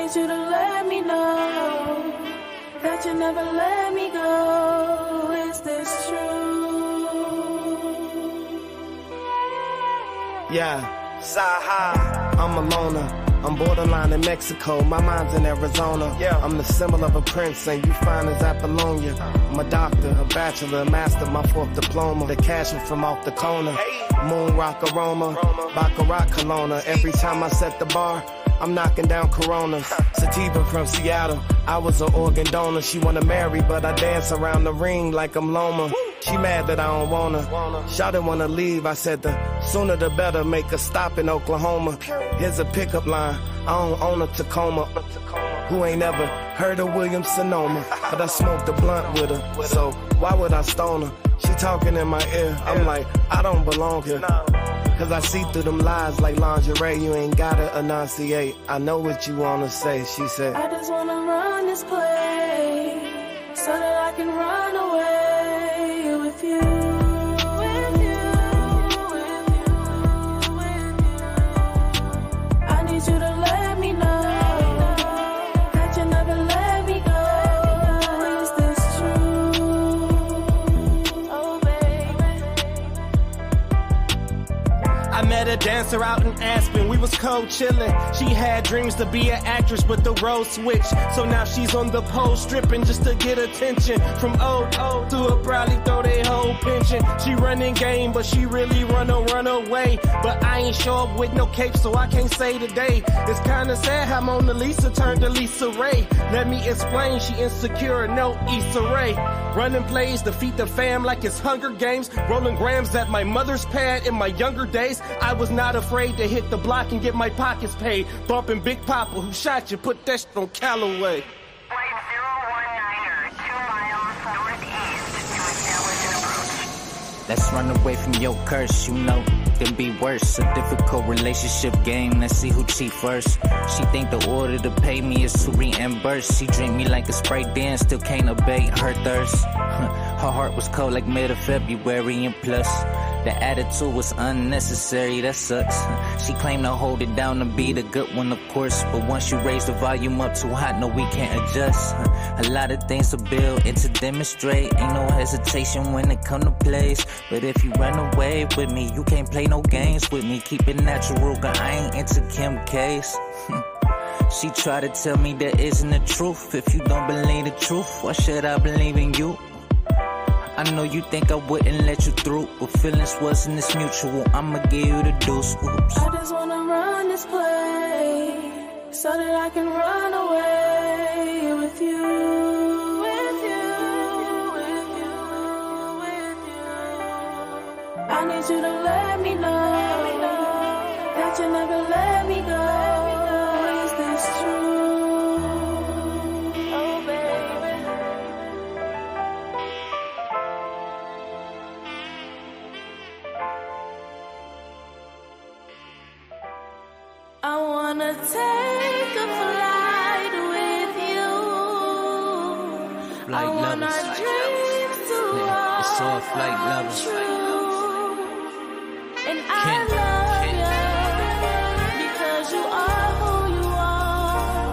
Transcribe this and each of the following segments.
need you to let me know that you never let me go. Is this true? Yeah, Zaha, I'm a loner. I'm borderline in Mexico, my mind's in Arizona. Yeah. I'm the symbol of a prince, and you fine as Apollonia. I'm a doctor, a bachelor, a master, my fourth diploma. The cashew from off the corner. Moon rock aroma, Baccarat Kelowna. Every time I set the bar, I'm knocking down Coronas. Sativa from Seattle, I was an organ donor. She wanna marry, but I dance around the ring like I'm Loma. She mad that I don't wanna. Shawty wanna leave, I said the sooner the better. Make a stop in Oklahoma. Here's a pickup line, I don't own a Tacoma. Who ain't ever heard of Williams Sonoma? But I smoked a blunt with her, so why would I stone her? She talking in my ear, I'm like, I don't belong here. Cause I see through them lies like lingerie. You ain't gotta enunciate, I know what you wanna say. She said, I just wanna run this place so that I can run away with you. I need you to let me know that you never let me go. Is this true? Oh baby. I met a dancer out in Aspen, we was co-chillin'. She had dreams to be an actress, but the role switched. So now she's on the pole stripping just to get attention. From old to her probably throw their whole pension. She running game, but she really run away. But I ain't show up with no cape, so I can't say today. It's kinda sad how Mona Lisa turned to Lisa Ray. Let me explain, she insecure, no Issa Rae. Running plays, defeat the fam like it's Hunger Games. Rolling grams at my mother's pad in my younger days. I was not afraid to hit the block and get my pockets paid. Bumping Big Papa, who shot you, put that shit on Callaway. Flight 019er, 2 miles northeast to establish an approach. Let's run away from your curse, you know, then be worse. A difficult relationship game, let's see who cheat first. She think the order to pay me is to reimburse. She drink me like a Sprite, then still can't abate her thirst. Her heart was cold like mid of February, and plus the attitude was unnecessary, that sucks. She claimed to hold it down to be the good one, of course. But once you raise the volume up too hot, no, we can't adjust. A lot of things to build and to demonstrate. Ain't no hesitation when it come to place. But if you run away with me, you can't play no games with me. Keep it natural, cause I ain't into Kim K's. She tried to tell me there isn't the truth. If you don't believe the truth, why should I believe in you? I know you think I wouldn't let you through, but feelings wasn't this mutual. I'ma give you the deuce. Oops. I just wanna run this place so that I can run away with you. With you, with you, with you. I need you to let me know that you never let me go. Is this true? Oh baby. I wanna take a flight with you. Flight I want lovers. our dreams to all It's all flight come lovers. true. And I Can't- love you because you are who you are.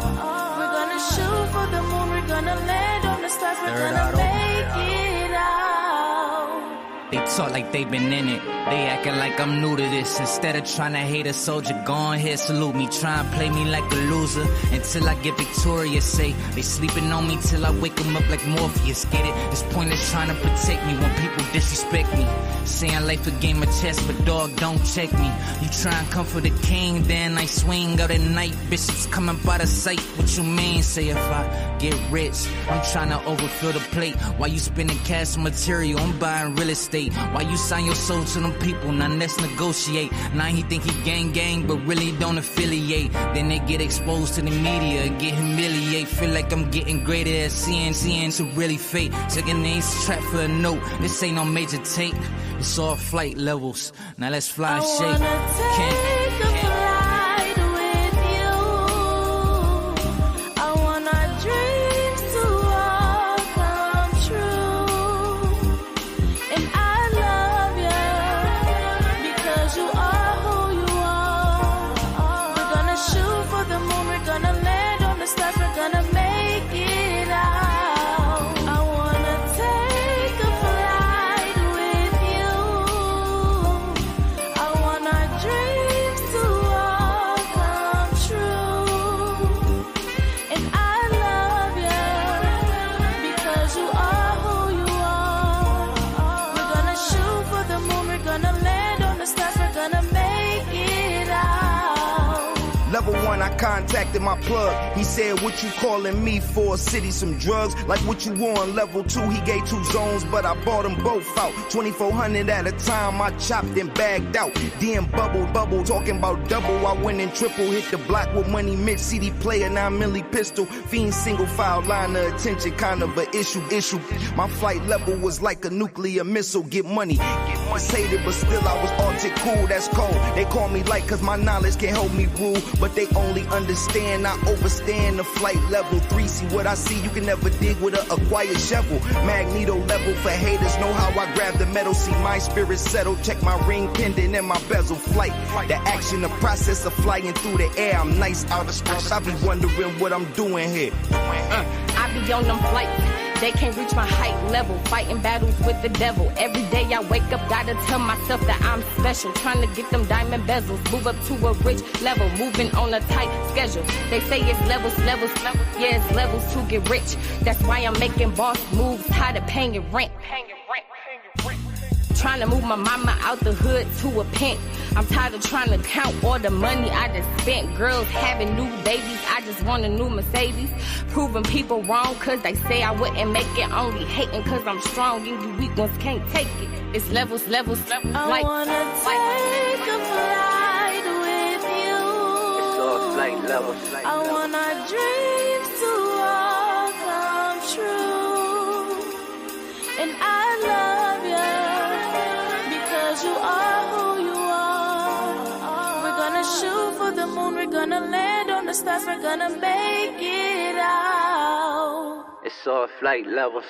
We're gonna shoot for the moon, we're gonna land on the stars, we're Third gonna out. make it out. They talk like they been in it. They acting like I'm new to this. Instead of trying to hate a soldier, go on here, salute me. Try and play me like a loser until I get victorious. Say they sleeping on me till I wake them up like Morpheus. Get it? This point is trying to protect me when people disrespect me. Saying life a game of chess, but dog, don't check me. You try and come for the king, then I swing out at night. Bishops coming by the sight. What you mean? Say if I get rich, I'm trying to overfill the plate. While you spending cash material, I'm buying real estate. Why you sign your soul to them people? Now let's negotiate. Now he think he gang, but really don't affiliate. Then they get exposed to the media, get humiliated. Feel like I'm getting greater at seeing to really fake. Taking these trap for a note. This ain't no major take. It's all flight levels. Now let's fly and shake. I wanna take a flight with you. I want our dreams to all come true. And I love you because you are who you are. We're gonna shoot for the moon, we're gonna land on the level 1, I contacted my plug. He said, what you calling me for? City, some drugs? Like what you on? Level 2, he gave 2 zones, but I bought them both out. 2,400 at a time, I chopped and bagged out. Then bubble, talking about double. I went and triple, hit the block with money, mid CD player, 9 milli pistol. Fiend single file, line of attention, kind of a issue. My flight level was like a nuclear missile. Get money, hated, but still I was Arctic cool, that's cold. They call me light cause my knowledge can help me rule, but they only understand I overstand the flight level 3. See what I see, you can never dig with a acquired shovel. Magneto level for haters, know how I grab the metal. See my spirit settle, check my ring pendant and my bezel flight. The action, the process of flying through the air. I'm nice out of space, I be wondering what I'm doing here. I be on them flights. They can't reach my height level, fighting battles with the devil. Every day I wake up, gotta tell myself that I'm special. Trying to get them diamond bezels, move up to a rich level, moving on a tight schedule. They say it's levels. Yeah, it's levels to get rich. That's why I'm making boss moves, tired of paying rent. Trying to move my mama out the hood to a pimp. I'm tired of trying to count all the money I just spent. Girls having new babies, I just want a new Mercedes. Proving people wrong cause they say I wouldn't make it. Only hating cause I'm strong and you weak ones can't take it. It's levels. I wanna take a flight with you. It's all flight levels. I want our dreams to all come true. And I love you because you are who you are. We're gonna shoot for the moon, we're gonna land on the stars, we're gonna make it out. It's all flight levels.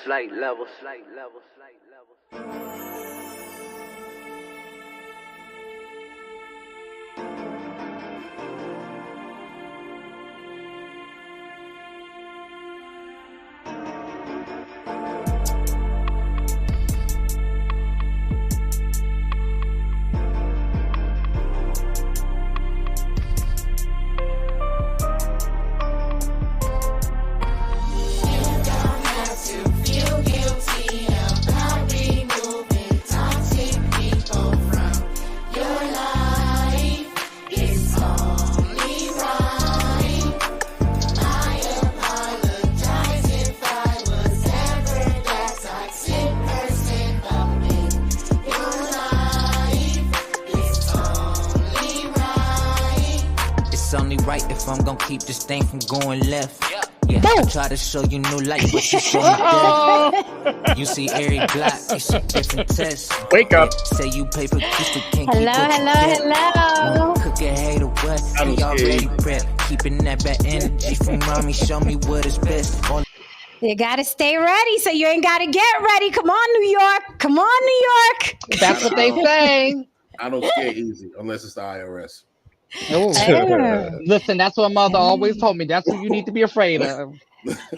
Only right if I'm gonna keep this thing from going left. Yeah, I try to show you new light, but you show me death. You see every block, it's a different test. Wake up. Say you pay for this, you can't keep Hello. Cook a hater what? We already prepped. Keeping that bad energy from mommy, show me what is best. You gotta stay ready, so you ain't gotta get ready. Come on, New York. Come on, New York. That's what they say. I don't scare easy unless it's the IRS. Listen, that's what mother always told me. That's what you need to be afraid of.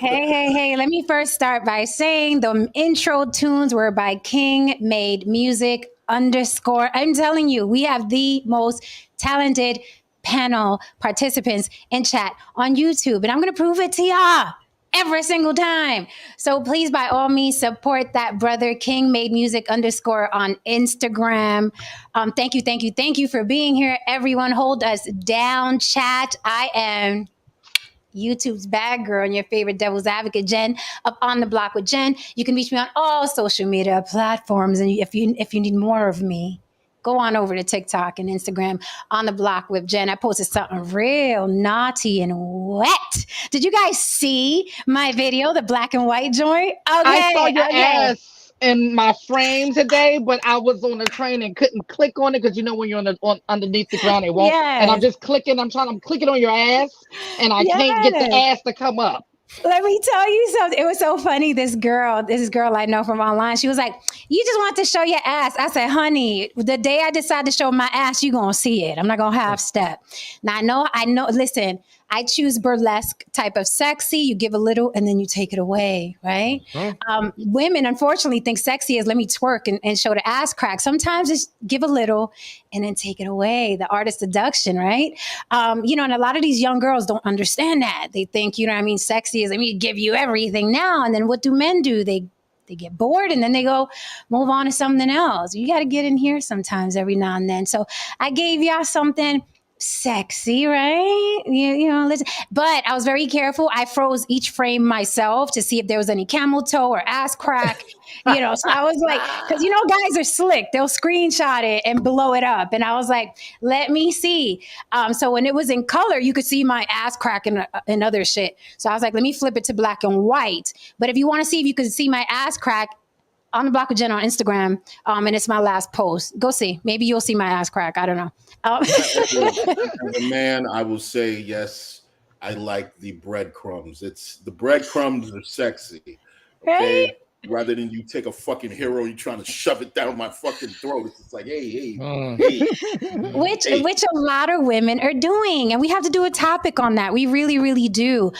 Hey. Let me first start by saying the intro tunes were by King Made Music _ I'm telling you, we have the most talented panel participants in chat on YouTube, and I'm going to prove it to y'all every single time. So please, by all means, support that brother King Made Music _ on Instagram. Thank you for being here. Everyone hold us down, chat. I am YouTube's bad girl and your favorite devil's advocate, Jen, up on the block with Jen. You can reach me on all social media platforms. And if you need more of me, go on over to TikTok and Instagram, On the Block with Jen. I posted something real naughty and wet. Did you guys see my video, the black and white joint? Okay, I saw your ass in my frame today, but I was on the train and couldn't click on it because you know when you're underneath the ground, it won't. Yes. And I'm just clicking. I'm clicking on your ass, and I can't get the ass to come up. Let me tell you something. It was so funny. This girl I know from online, she was like, you just want to show your ass. I said, honey, the day I decide to show my ass, you're going to see it. I'm not going to half step. Now, I know, listen, I choose burlesque type of sexy. You give a little and then you take it away, right? Women, unfortunately, think sexy is let me twerk and show the ass crack. Sometimes it's give a little and then take it away. The artist seduction, right? And a lot of these young girls don't understand that. They think, sexy is let me give you everything now. And then what do men do? They get bored and then they go move on to something else. You got to get in here sometimes every now and then. So I gave y'all something Sexy, right? You know, listen. But I was very careful. I froze each frame myself to see if there was any camel toe or ass crack. You know, so I was like, because you know, guys are slick. They'll screenshot it and blow it up. And I was like, let me see. So when it was in color, you could see my ass crack and other shit. So I was like, let me flip it to black and white. But if you want to see if you can see my ass crack, On the Block with Jen on Instagram, and it's my last post. Go see. Maybe you'll see my ass crack. I don't know. As a man, I will say yes. I like the breadcrumbs. It's the breadcrumbs are sexy. Okay. Right? Rather than you take a fucking hero, you trying to shove it down my fucking throat. It's just like, hey. Which a lot of women are doing, and we have to do a topic on that. We really, really do,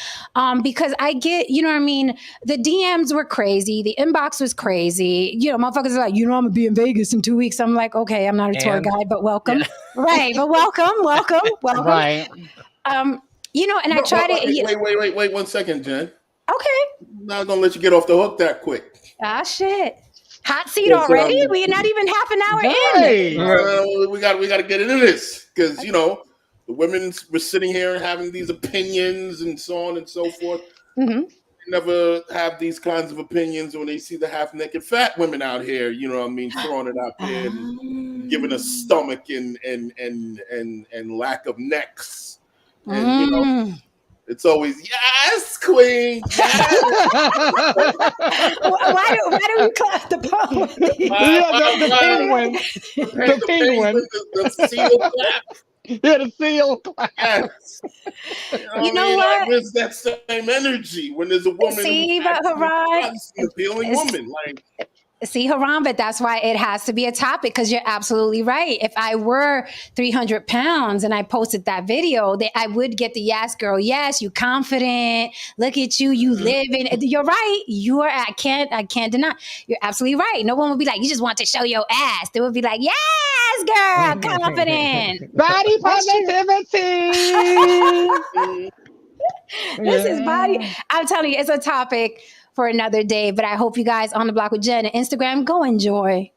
because I get, you know what I mean. The DMs were crazy. The inbox was crazy. You know, motherfuckers are like, you know, I'm gonna be in Vegas in 2 weeks. I'm like, okay, I'm not a tour guide, but welcome, right? But welcome. Right. You know, and I try to Wait 1 second, Jen. Okay. I'm not gonna let you get off the hook that quick. Ah, shit. Hot seat already? We're not even half an hour in. We got to get into this because you know the women were sitting here and having these opinions and so on and so forth. Mm-hmm. They never have these kinds of opinions when they see the half-naked fat women out here. You know what I mean, throwing it out there and giving us stomach and lack of necks. And you know, it's always yes, queen. Yes. why do we clap the poem? The penguin. The penguin. The seal clap. Yeah, the seal clap. Yes. You know what? Where's that same energy when there's a woman who's an appealing woman? Like, see, Haram, but that's why it has to be a topic, because you're absolutely right. If I were 300 pounds and I posted that video, I would get the yes, girl. Yes, you confident. Look at you. You live in. You're right. You are. I can't deny. You're absolutely right. No one would be like, you just want to show your ass. They would be like, yes, girl, confident. Body positivity. This is body. I'm telling you, it's a topic for another day, but I hope you guys on the Block with Jen and Instagram go enjoy.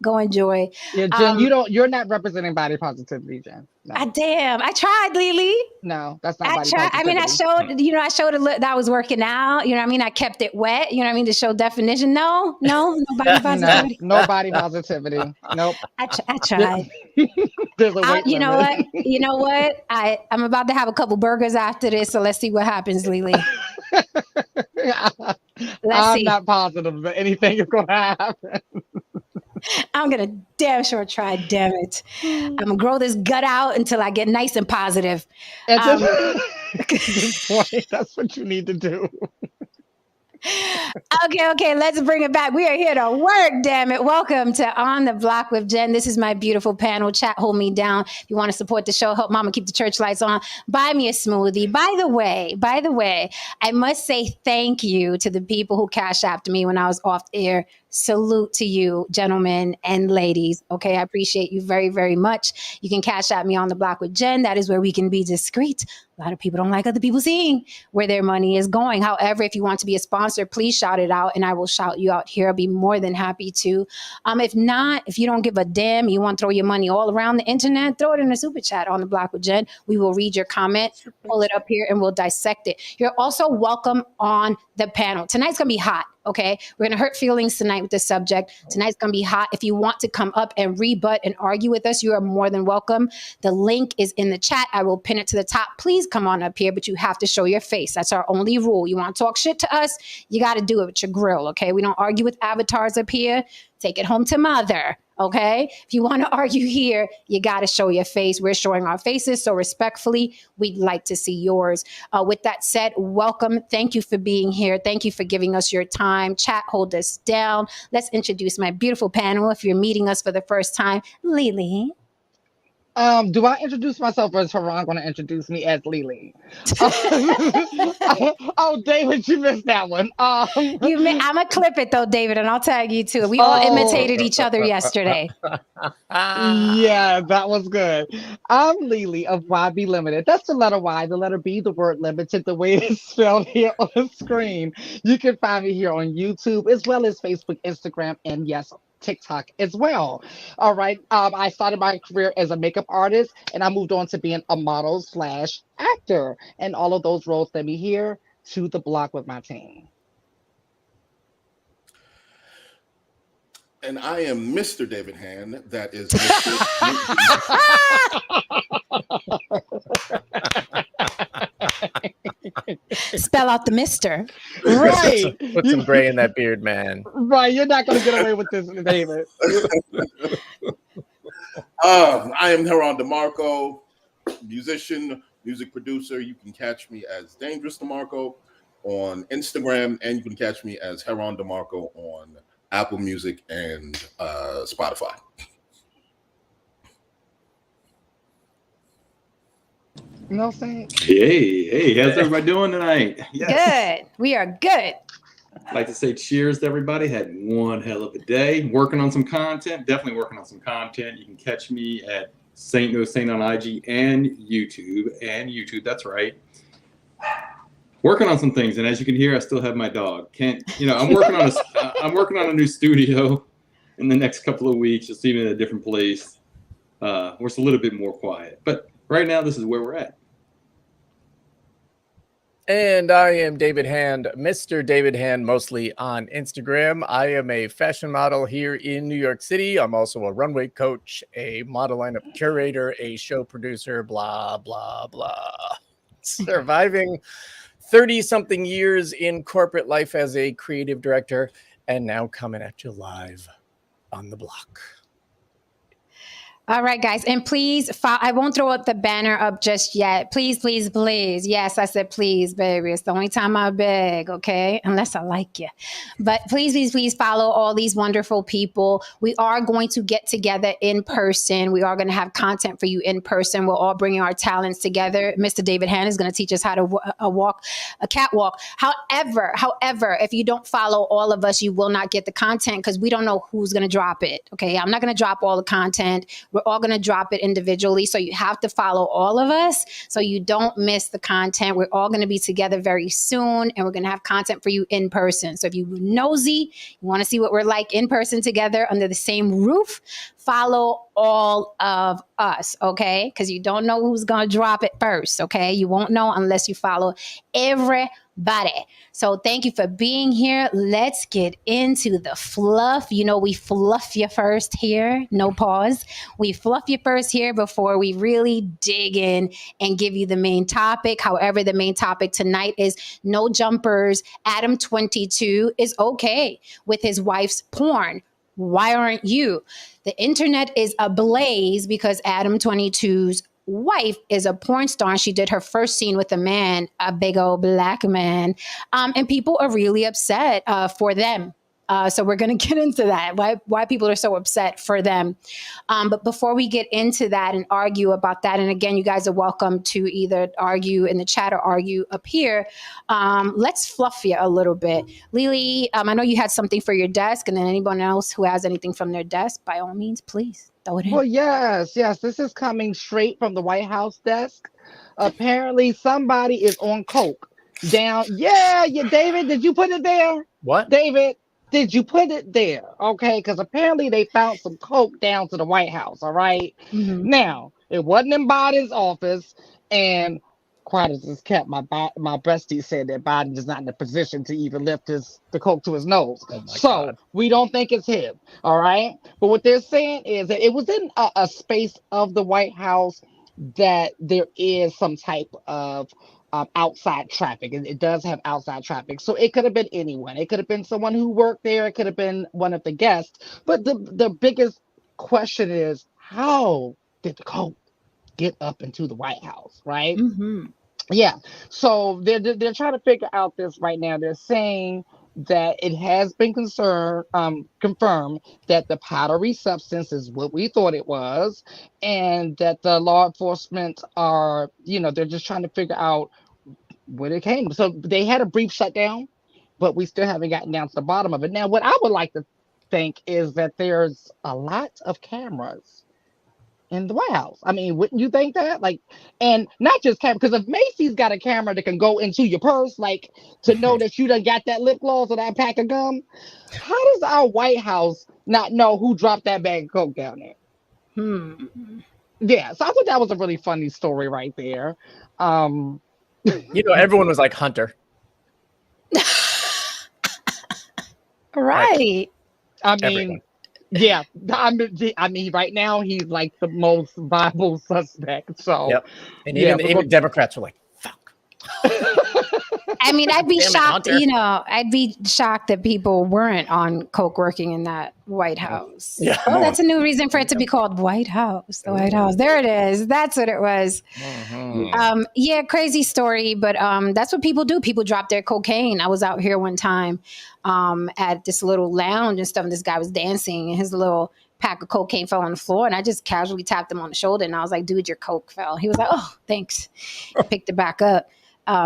Yeah, Jen, you're not representing body positivity, Jen. No. Damn, I tried, Lily. No, that's not body positivity. I mean, I showed a look that I was working out. You know what I mean? I kept it wet. You know what I mean? To show definition. No body positivity. No body positivity. Nope. I tried. There's a weight you know limit. what? You know what? I'm about to have a couple burgers after this, so let's see what happens, Lily. I'm not positive that anything is going to happen. I'm going to damn sure try, damn it. I'm going to grow this gut out until I get nice and positive. At this point, that's what you need to do. Okay, let's bring it back. We are here to work, damn it. Welcome to On the Block with Jen. This is my beautiful panel. Chat, hold me down. If you want to support the show, help mama keep the church lights on, buy me a smoothie. By the way, I must say thank you to the people who cash apped me when I was off air. Salute to you, gentlemen and ladies. Okay, I appreciate you very, very much. You can cash at me On the Block with Jen. That is where we can be discreet. A lot of people don't like other people seeing where their money is going. However, if you want to be a sponsor, please shout it out and I will shout you out here. I'll be more than happy to. If not, if you don't give a damn, you want to throw your money all around the internet, throw it in a super chat On the Block with Jen. We will read your comment, pull it up here, and we'll dissect it. You're also welcome on the panel. Tonight's going to be hot. Okay, we're going to hurt feelings tonight with this subject. Tonight's going to be hot. If you want to come up and rebut and argue with us, you are more than welcome. The link is in the chat. I will pin it to the top. Please come on up here, but you have to show your face. That's our only rule. You want to talk shit to us, you got to do it with your grill, okay? We don't argue with avatars up here. Take it home to mother. Okay, if you want to argue here, you got to show your face. We're showing our faces, so respectfully, we'd like to see yours. With that said, welcome. Thank you for being here. Thank you for giving us your time. Chat, hold us down. Let's introduce my beautiful panel. If you're meeting us for the first time, Lily. Do I introduce myself or is Haran going to introduce me as Lily? Oh, David, you missed that one. I'm going to clip it though, David, and I'll tag you too. We all imitated each other yesterday. Yeah, that was good. I'm Lily of YB Limited. That's the letter Y, the letter B, the word limited, the way it's spelled here on the screen. You can find me here on YouTube as well as Facebook, Instagram, and yes, TikTok as well. All right. I started my career as a makeup artist, and I moved on to being a model slash actor, and all of those roles led me here to the block with my team. And I am Mr. David Hand. That is Mr. Spell out the mister. Right. Put some gray in that beard, man. Right. You're not going to get away with this, David. I am Heron DeMarco, musician, music producer. You can catch me as Dangerous DeMarco on Instagram, and you can catch me as Heron DeMarco on Apple Music and Spotify. You know what I'm saying? Hey, how's everybody doing tonight? Good. We are good. I'd like to say cheers to everybody. Had one hell of a day. Working on some content. Definitely working on some content. You can catch me at Saint No Saint on IG and YouTube. That's right. Working on some things, and as you can hear, I still have my dog. I'm working on a new studio in the next couple of weeks, just even in a different place, where it's a little bit more quiet. But right now, this is where we're at. And I am David Hand, Mr. David Hand, mostly on Instagram. I am a fashion model here in New York City. I'm also a runway coach, a model lineup curator, a show producer, blah, blah, blah. Surviving 30-something years in corporate life as a creative director, and now coming at you live on the block. All right, guys. And please, I won't throw up the banner up just yet. Please, please, please. Yes, I said please, baby. It's the only time I beg, okay? Unless I like you. But please, please, please follow all these wonderful people. We are going to get together in person. We are going to have content for you in person. We're all bringing our talents together. Mr. David Hand is going to teach us how to walk a catwalk. However, if you don't follow all of us, you will not get the content because we don't know who's going to drop it, okay? I'm not going to drop all the content. We're all going to drop it individually. So you have to follow all of us so you don't miss the content. We're all going to be together very soon, and we're going to have content for you in person. So if you're nosy, you want to see what we're like in person together under the same roof, follow all of us, okay? Because you don't know who's going to drop it first, okay? You won't know unless you follow everybody. So thank you for being here. Let's get into the fluff. You know, we fluff you first here. No pause. We fluff you first here before we really dig in and give you the main topic. However, the main topic tonight is no jumpers. Adam 22 is okay with his wife's porn. Why aren't you? The internet is ablaze because Adam 22's wife is a porn star, and she did her first scene with a man, a big old black man, and people are really upset for them. So we're going to get into that, why people are so upset for them. But before we get into that and argue about that, and again, you guys are welcome to either argue in the chat or argue up here, let's fluff you a little bit. Lily, I know you had something for your desk, and then anyone else who has anything from their desk, by all means, please throw it in. Well, yes. This is coming straight from the White House desk. Apparently, somebody is on coke down. Yeah, David, did you put it there? What? David, did you put it there? Okay, because apparently they found some coke down to the White House, all right? Mm-hmm. Now, it wasn't in Biden's office, and quiet as it's kept, my bestie said that Biden is not in a position to even lift the coke to his nose. Oh God. We don't think it's him, all right? But what they're saying is that it was in a space of the White House that there is some type of outside traffic. It does have outside traffic. So it could have been anyone. It could have been someone who worked there. It could have been one of the guests. But the biggest question is, how did the coke get up into the White House, right? Mm-hmm. Yeah. So they're trying to figure out this right now. They're saying that it has been confirmed that the powdery substance is what we thought it was, and that the law enforcement are, they're just trying to figure out where it came. So they had a brief shutdown, but we still haven't gotten down to the bottom of it. Now, what I would like to think is that there's a lot of cameras in the White House. I mean, wouldn't you think that? Like, and not just camera, because if Macy's got a camera that can go into your purse, like to know that you done got that lip gloss or that pack of gum, how does our White House not know who dropped that bag of coke down there? Yeah, so I thought that was a really funny story right there. You know, everyone was like Hunter. Right. I mean, Everyone. yeah, I mean, right now he's like the most viable suspect. So, Yep. And yeah, even Democrats were like, I mean, I'd be Damn it, shocked, Hunter. you know, I'd be shocked that people weren't on coke working in that White House. Yeah. Oh, that's a new reason for it to be called White House. The White House. There it is. That's what it was. Yeah, crazy story, but that's what people do. People drop their cocaine. I was out here one time at this little lounge and stuff, and this guy was dancing, and his little pack of cocaine fell on the floor, and I just casually tapped him on the shoulder, and I was like, dude, your coke fell. He was like, oh, thanks. Picked it back up.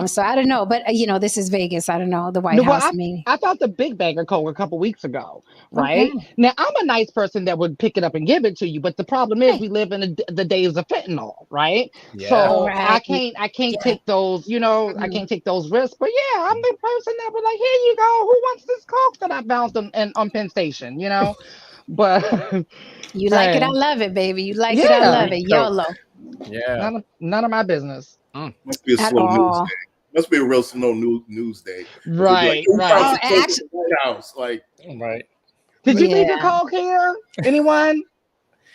So I don't know, but you know, this is Vegas. I don't know. The White House. I thought the big bag of coke a couple weeks ago, right? Okay. Now I'm a nice person that would pick it up and give it to you, but the problem is we live in the days of fentanyl, right? Yeah. So Right. I can't take those, you know, I can't take those risks. But yeah, I'm the person that would like, here you go. Who wants this coke that I bounced on Penn Station, you know? But You like it, I love it, baby. You like it, I love it. YOLO. Yeah. None of my business. Must be a At slow news all. day. Must be a real slow news day. Right, Like, right. "Who found some coke in the White House?" Like, Right. Did you leave Yeah. your coke here? Anyone?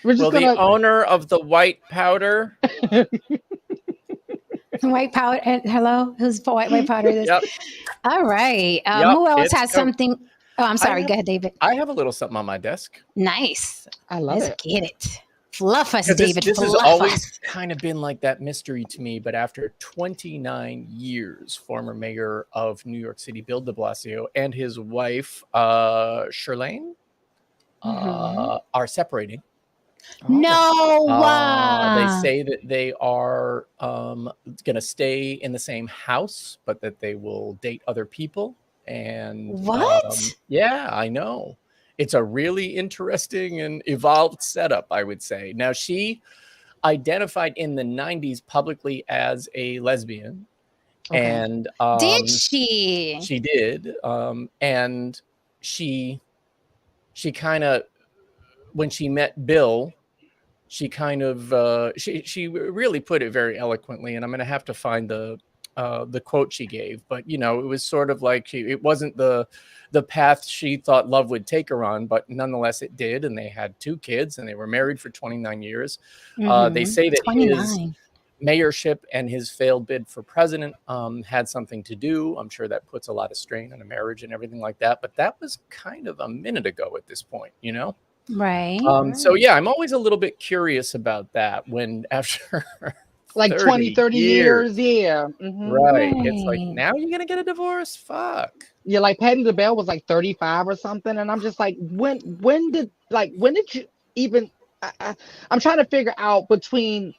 We're just Well, gonna. the owner of the white powder. White powder. Hello, who's for white powder? This? Yep. All right. Yep, Who else it's has Coke. something? Oh, I'm sorry. have- Go ahead, David. I have a little something on my desk. Nice. I love Let's it. get it. Fluff us, 'Cause David. This has Fluff always us. kind of been like that mystery to me, but after 29 years, former mayor of New York City, Bill de Blasio, and his wife, Shirlane, are separating. No. They say that they are going to stay in the same house, but that they will date other people. And What? yeah, I know. It's a really interesting and evolved setup, I would say. Now, she identified in the 90s publicly as a lesbian. Okay. And Did she? she did. And she kind of, when she met Bill, she kind of she really put it very eloquently, and I'm going to have to find the quote she gave, but you know, it was sort of like it wasn't the path she thought love would take her on, but nonetheless it did, and they had 2 kids, and they were married for 29 years. They say that 29. his mayorship and his failed bid for president had something to do. I'm sure that puts a lot of strain on a marriage and everything like that, but that was kind of a minute ago at this point, you know? Right. So yeah, I'm always a little bit curious about that when after Like 20, 30 years. Yeah. Mhm. Right. It's like, Right. now you're gonna get a divorce? Fuck. Yeah, like Patti LaBelle was like 35 or something, and I'm just like, when did you even? I'm trying to figure out between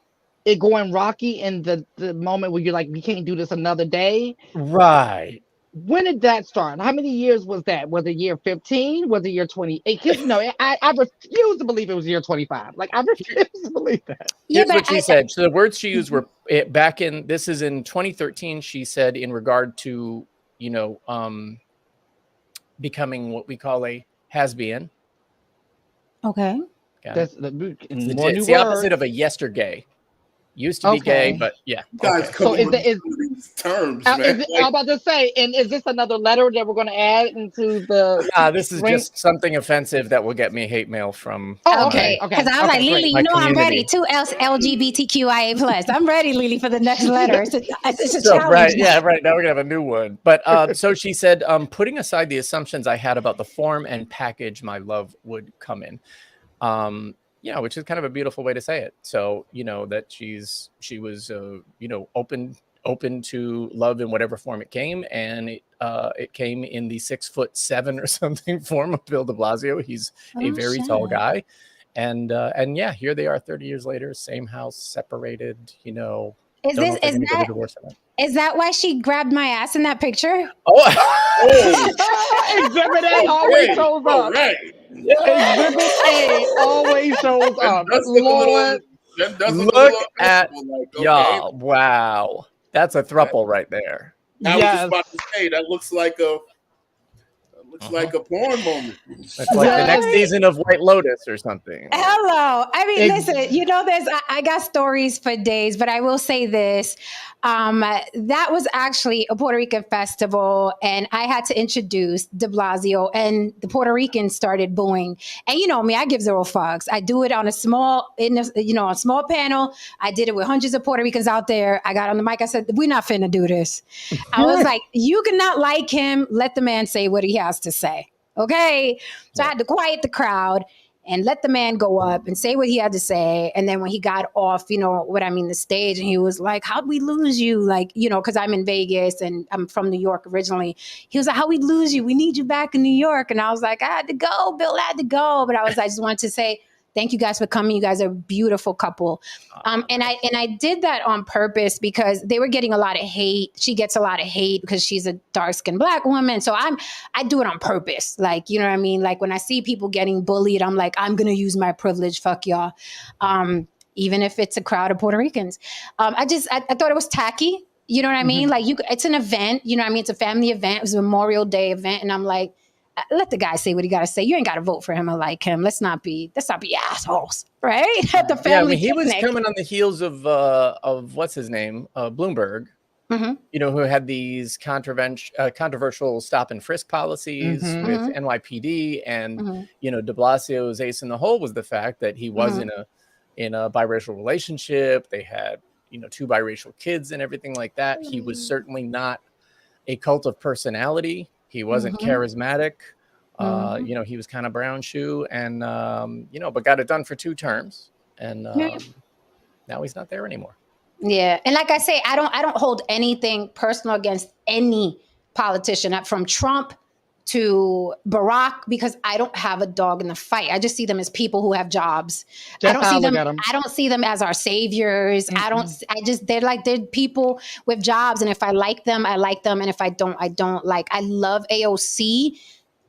it going rocky and the moment where you're like, we can't do this another day. Right. When did that start? How many years was that? Was it year 15? Was it year 28? 'Cause, no, I refuse to believe it was year 25. Like, I refuse to believe that. Yeah, Here's but what she said. So the words she used were back in, this is in 2013. She said in regard to, you know, becoming what we call a has-been. Okay. Got it? That's It's the opposite of a yesterday. Used to be gay, Okay. but yeah. guys, Okay. come So is on the- is- with these terms, I'm man. about to say, and is this another letter that we're going to add into the? This is ring? just something offensive that will get me hate mail from. Oh, Okay. okay. Because I was like, great. Lily, you My know I'm ready. community. 2 LGBTQIA plus. I'm ready, Lily, for the next letter. It's a So, challenge. right, yeah, right. Now we're gonna have a new one. But so she said, putting aside the assumptions I had about the form and package my love would come in. Yeah, which is kind of a beautiful way to say it. So, you know, that she was you know, open to love in whatever form it came, and it came in the 6'7" or something form of Bill de Blasio. He's a very tall guy. And yeah, here they are 30 years later, same house, separated, you know. Is don't know this if they're is gonna get a that divorce or not. is that why she grabbed my ass in that picture? Oh, Exhibit A always Hey, shows all up. right. Exhibit A always shows up. That's like a little Lord, That doesn't Look look at like, okay. y'all. Wow. That's a throuple right there. I was just about to say that looks like a porn moment. It's like the next season of White Lotus or something. Hello. I mean, listen, I got stories for days, but I will say this. That was actually a Puerto Rican festival, and I had to introduce de Blasio, and the Puerto Ricans started booing. And you know me, I give zero fucks. I do it on a small panel. I did it with hundreds of Puerto Ricans out there. I got on the mic. I said, we're not finna do this. I was like, you cannot like him. Let the man say what he has to say. Okay. So I had to quiet the crowd and let the man go up and say what he had to say. And then when he got off, the stage, and he was like, how'd we lose you? Like, because I'm in Vegas and I'm from New York originally. He was like, how'd we lose you? We need you back in New York. And I was like, I had to go. Bill had to go. But I just wanted to say, thank you guys for coming. You guys are a beautiful couple. And I did that on purpose because they were getting a lot of hate. She gets a lot of hate because she's a dark-skinned Black woman. So I do it on purpose. Like, you know what I mean? Like when I see people getting bullied, I'm like, I'm going to use my privilege. Fuck y'all. Even if it's a crowd of Puerto Ricans. I thought it was tacky. You know what I mean? Like it's an event, you know what I mean? It's a family event. It was a Memorial Day event. And I'm like, let the guy say what he got to say. You ain't got to vote for him or like him. Let's not be assholes, right? At the family he was picnic. coming on the heels of what's his name, Bloomberg. Who had these controversial stop and frisk policies with NYPD, and de Blasio's ace in the hole was the fact that he was in a biracial relationship. They had 2 biracial kids and everything like that. He was certainly not a cult of personality. He wasn't charismatic. He was kind of brown shoe, and but got it done for 2 terms, and now he's not there anymore. Yeah, and like I say, I don't hold anything personal against any politician, from Trump to Barack, because I don't have a dog in the fight. I just see them as people who have jobs. I don't see them as our saviors. They're people with jobs, and if I like them, I like them, and if I don't, I don't. Like, I love AOC.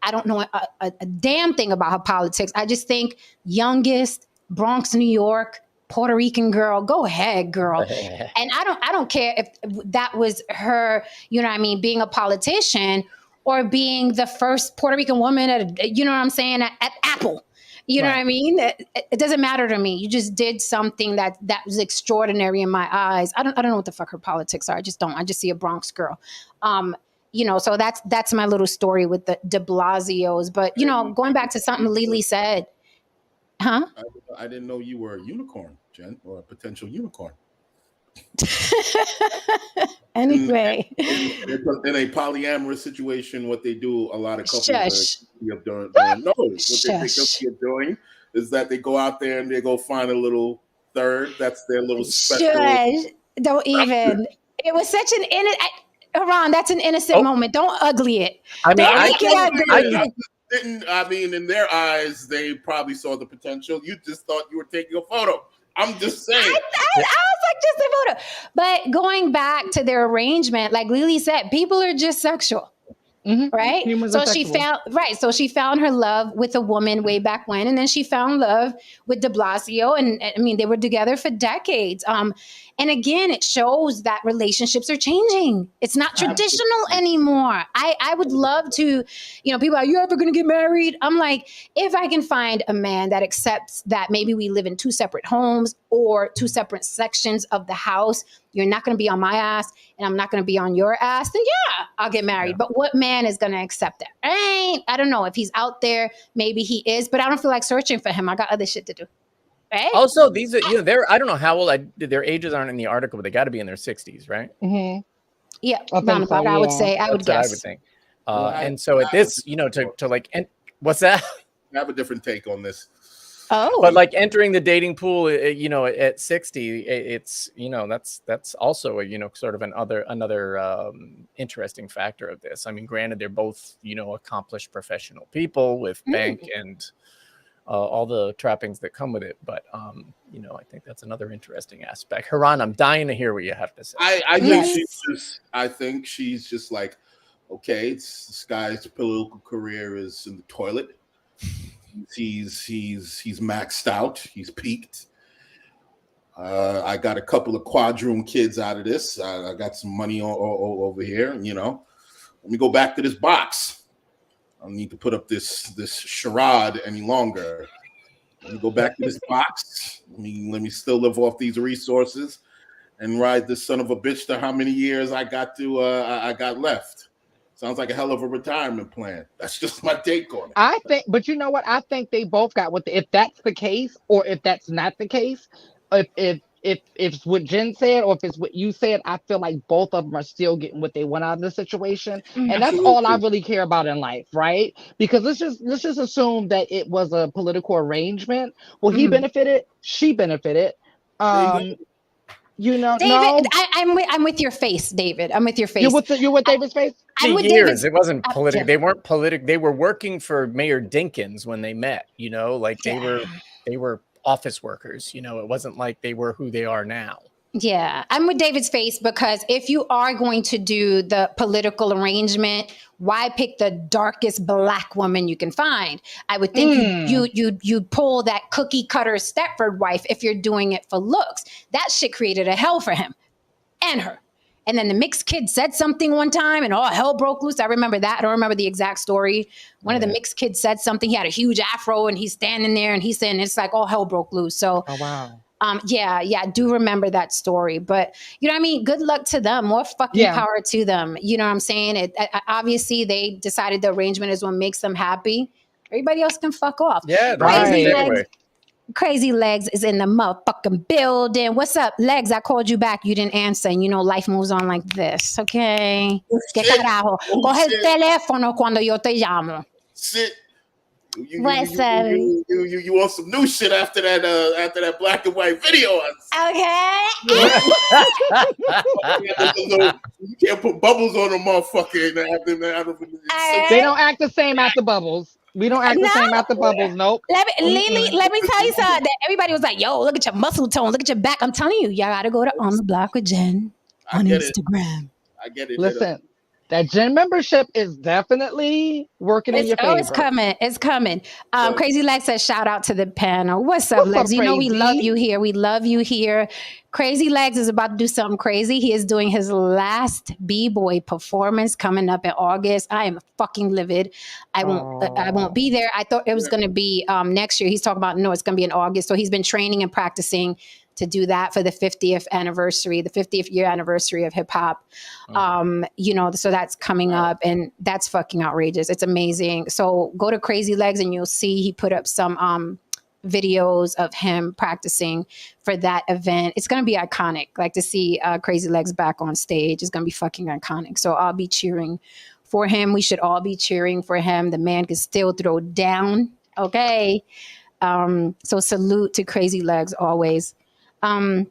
I don't know a damn thing about her politics. I just think youngest, Bronx, New York, Puerto Rican girl, go ahead, girl. And I don't care if that was her, being a politician or being the first Puerto Rican woman at Apple. You know what I mean? It doesn't matter to me. You just did something that was extraordinary in my eyes. I don't know what the fuck her politics are. I just don't. I just see a Bronx girl. So that's my little story with the de Blasios. But, going back to something Lily said. Huh? I didn't know you were a unicorn, Jen, or a potential unicorn. Anyway. In a polyamorous situation, what they do, a lot of couples what they think of doing is that they go out there and they go find a little third. That's their little special. Don't even. It was such an Haran, that's an innocent moment. Don't ugly it. In their eyes, they probably saw the potential. You just thought you were taking a photo. I'm just saying. I was like, just a photo. But going back to their arrangement, like Lily said, people are just sexual. Right? So she found her love with a woman way back when, and then she found love with de Blasio, and I mean, they were together for decades. And again, it shows that relationships are changing. It's not traditional anymore. I would love to, people are, you ever going to get married? I'm like, if I can find a man that accepts that maybe we live in 2 separate homes or 2 separate sections of the house, you're not going to be on my ass and I'm not going to be on your ass, then yeah, I'll get married. But what man is going to accept that? I don't know. If he's out there, maybe he is, but I don't feel like searching for him. I got other shit to do. Right? Also, these are, they're, I don't know how old their ages aren't in the article, but they got to be in their 60s, right? Yeah, I would say, I would guess. I would think. And so at this, to like, and what's that? I have a different take on this. Oh, but like entering the dating pool, at 60, it's, that's also a, sort of another interesting factor of this. I mean, granted, they're both, accomplished professional people with bank and all the trappings that come with it. But, I think that's another interesting aspect. Haran, I'm dying to hear what you have to say. I think she's just like, okay, this guy's political career is in the toilet. He's maxed out. He's peaked. I got a couple of quadroon kids out of this. I got some money over here. You know, let me go back to this box. I don't need to put up this charade any longer. Let me go back to this box. Let me still live off these resources and ride this son of a bitch to how many years I got left. Sounds like a hell of a retirement plan. That's just my take on it. I think, but you know what? I think they both got if that's the case, or if that's not the case, if it's what Jen said, or if it's what you said, I feel like both of them are still getting what they want out of the situation, and that's all I really care about in life, right? Because let's just assume that it was a political arrangement. Well, he benefited, she benefited. You know, David, I'm with your face, David. I'm with your face. You're with David's face. I'm with years. David's. It wasn't political. They weren't political. They were working for Mayor Dinkins when they met. You know, like they were office workers. You know, it wasn't like they were who they are now. Yeah, I'm with David's face, because if you are going to do the political arrangement, why pick the darkest black woman you can find? I would think you pull that cookie cutter Stepford wife if you're doing it for looks. That shit created a hell for him and her. And then the mixed kid said something one time and all hell broke loose. I remember that. I don't remember the exact story. One of the mixed kids said something. He had a huge afro and he's standing there and he's saying it's like all hell broke loose. So, oh, wow. Yeah, I do remember that story, but you know what I mean? Good luck to them. More fucking power to them. You know what I'm saying? Obviously, they decided the arrangement is what makes them happy. Everybody else can fuck off. Yeah, Crazy Legs is in the motherfucking building. What's up, Legs? I called you back. You didn't answer. And you know, life moves on like this, okay? ¿Qué carajo? Coge el teléfono cuando yo te llamo. Sit. You want some new shit after that black and white video? Okay. You can't put bubbles on a motherfucker. They don't act the same after bubbles. We don't act the same after bubbles. Nope. Let me tell you something. Everybody was like, "Yo, look at your muscle tone. Look at your back." I'm telling you, y'all gotta go to On the Block with Jen on Instagram. I get it. Listen. That Jen membership is definitely working in your favor. Oh, it's coming. It's coming. Crazy Legs says, shout out to the panel. What's up, Legs? You know we love you here. We love you here. Crazy Legs is about to do something crazy. He is doing his last B-Boy performance coming up in August. I am fucking livid. I won't be there. I thought it was going to be next year. He's talking about, no, it's going to be in August. So he's been training and practicing to do that for the 50th anniversary, the 50th year anniversary of hip hop. You know, so that's coming up and that's fucking outrageous. It's amazing. So go to Crazy Legs and you'll see he put up some videos of him practicing for that event. It's going to be iconic. Like to see Crazy Legs back on stage is going to be fucking iconic. So I'll be cheering for him. We should all be cheering for him. The man can still throw down. Okay. So salute to Crazy Legs always. I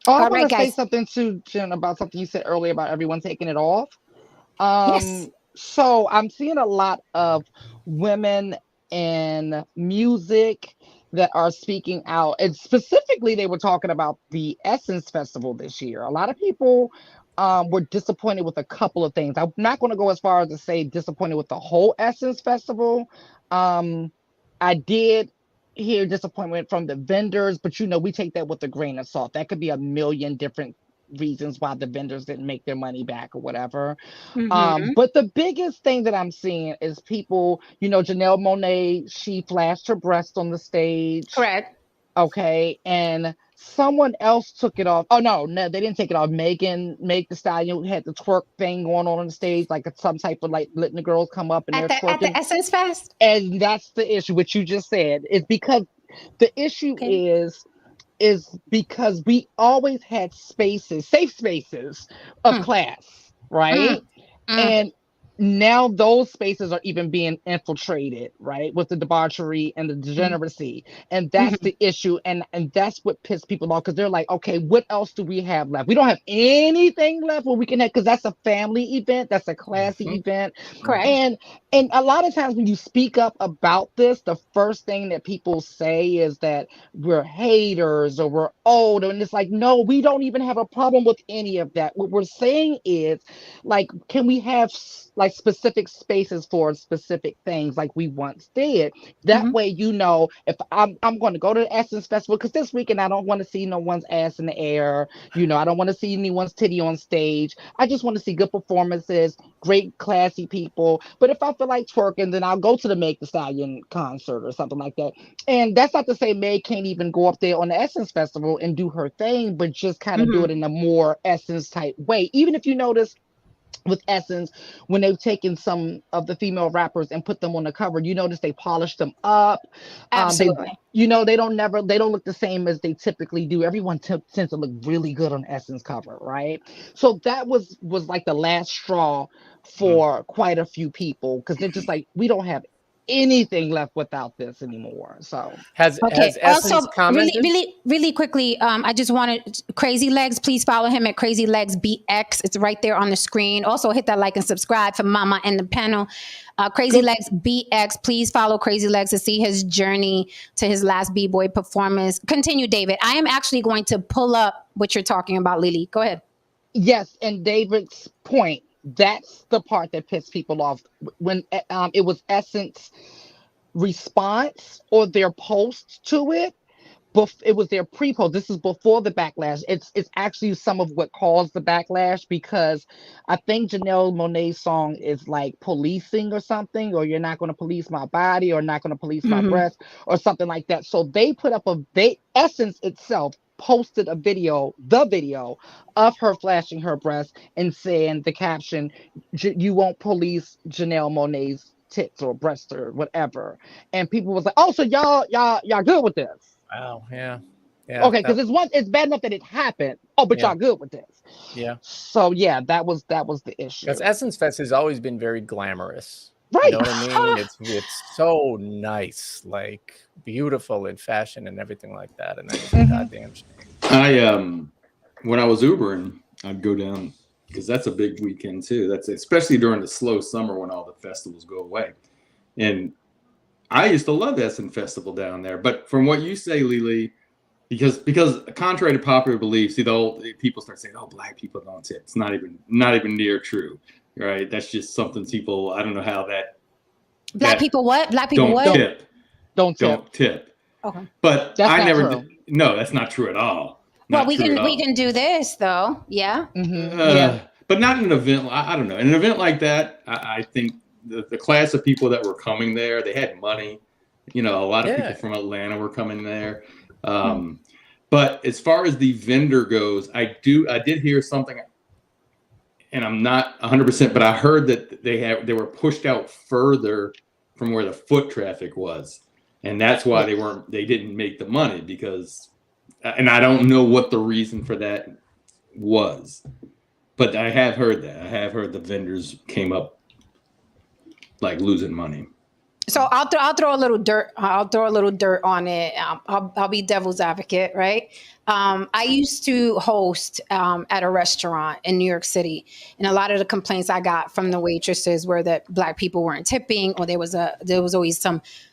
want to say something to Jen about something you said earlier about everyone taking it off. Yes. So I'm seeing a lot of women in music that are speaking out, and specifically they were talking about the Essence Festival this year. A lot of people were disappointed with a couple of things. I'm not going to go as far as to say disappointed with the whole Essence Festival. I did hear disappointment from the vendors, but you know, we take that with a grain of salt. That could be a million different reasons why the vendors didn't make their money back or whatever. But the biggest thing that I'm seeing is people, you know, Janelle Monáe, she flashed her breast on the stage. Correct. Okay. And someone else took it off. Oh, no, they didn't take it off. Meg Thee Stallion had the twerk thing going on the stage, like some type of like letting the girls come up and they're twerking. At the Essence Fest? And that's the issue, what you just said, is because the issue is because we always had spaces, safe spaces of class, right? And now those spaces are even being infiltrated, right, with the debauchery and the degeneracy. And that's the issue. And that's what pissed people off, because they're like, okay, what else do we have left? We don't have anything left where we can have, because that's a family event, that's a classy event. Correct. And a lot of times when you speak up about this, the first thing that people say is that we're haters or we're old. And it's like, no, we don't even have a problem with any of that. What we're saying is, like, can we have like specific spaces for specific things like we once did. That way, you know, if I'm going to go to the Essence Festival, because this weekend I don't want to see no one's ass in the air. You know, I don't want to see anyone's titty on stage. I just want to see good performances, great classy people. But if I feel like twerking, then I'll go to the Meg Thee Stallion concert or something like that. And that's not to say Meg can't even go up there on the Essence Festival and do her thing, but just kind of do it in a more Essence type way. Even if you notice with Essence, when they've taken some of the female rappers and put them on the cover, you notice they polish them up. Absolutely. You know, they don't look the same as they typically do. Everyone tends to look really good on Essence cover, right? So that was like the last straw for quite a few people, because they're just like, we don't have anything left without this anymore. So has Essence also commented? really quickly, I just wanted Crazy Legs, please follow him at Crazy Legs BX. It's right there on the screen. Also hit that like and subscribe for Mama and the panel. Crazy Legs BX, please follow Crazy Legs to see his journey to his last B-Boy performance. Continue, David. I am actually going to pull up what you're talking about, Lily. Go ahead. Yes, and David's point, that's the part that pissed people off when it was Essence response or their post to it. It was their pre-post. This is before the backlash. It's actually some of what caused the backlash, because I think Janelle Monáe's song is like policing or something, or you're not going to police my body, or not going to police my breast, or something like that. So they put up Essence itself posted the video of her flashing her breast and saying the caption, "You won't police Janelle Monáe's tits or breast or whatever." And people was like, "Oh, so y'all good with this?" Wow, yeah. Okay, because it's bad enough that it happened. Oh, but y'all good with this? Yeah. So yeah, that was the issue. Because Essence Fest has always been very glamorous. Right. You know what I mean? It's so nice, like beautiful in fashion and everything like that. And that's a goddamn shame. When I was Ubering, I'd go down, because that's a big weekend too. That's especially during the slow summer when all the festivals go away. And I used to love Essence Festival down there. But from what you say, Lily, because contrary to popular belief, see, people start saying, "Oh, black people don't tip." It's not even near true. Right, that's just something people. I don't know how that. Black people what? Black people don't what? Tip. Don't tip. Okay. But That's I never. true. No, that's not true at all. Well, we can do this though. Yeah. But not in an event. I don't know. In an event like that, I think the class of people that were coming there, they had money. You know, a lot of people from Atlanta were coming there. But as far as the vendor goes, I did hear something. And I'm not 100%, but I heard that they were pushed out further from where the foot traffic was, and that's why they didn't make the money, because, and I don't know what the reason for that was, but I have heard that. I have heard the vendors came up like losing money. So I'll throw a little dirt. I'll throw a little dirt on it. I'll be devil's advocate, right? I used to host at a restaurant in New York City, and a lot of the complaints I got from the waitresses were that black people weren't tipping, or there was always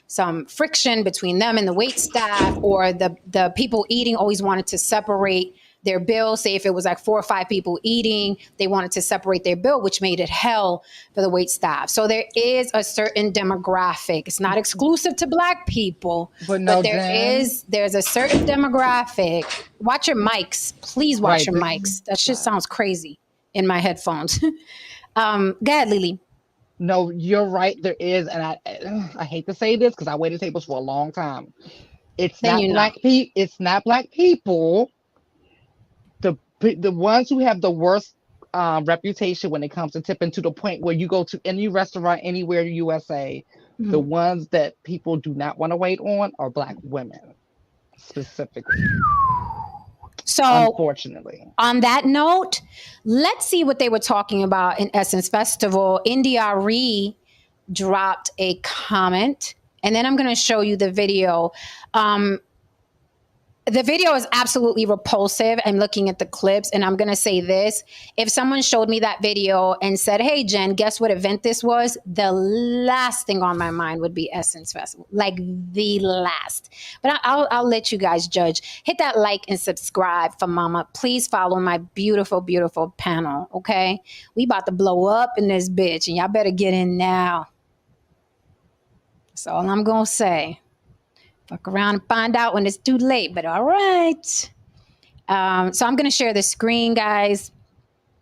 some friction between them and the wait staff, or the people eating always wanted to separate their bill. Say if it was like 4 or 5 people eating, they wanted to separate their bill, which made it hell for the wait staff. So there is a certain demographic. It's not exclusive to black people, but there's a certain demographic. Watch your mics. Please watch your mics. That shit sounds crazy in my headphones. Go ahead, Lily. No, you're right. There is, and I hate to say this because I waited tables for a long time. It's not black people. The ones who have the worst reputation when it comes to tipping, to the point where you go to any restaurant anywhere in the USA, the ones that people do not want to wait on are black women specifically. So unfortunately, on that note, let's see what they were talking about in Essence Festival. India.Arie dropped a comment, and then I'm going to show you the video. The video is absolutely repulsive. I'm looking at the clips, and I'm going to say this. If someone showed me that video and said, hey, Jen, guess what event this was? The last thing on my mind would be Essence Festival. Like the last. But I'll let you guys judge. Hit that like and subscribe for Mama. Please follow my beautiful, beautiful panel, okay? We about to blow up in this bitch, and y'all better get in now. That's all I'm going to say. Fuck around and find out when it's too late, but all right. So I'm going to share the screen, guys.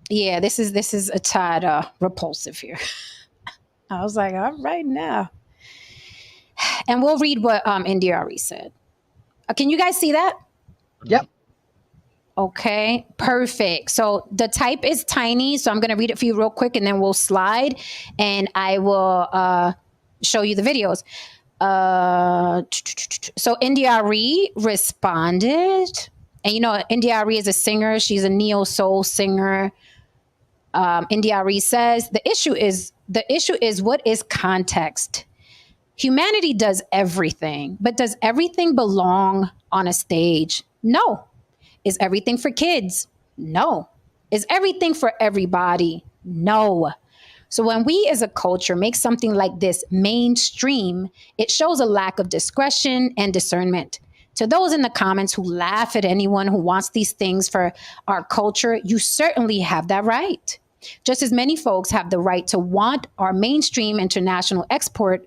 Yeah, this is a tad repulsive here. I was like, all right now. And we'll read what NDRE said. Can you guys see that? Yep. Okay, perfect. So the type is tiny, so I'm going to read it for you real quick, and then we'll slide, and I will show you the videos. So NDRE responded, and you know NDRE is a singer. She's a neo soul singer. NDRE says the issue is what is context. Humanity does everything, but does everything belong on a stage? No. Is everything for kids? No. Is everything for everybody? No. So when we as a culture make something like this mainstream, it shows a lack of discretion and discernment. To those in the comments who laugh at anyone who wants these things for our culture, you certainly have that right. Just as many folks have the right to want our mainstream international export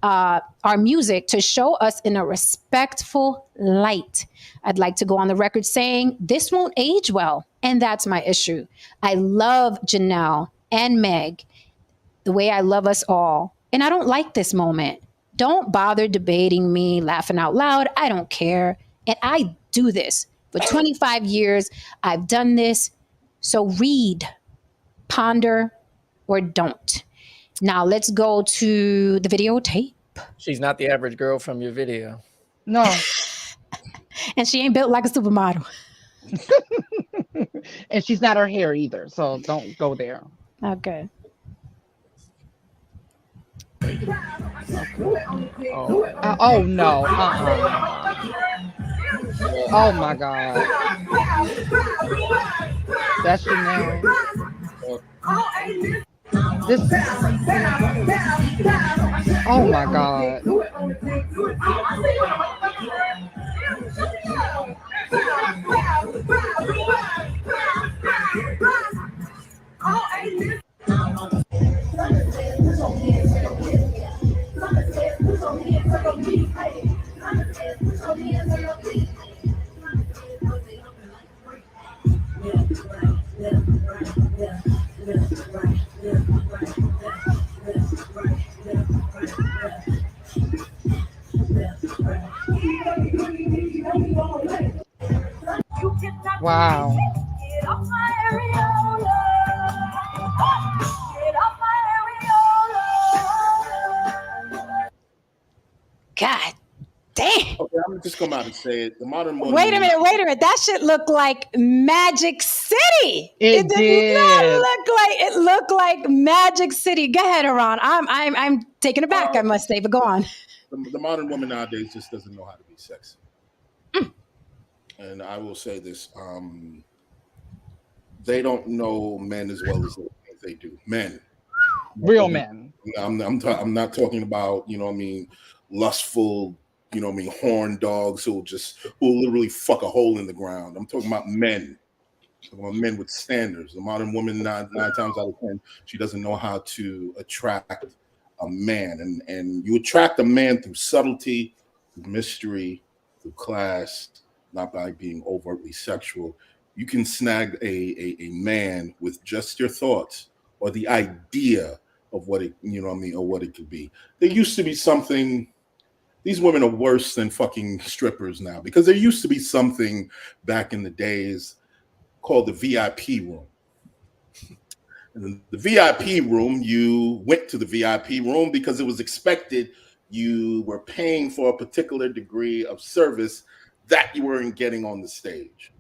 our music to show us in a respectful light. I'd like to go on the record saying this won't age well, and that's my issue. I love Janelle and Meg the way I love us all. And I don't like this moment. Don't bother debating me, laughing out loud. I don't care. And I do this. For 25 years, I've done this. So read, ponder, or don't. Now let's go to the videotape. She's not the average girl from your video. No. And she ain't built like a supermodel. And she's not her hair either. So don't go there. Okay. Oh no. Oh my God. That's Chanel. This. Oh my God. Wow. God damn. Okay, I'm just come out and say it. The modern woman. Wait a minute. That shit looked like Magic City. It did not look like Magic City. Go ahead, Iran. I'm taken aback, I must say, but go on. The modern woman nowadays just doesn't know how to be sexy. And I will say this: they don't know men as well as they do. Men, real men. I'm not talking about lustful, horn dogs who literally fuck a hole in the ground. I'm talking about men. Men with standards. The modern woman, nine times out of 10, she doesn't know how to attract a man, and you attract a man through subtlety, through mystery, through class, not by being overtly sexual. You can snag a man with just your thoughts or the idea of what it, or what it could be. There used to be something. These women are worse than fucking strippers now, because there used to be something back in the days called the VIP room. And the VIP room, you went to the VIP room because it was expected you were paying for a particular degree of service that you weren't getting on the stage.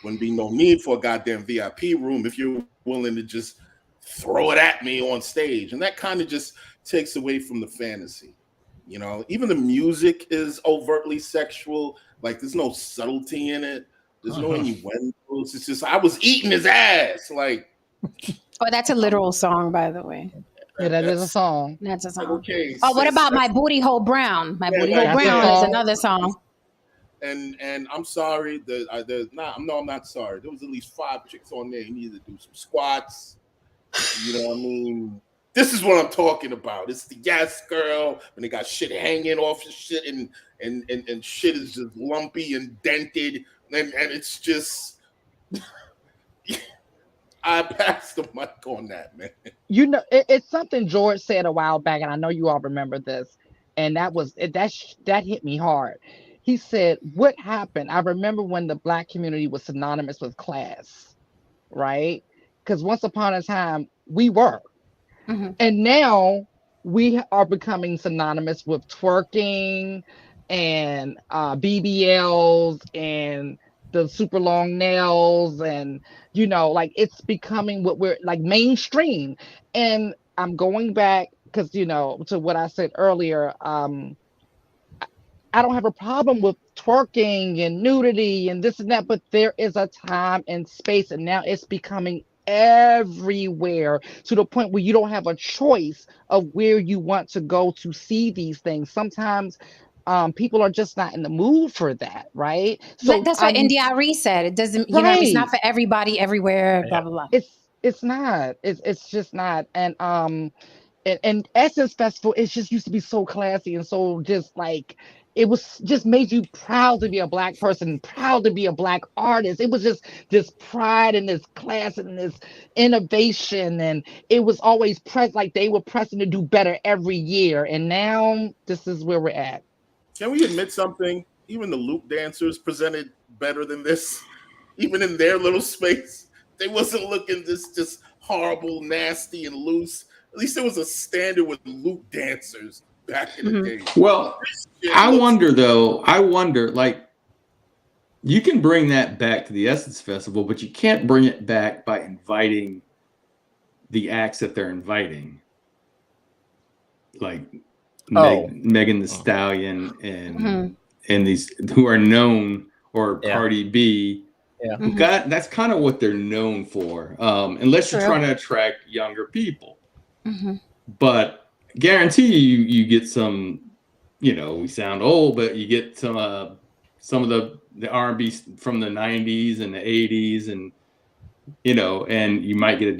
Wouldn't be no need for a goddamn VIP room if you're willing to just throw it at me on stage. And that kind of just takes away from the fantasy. Even the music is overtly sexual. Like there's no subtlety in it. There's no innuendos. It's just I was eating his ass. Like, oh, that's a literal song, by the way. Yeah, that is a song. That's a song. Okay. Oh, what about My Booty Hole Brown? My Booty Hole Brown is another song. And I'm sorry. I'm not sorry. There was at least 5 chicks on there. You needed to do some squats. You know what I mean? This is what I'm talking about. It's the yes girl when they got shit hanging off your shit and shit is just lumpy and dented and it's just I passed the mic on that, man. You know, it's something George said a while back, and I know you all remember this, and that hit me hard. He said, "What happened?" I remember when the Black community was synonymous with class, right? Because once upon a time we were. And now we are becoming synonymous with twerking and BBLs and the super long nails and, you know, like it's becoming what we're like mainstream. And I'm going back because, you know, to what I said earlier, I don't have a problem with twerking and nudity and this and that, but there is a time and space, and now it's becoming everywhere to the point where you don't have a choice of where you want to go to see these things. Sometimes people are just not in the mood for that, right? So that's what NDRE said. It doesn't, you know, it's not for everybody everywhere, blah blah blah. It's not. It's just not. And Essence Festival, it just used to be so classy and so just like it was just made you proud to be a Black person, proud to be a Black artist. It was just this pride and this class and this innovation. And it was always like they were pressing to do better every year. And now this is where we're at. Can we admit something? Even the loop dancers presented better than this. Even in their little space, they wasn't looking just horrible, nasty, and loose. At least there was a standard with loop dancers back in the day. Well, I wonder, like, you can bring that back to the Essence Festival, but you can't bring it back by inviting the acts that they're inviting. Like Megan Thee Stallion and these who are known, or Cardi B. Yeah. That's kind of what they're known for. Unless you're trying to attract younger people. But guarantee you get some, you know, we sound old, but you get some of the R&B from the 90s and the 80s, and you know, and you might get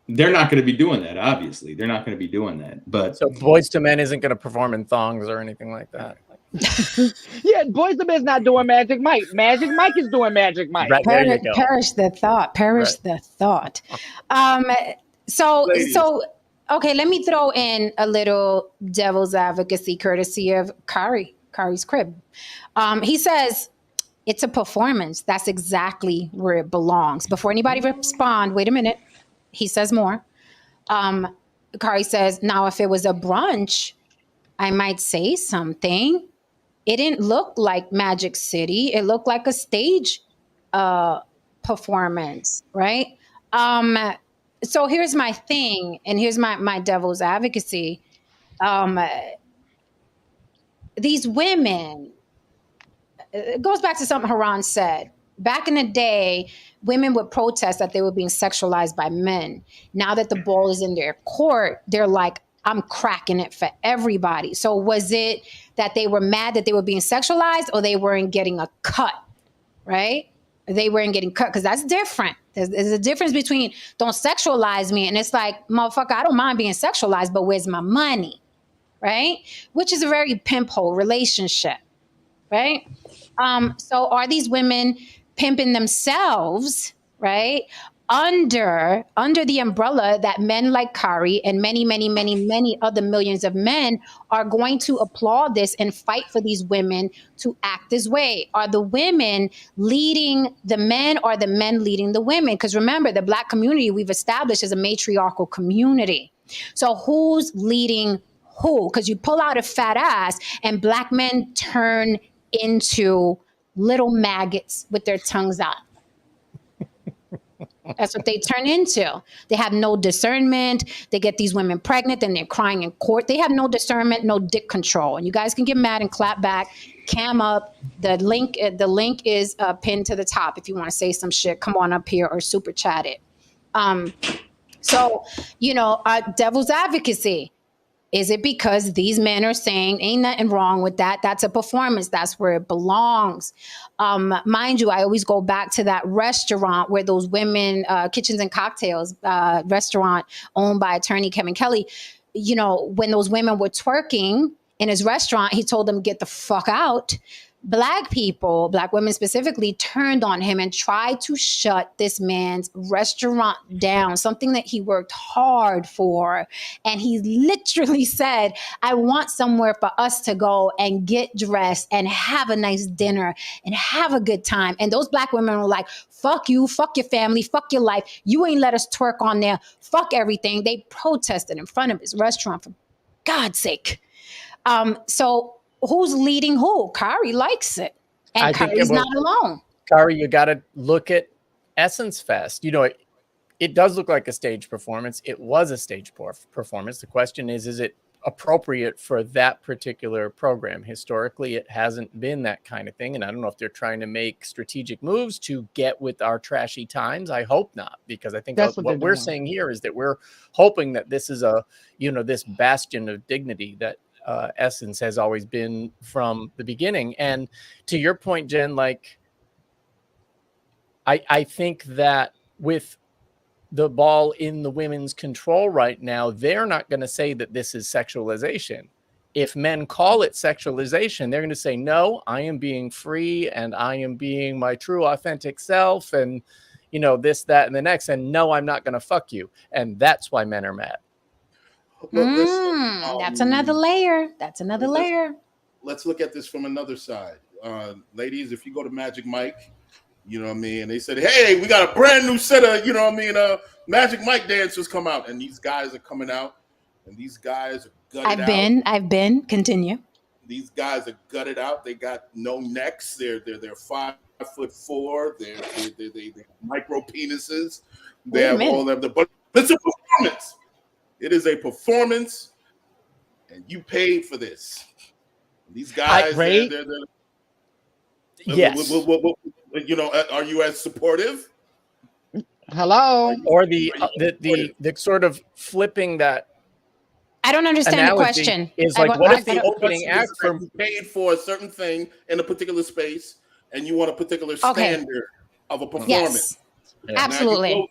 they're not going to be doing that, obviously. They're not going to be doing that. But so Boyz II Men isn't going to perform in thongs or anything like that. Yeah, Boyz II Men's not doing Magic Mike. Magic Mike is doing Magic Mike. Right, there you go. Perish the thought. So okay, let me throw in a little devil's advocacy courtesy of Kari's crib. He says it's a performance. That's exactly where it belongs. Before anybody respond, wait a minute. He says more. Kari says, now if it was a brunch, I might say something. It didn't look like Magic City. It looked like a stage performance, right? So here's my thing, and here's my devil's advocacy. These women, it goes back to something Haran said. Back in the day, women would protest that they were being sexualized by men. Now that the ball is in their court, they're like, I'm cracking it for everybody. So was it that they were mad that they were being sexualized, or they weren't getting a cut, right? They weren't getting cut, because that's different. There's a difference between don't sexualize me, and it's like, motherfucker, I don't mind being sexualized, but where's my money, right? Which is a very pimp hole relationship, right? So are these women pimping themselves, right, under the umbrella that men like Kari and many, many, many, many other millions of men are going to applaud this and fight for these women to act this way? Are the women leading the men, or the men leading the women? Because remember, the Black community we've established is a matriarchal community. So who's leading who? Because you pull out a fat ass and Black men turn into little maggots with their tongues out. That's what they turn into. They have no discernment. They get these women pregnant and they're crying in court. They have no discernment, no dick control. And you guys can get mad and clap back. Cam up. The link is pinned to the top. If you want to say some shit, come on up here or super chat it. So, devil's advocacy. Is it because these men are saying ain't nothing wrong with that? That's a performance. That's where it belongs. Mind you, I always go back to that restaurant where those women, Kitchens and Cocktails restaurant owned by attorney Kevin Kelly, when those women were twerking in his restaurant, he told them, get the fuck out. Black people, Black women specifically, turned on him and tried to shut this man's restaurant down, something that he worked hard for. And he literally said, I want somewhere for us to go and get dressed and have a nice dinner and have a good time. And those Black women were like, fuck you, fuck your family, fuck your life. You ain't let us twerk on there. Fuck everything. They protested in front of his restaurant, for God's sake. So who's leading who? Kari likes it. And Kari's not alone. Kari, you got to look at Essence Fest. It does look like a stage performance. It was a stage performance. The question is it appropriate for that particular program? Historically, it hasn't been that kind of thing. And I don't know if they're trying to make strategic moves to get with our trashy times. I hope not, because I think what we're saying here is that we're hoping that this is this bastion of dignity that Essence has always been from the beginning. And to your point, Jen, I think that with the ball in the women's control right now, they're not going to say that this is sexualization. If men call it sexualization, they're going to say, no, I am being free and I am being my true authentic self and this, that, and the next. And no, I'm not going to fuck you. And that's why men are mad. That's another layer. Let's look at this from another side. Ladies, if you go to Magic Mike, and they said, hey, we got a brand new set of, Magic Mike dancers come out. And these guys are coming out. And these guys are gutted out. I've been. Continue. These guys are gutted out. They got no necks. They're 5'4". They're micro penises. They have all of the, but it's a performance. It is a performance, and you paid for this. These guys, yes. Are you as supportive? Hello. Or the sort of flipping that. I don't understand the question. Is like, what if the opening act paid for a certain thing in a particular space, and you want a particular standard of a performance? Yes. Yeah. Absolutely. You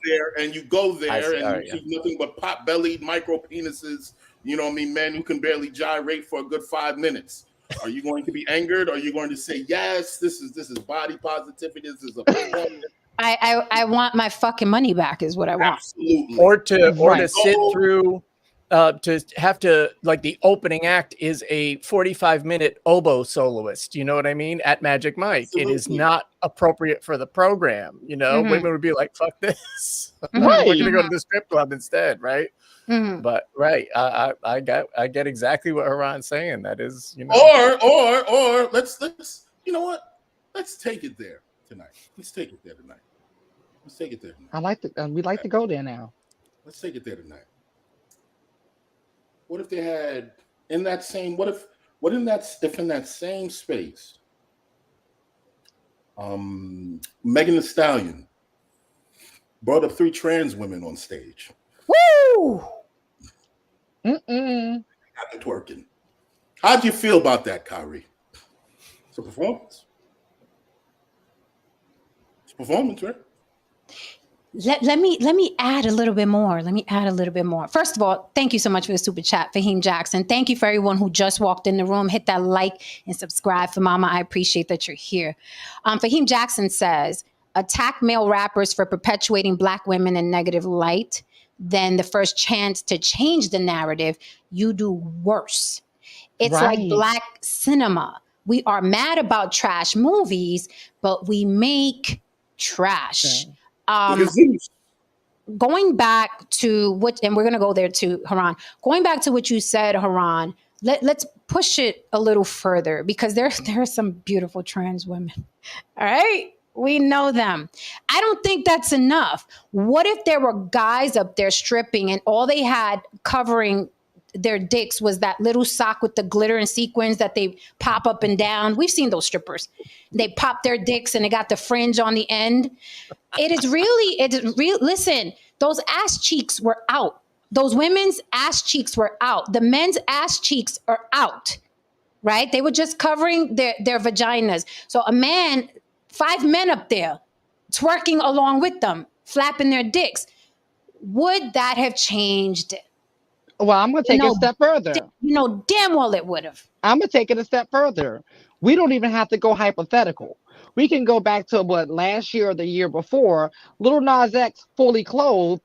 go there and you see nothing but pot-bellied micro penises, men who can barely gyrate for a good 5 minutes. Are you going to be angered? Are you going to say, yes, this is body positivity, this is a performance? I want my fucking money back is what I want. Absolutely. Or to sit through to have to, like, the opening act is a 45-minute oboe soloist, you know what I mean, at Magic Mike. Absolutely. It is not appropriate for the program, women would be like, fuck this. We're gonna go to the strip club instead, right? But I get exactly what Haran's saying. That is, or let's let's take it there tonight. We'd like to go there now. Let's take it there tonight. What if they had in that same space, Megan Thee Stallion brought up 3 trans women on stage. Woo! Got the twerking. How'd you feel about that, Kari? It's a performance. It's a performance, right? Let me add a little bit more. First of all, thank you so much for the super chat, Fahim Jackson. Thank you for everyone who just walked in the room. Hit that like and subscribe for Mama. I appreciate that you're here. Fahim Jackson says, attack male rappers for perpetuating Black women in negative light. Then the first chance to change the narrative, you do worse. It's like Black cinema. We are mad about trash movies, but we make trash. Going back to what, and we're going to go there too, Haran. Going back to what you said, Haran, let's push it a little further because there are some beautiful trans women. All right. We know them. I don't think that's enough. What if there were guys up there stripping and all they had covering their dicks was that little sock with the glitter and sequins that they pop up and down? We've seen those strippers. They pop their dicks and they got the fringe on the end. It is real. Listen, those ass cheeks were out. Those women's ass cheeks were out. The men's ass cheeks are out, right? They were just covering their vaginas. So a man, 5 men up there twerking along with them, flapping their dicks. Would that have changed it? Well, I'm going to take it a step further. You know damn well it would have. I'm going to take it a step further. We don't even have to go hypothetical. We can go back to what last year or the year before, Lil Nas X, fully clothed,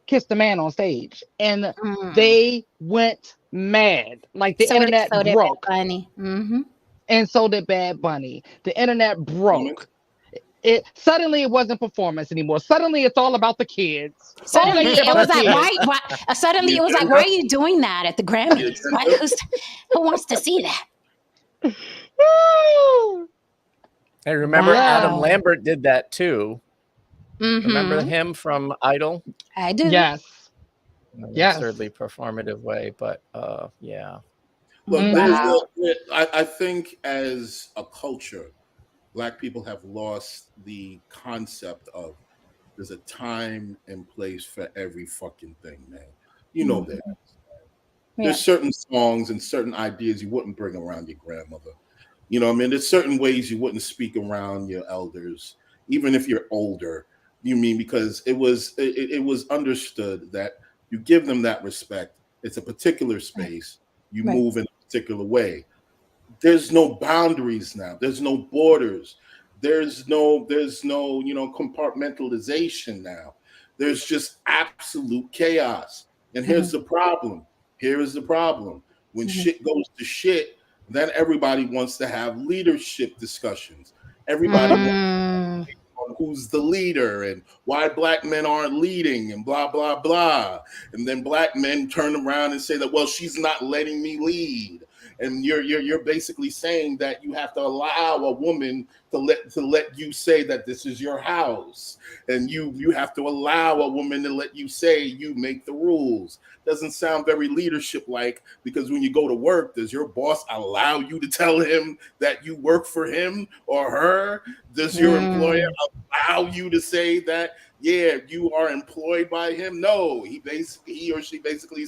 kissed a man on stage. And they went mad. Like the internet broke. Mm-hmm. And so did Bad Bunny. The internet broke. Suddenly it wasn't performance anymore. Suddenly it's all about the kids. Suddenly it was like, why? Suddenly it was like, why are you doing that at the Grammys? Who wants to see that? Hey, remember Adam Lambert did that too. Mm-hmm. Remember him from Idol? I do. Yes. In an absurdly performative way, but yeah. Look, I think as a culture, Black people have lost the concept of there's a time and place for every fucking thing, man. You know that. There's certain songs and certain ideas you wouldn't bring around your grandmother. You know what I mean? There's certain ways you wouldn't speak around your elders, even if you're older. You mean because it was understood that you give them that respect. It's a particular space. You move in a particular way. There's no boundaries now. There's no borders. There's no compartmentalization now. There's just absolute chaos. And here's the problem. Here is the problem. When shit goes to shit, then everybody wants to have leadership discussions. Everybody wants to on who's the leader and why Black men aren't leading and blah, blah, blah. And then Black men turn around and say that, well, she's not letting me lead. And you're basically saying that you have to allow a woman to let you say that this is your house, and you have to allow a woman to let you say you make the rules. Doesn't sound very leadership like, because when you go to work, does your boss allow you to tell him that you work for him or her? Does your employer allow you to say that, yeah, you are employed by him? No, he or she basically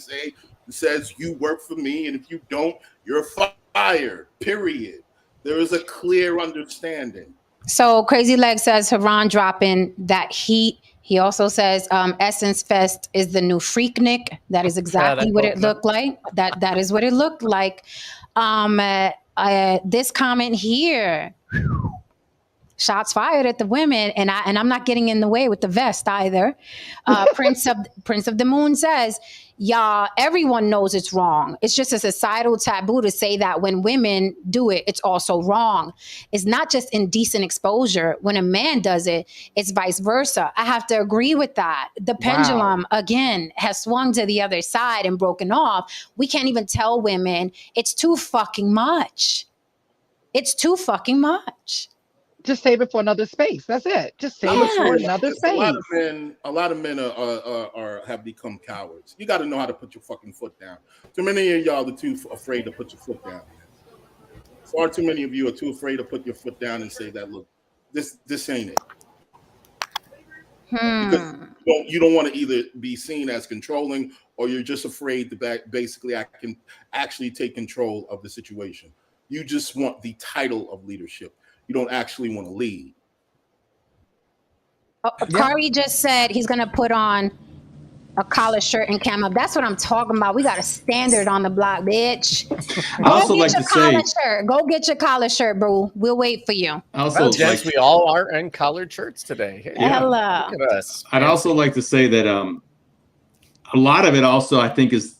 says you work for me, and if you don't, you're fired, period. There is a clear understanding. So Crazy Leg says Haran dropping that heat. He also says Essence Fest is the new Freaknik. That is exactly what it looked like. That is what it looked like. This comment here, shots fired at the women, and I'm not getting in the way with the vest either. Prince of the Moon says, y'all, everyone knows it's wrong. It's just a societal taboo to say that when women do it, it's also wrong. It's not just indecent exposure. When a man does it, it's vice versa. I have to agree with that. The pendulum, again, has swung to the other side and broken off. We can't even tell women it's too fucking much. It's too fucking much. Just save it for another space. That's it. Just save it for another space. A lot of men have become cowards. You got to know how to put your fucking foot down. Too many of y'all are too afraid to put your foot down. Far too many of you are too afraid to put your foot down and say that, look, this ain't it. Because you don't want to either be seen as controlling, or you're just afraid to basically I can actually take control of the situation. You just want the title of leadership. You don't actually want to lead. Kari just said he's going to put on a collar shirt and camo. That's what I'm talking about. We got a standard on the block, bitch. Go get your collar shirt, bro. We'll wait for you. Yes, we all are in collared shirts today. Hello. Look at us. I'd also like to say that a lot of it also, I think, is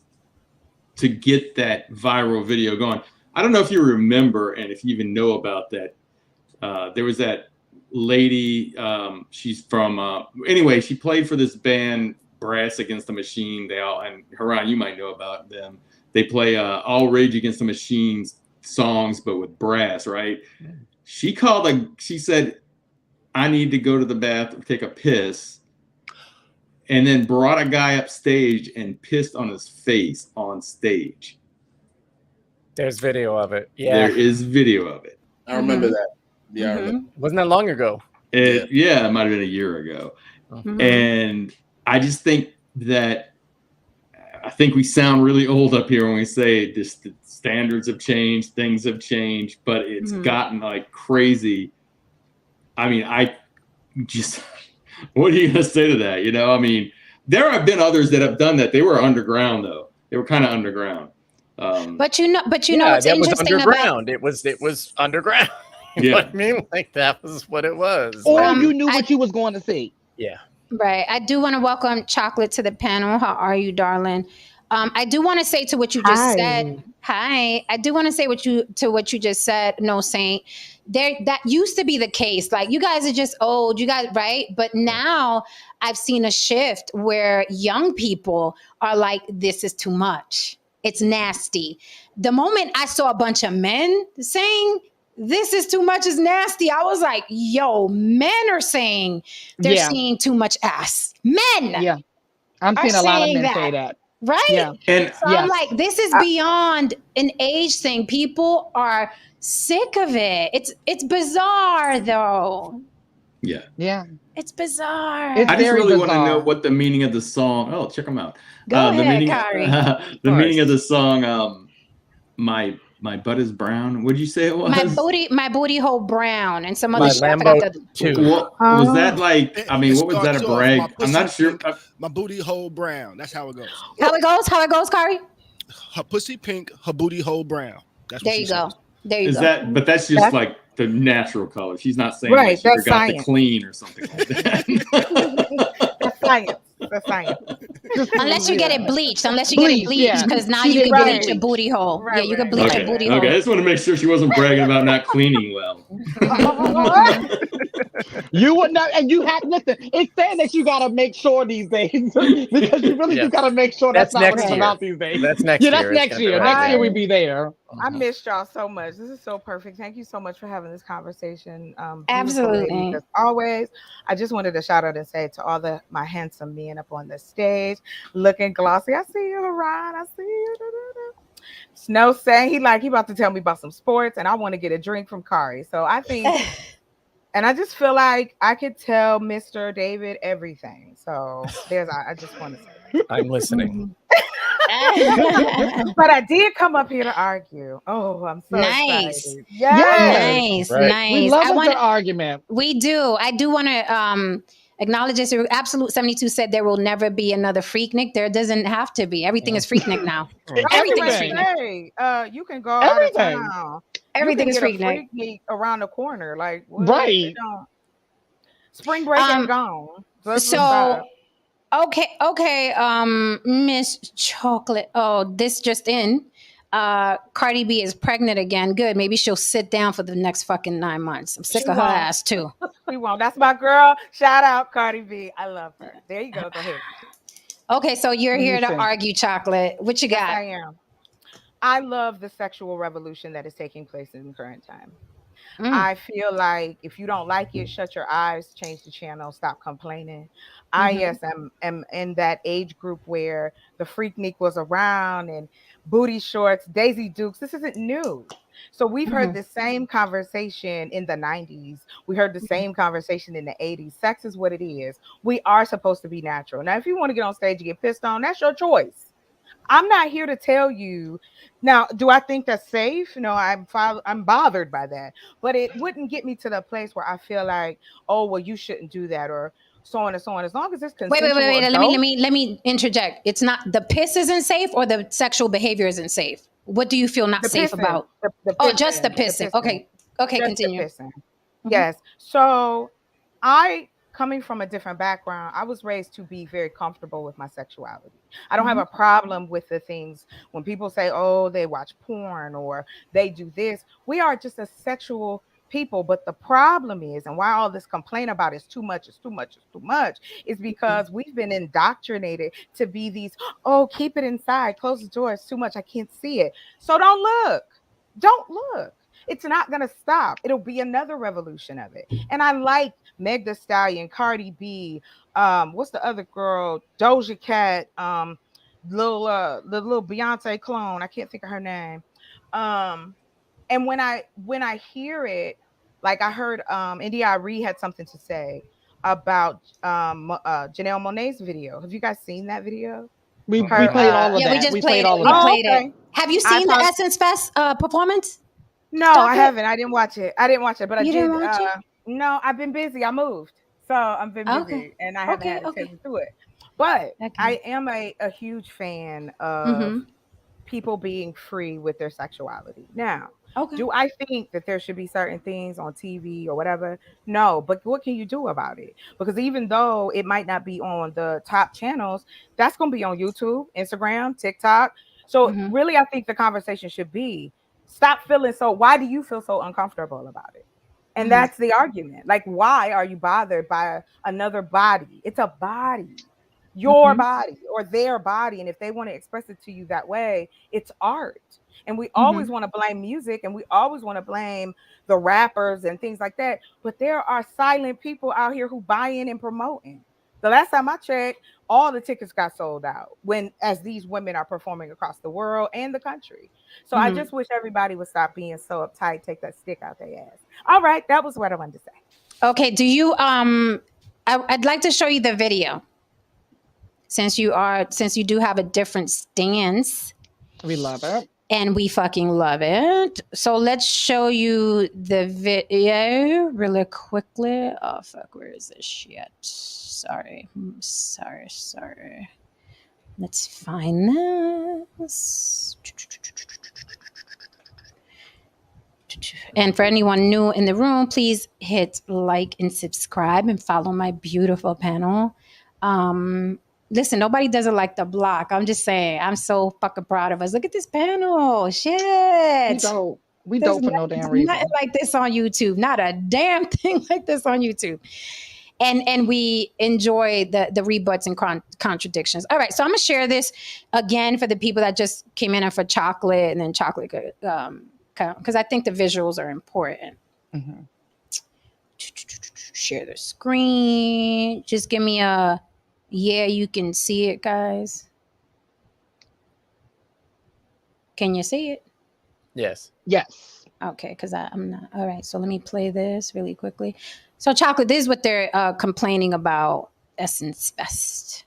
to get that viral video going. I don't know if you remember, and if you even know about that. There was that lady, she's from, anyway, she played for this band, Brass Against the Machine. And Haran, you might know about them. They play all Rage Against the Machine songs, but with brass, right? She said, I need to go to the bathroom, take a piss, and then brought a guy upstage and pissed on his face on stage. There's video of it. Yeah. There is video of it. I remember that. Yeah, I remember. Wasn't that long ago? It might have been a year ago. And I just think that we sound really old up here when we say this, the standards have changed, things have changed, but it's gotten like crazy. I mean, what are you going to say to that? You know, I mean, there have been others that have done that. They were underground though. They were kind of underground. But you know, what's interesting was underground. about It was underground. You know Yeah. what I mean? Like that was what it was. Or you knew what you was going to see. Yeah. Right. I do want to welcome Chocolate to the panel. How are you, darling? I do want to say to what you just said. Hi. I do want to say what you just said. No, Saint. That used to be the case. Like you guys are just old. You guys, right? But now I've seen a shift where young people are like, this is too much. It's nasty. The moment I saw a bunch of men saying this is too much, is nasty, I was like, yo, men are saying they're seeing too much ass. Men. Yeah. I'm seeing a lot of men say that. Right? Yeah. And so I'm like, this is beyond an age thing. People are sick of it. It's bizarre though. Yeah. Yeah. It's bizarre. It's I just very really want to bizarre. know what the meaning of the song. Oh, check them out. Go the ahead, meaning, Kari. the meaning of the song. My butt is brown. What did you say it was? My booty hole brown and some other My shit. I Lambo forgot the- too. What was that like? I mean, It what was that a starts off, brag? my I'm not pussy sure. pink, my booty hole brown. That's how it goes. How it goes, Kari? Her pussy pink, her booty hole brown. That's what There she you go. says. There you Is go. that? But that's just like the natural color. She's not saying Right, like she that's forgot to science. clean or something like that. That's science. That's science. Unless you get it bleached. Unless you get it Bleach, yeah. bleached, because now She you can didn't bleach get your it booty hole. Right, Yeah, you can right. bleach Okay. your booty Okay. I hole. just want to make sure she wasn't bragging about not cleaning well. You would not, and you have listen. It's saying that you gotta make sure these days because you really do gotta make sure that's, That's not what next it's year. about these days. That's next Yeah, year. that's It's next gonna year. be Next right. year we be there. I missed y'all so much. This is so perfect. Thank you so much for having this conversation. Beautiful Absolutely. ladies, as always. I just wanted to shout out and say to all my handsome men up on the stage, looking glossy. I see you, Haran. I see you. Snow saying he about to tell me about some sports, and I want to get a drink from Kari. So I think, and I just feel like I could tell Mr. David everything. So I just want to say that. I'm listening. But I did come up here to argue. Oh, I'm so Nice. excited. Nice, Right. nice. We love I a want good argument. We do. I do want to acknowledge this. Absolute 72 said there will never be another Freaknik. There doesn't have to be. Everything is Freaknik now. Everything is Everything. Freaknik. Hey, you can go Everything. out of town. Everything You is can get a Freaknik. Freaknik around the corner. Like what? Right. You know, spring break ain't gone. That's So what's up. okay. Miss Chocolate. Oh, this just in. Cardi B is pregnant again. Good. Maybe she'll sit down for the next fucking 9 months. I'm sick She of her won't. ass too. We won't. That's my girl. Shout out Cardi B. I love her. There you go. Go ahead. Okay, so you're Let me here to see. argue, Chocolate. What you Yes, got? I am. I love the sexual revolution that is taking place in the current time. I feel like if you don't like it, shut your eyes, change the channel, stop complaining. I am in that age group where the Freaknik was around and booty shorts, Daisy Dukes. This isn't new. So we've heard the same conversation in the 90s. We heard the same conversation in the 80s. Sex is what it is. We are supposed to be natural. Now, if you want to get on stage and get pissed on, that's your choice. I'm not here to tell you. Now, do I think that's safe? No, I'm bothered by that. But it wouldn't get me to the place where I feel like, oh, well, you shouldn't do that, or so on and so on. As long as it's consensual. Wait. adult- Let me interject. It's not the piss isn't safe or the sexual behavior isn't safe. What do you feel not The safe pissing. about? The Oh, just the pissing. pissing. Okay, Just the continue. pissing. Yes. So coming from a different background, I was raised to be very comfortable with my sexuality. I don't have a problem with the things when people say, oh, they watch porn or they do this. We are just a sexual people. But the problem is, and why all this complaint about it's too much, is because we've been indoctrinated to be these, oh, keep it inside, close the door, it's too much, I can't see it. So don't look. It's not gonna stop. It'll be another revolution of it. And I like Meg Thee Stallion, Cardi B, what's the other girl? Doja Cat, the little Beyonce clone. I can't think of her name. And when I hear it, like I heard India.Arie had something to say about Janelle Monáe's video. Have you guys seen that video? We played all of that. We just played all it. of that. We played it. Have you seen the Essence Fest performance? No, Stop I it. haven't. I didn't watch it. But You I didn't did. watch it? No, I've been busy. I moved, so I've been busy, Okay. and I haven't had a chance to do it. But I am a huge fan of people being free with their sexuality. Now, do I think that there should be certain things on TV or whatever? No, but what can you do about it? Because even though it might not be on the top channels, that's going to be on YouTube, Instagram, TikTok. So really, I think the conversation should be, stop feeling so, why do you feel so uncomfortable about it? And that's the argument. Like, why are you bothered by another body? It's a body. Your body or their body, and if they want to express it to you that way, it's art. And we always want to blame music, and we always want to blame the rappers and things like that, but there are silent people out here who buy in and promoting. The last time I checked, all the tickets got sold out as these women are performing across the world and the country. So I just wish everybody would stop being so uptight, take that stick out their ass. All right, that was what I wanted to say. Okay, do you I'd like to show you the video. Since you do have a different stance. We love it. And we fucking love it. So let's show you the video really quickly. Oh fuck, where is this shit? Sorry. Let's find this. And for anyone new in the room, please hit like and subscribe and follow my beautiful panel. Listen, nobody does it like the block. I'm just saying, I'm so fucking proud of us. Look at this panel. Shit. We don't for no damn reason. Nothing like this on YouTube. Not a damn thing like this on YouTube. And we enjoy the rebuts and contradictions. All right, so I'm gonna share this again for the people that just came in for chocolate, and then chocolate, because I think the visuals are important. Share the screen. Just give me a yeah, you can see it, guys. Can you see it? Yes. Yes. Okay, because I'm not. All right, so let me play this really quickly. So, chocolate, this is what they're complaining about Essence Fest.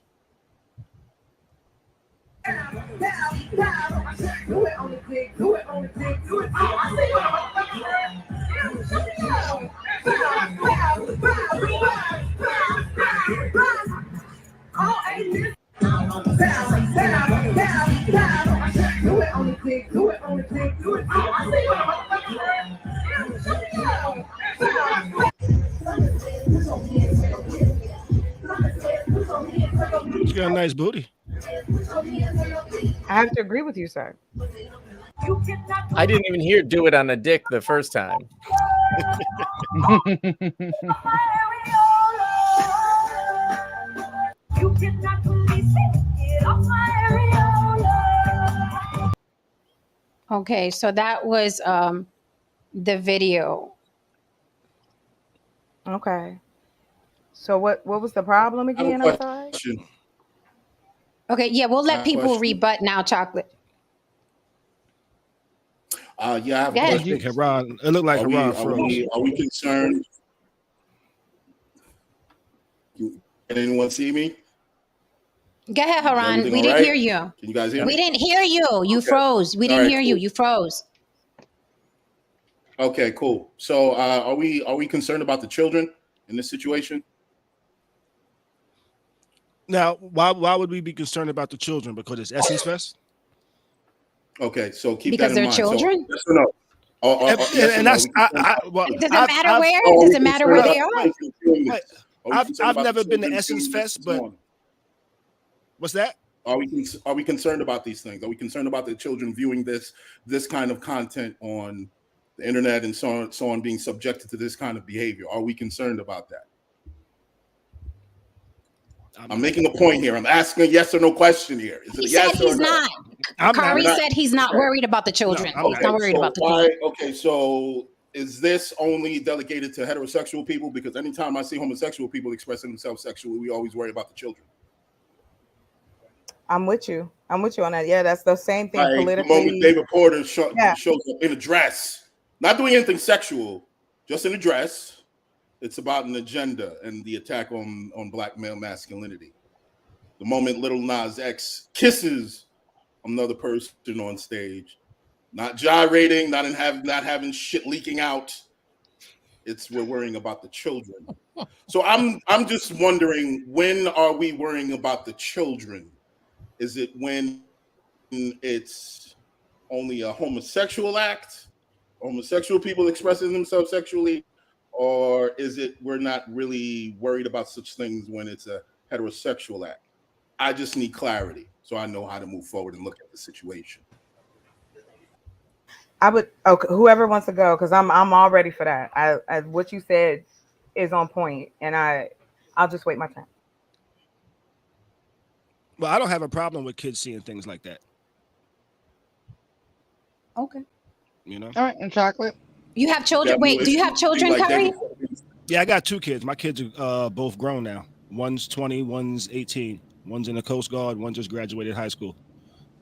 You got a nice booty. I have to agree with you, sir. I didn't even hear "Do It on a Dick" the first time. Okay, so that was the video. Okay. So what was the problem again? I'm sorry. Okay, yeah, we'll let people rebut now, chocolate. Yeah, I have a Go ahead. question. Haran, it looked like Haran froze. Are we concerned? Can anyone see me? Go ahead, Haran. Everything We all didn't right? hear you. Can you guys hear me? We didn't hear you. You froze. We All didn't right, hear you. cool. You froze. Okay, cool. So are we concerned about the children in this situation? Now, why would we be concerned about the children? Because it's Essence Fest? Okay, so keep Because that in they're mind. children? So, yes or no? And that's Does it matter where? Does it matter where they are? I've never been to Essence Fest, but what's that? Are we concerned about these things? Are we concerned about the children viewing this kind of content on the internet and so on, being subjected to this kind of behavior? Are we concerned about that? I'm making a point here. I'm asking a yes or no question here. Is it a yes or no? Kari said he's not worried about the children. No, he's not worried about the children. Okay, so is this only delegated to heterosexual people? Because anytime I see homosexual people expressing themselves sexually, we always worry about the children. I'm with you on that. Yeah, that's the same thing like politically. The moment David Porter shows up in a dress, not doing anything sexual, just in a dress, it's about an agenda and the attack on black male masculinity. The moment Lil Nas X kisses another person on stage, not gyrating, not having shit leaking out, we're worrying about the children. So I'm just wondering, when are we worrying about the children? Is it when it's only a homosexual act, homosexual people expressing themselves sexually, or is it we're not really worried about such things when it's a heterosexual act? I just need clarity so I know how to move forward and look at the situation. Whoever wants to go, because I'm all ready for that. What you said is on point, and I'll just wait my turn. Well, I don't have a problem with kids seeing things like that. Okay. You know. All right, and chocolate. You have children? Wait, do you have children, Kari? Yeah, I got 2 kids. My kids are both grown now. One's 20, one's 18. One's in the Coast Guard. One just graduated high school.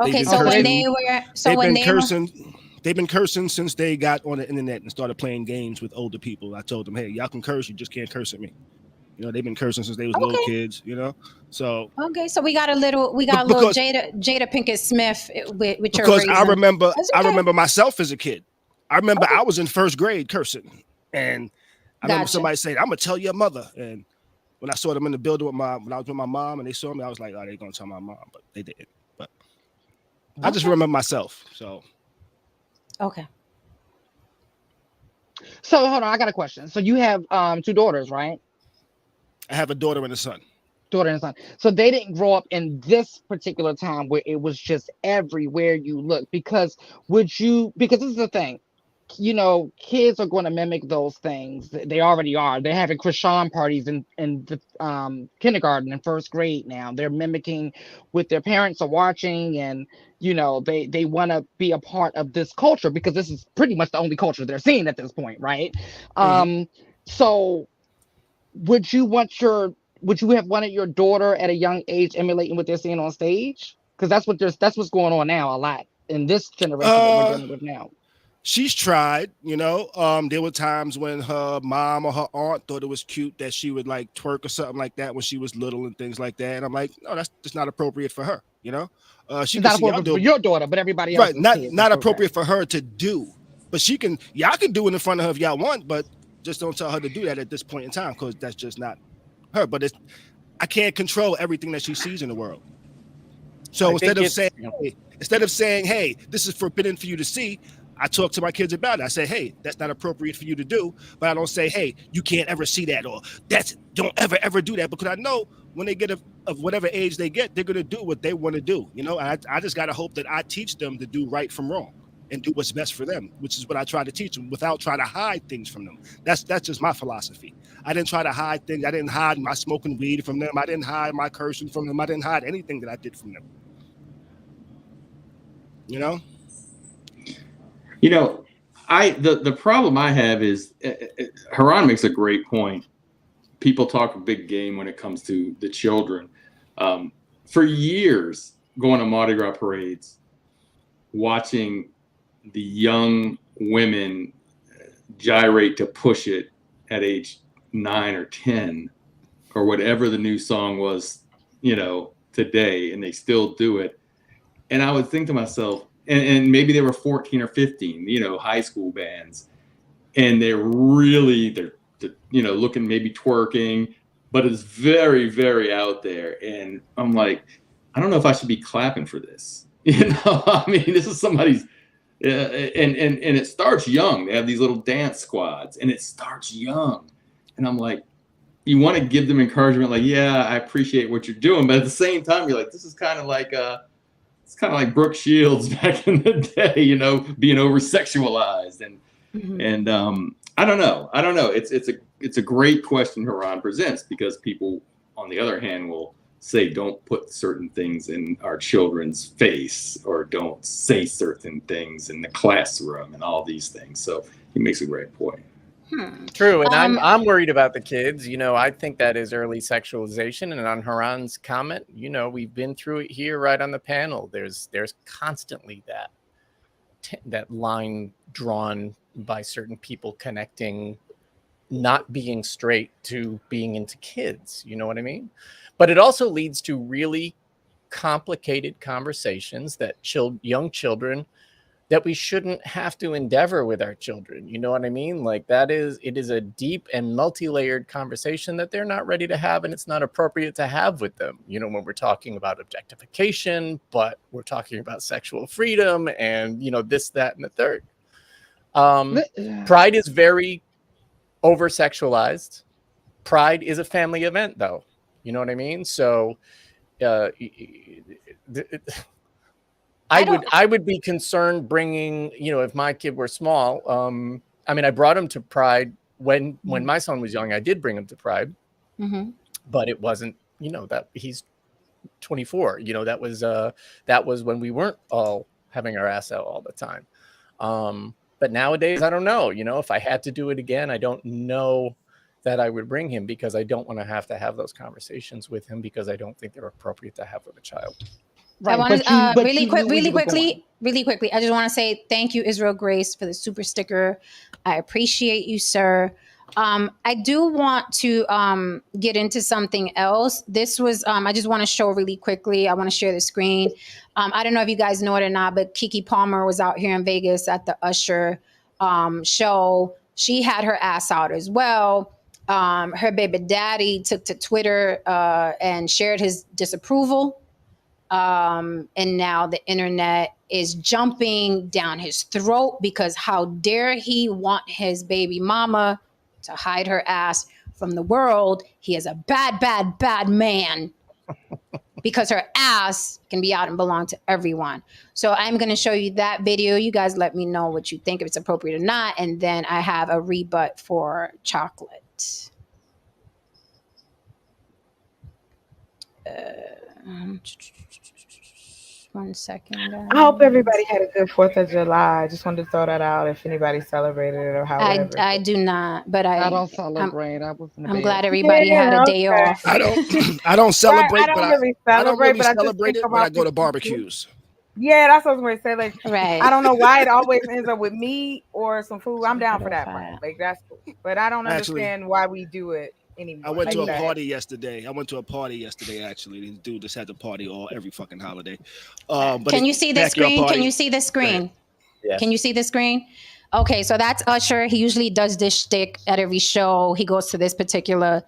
Okay, so when they were, they've been cursing since they got on the internet and started playing games with older people. I told them, hey, y'all can curse, you just can't curse at me. You know, they've been cursing since they was little kids. You know, so okay. So we got a little Jada Pinkett Smith with your because raising. I remember myself as a kid. I remember I was in first grade cursing, and I remember somebody saying, "I'm gonna tell your mother." And when I saw them in the building when I was with my mom, and they saw me, I was like, "Oh, they're gonna tell my mom," but they didn't. But I just remember myself. So okay. So hold on, I got a question. So you have 2 daughters, right? I have a daughter and a son. Daughter and son. So they didn't grow up in this particular time where it was just everywhere you look. Because this is the thing. You know, kids are going to mimic those things. They already are. They're having Krishan parties in the kindergarten and first grade now. They're mimicking what their parents are watching, and you know, they want to be a part of this culture because this is pretty much the only culture they're seeing at this point, right? So would you have wanted your daughter at a young age emulating what they're seeing on stage? Because that's what's going on now a lot in this generation that we're dealing with now. She's tried, you know. There were times when her mom or her aunt thought it was cute that she would like twerk or something like that when she was little and things like that. And I'm like, no, that's just not appropriate for her, you know. She's not appropriate for your daughter, but everybody else. Right, not appropriate for her to do. But y'all can do it in front of her if y'all want, but just don't tell her to do that at this point in time because that's just not her. But I can't control everything that she sees in the world. So instead of saying, hey, this is forbidden for you to see, I talk to my kids about it. I say, hey, that's not appropriate for you to do. But I don't say, hey, you can't ever see that, or don't ever do that, because I know when they get of whatever age they get, they're going to do what they want to do. You know, and I just got to hope that I teach them to do right from wrong and do what's best for them, which is what I try to teach them without trying to hide things from them. That's just my philosophy. I didn't try to hide things. I didn't hide my smoking weed from them. I didn't hide my cursing from them. I didn't hide anything that I did from them. You know? You know, the problem I have is Haran makes a great point. People talk a big game when it comes to the children. For years, going to Mardi Gras parades, watching the young women gyrate to Push It at age 9 or 10 or whatever the new song was, you know, today, and they still do it. And I would think to myself, and maybe they were 14 or 15, you know, high school bands, and they're you know, looking, maybe twerking, but it's very, very out there. And I'm like, I don't know if I should be clapping for this. You know, I mean, this is somebody's, and it starts young. They have these little dance squads, and it starts young. And I'm like, you want to give them encouragement, like, yeah, I appreciate what you're doing, but at the same time, you're like, this is kind of like it's kind of like Brooke Shields back in the day, you know, being over sexualized, and I don't know. It's a great question Haran presents, because people, on the other hand, will say don't put certain things in our children's face or don't say certain things in the classroom and all these things. So he makes a great point. True, and I'm worried about the kids. You know, I think that is early sexualization. And on Haran's comment, you know, we've been through it here right on the panel. There's constantly that line drawn by certain people connecting not being straight to being into kids. You know what I mean? But it also leads to really complicated conversations that young children that we shouldn't have to endeavor with our children. You know what I mean? Like it is a deep and multi-layered conversation that they're not ready to have, and it's not appropriate to have with them. You know, when we're talking about objectification, but we're talking about sexual freedom and, you know, this, that, and the third. Pride is very over-sexualized. Pride is a family event, though. You know what I mean? So I would be concerned bringing, you know, if my kid were small. I mean, I brought him to Pride when my son was young. I did bring him to Pride, but it wasn't, you know, that he's 24. You know, that was when we weren't all having our ass out all the time. But nowadays, I don't know. You know, if I had to do it again, I don't know that I would bring him, because I don't want to have those conversations with him, because I don't think they're appropriate to have with a child. Right, I want to really quickly. I just want to say thank you, Israel Grace, for the super sticker. I appreciate you, sir. I do want to get into something else. This was I just want to show really quickly. I want to share the screen. I don't know if you guys know it or not, but Keke Palmer was out here in Vegas at the Usher show. She had her ass out as well. Her baby daddy took to Twitter and shared his disapproval. And now the internet is jumping down his throat, because how dare he want his baby mama to hide her ass from the world. He is a bad, bad, bad man, because her ass can be out and belong to everyone. So I'm going to show you that video. You guys let me know what you think, if it's appropriate or not. And then I have a rebut for Chocolate. 1 second. I hope everybody had a good 4th of July. I just wanted to throw that out if anybody celebrated it or however. I do not, but I don't celebrate. I'm glad everybody had a day off. I don't celebrate, I don't really celebrate, but I just celebrate think it when I about go to barbecues. Yeah, that's what I was going to say. Like, right. I don't know why it always ends up with meat or some food. I'm down for that part. Like, that's cool. But I don't understand why we do it anymore. I went to like a party yesterday. Actually. This dude just had the party every fucking holiday. But can you see the screen? Can you see the screen? Yes. Can you see the screen? Okay, so that's Usher. He usually does this shtick at every show. He goes to this particular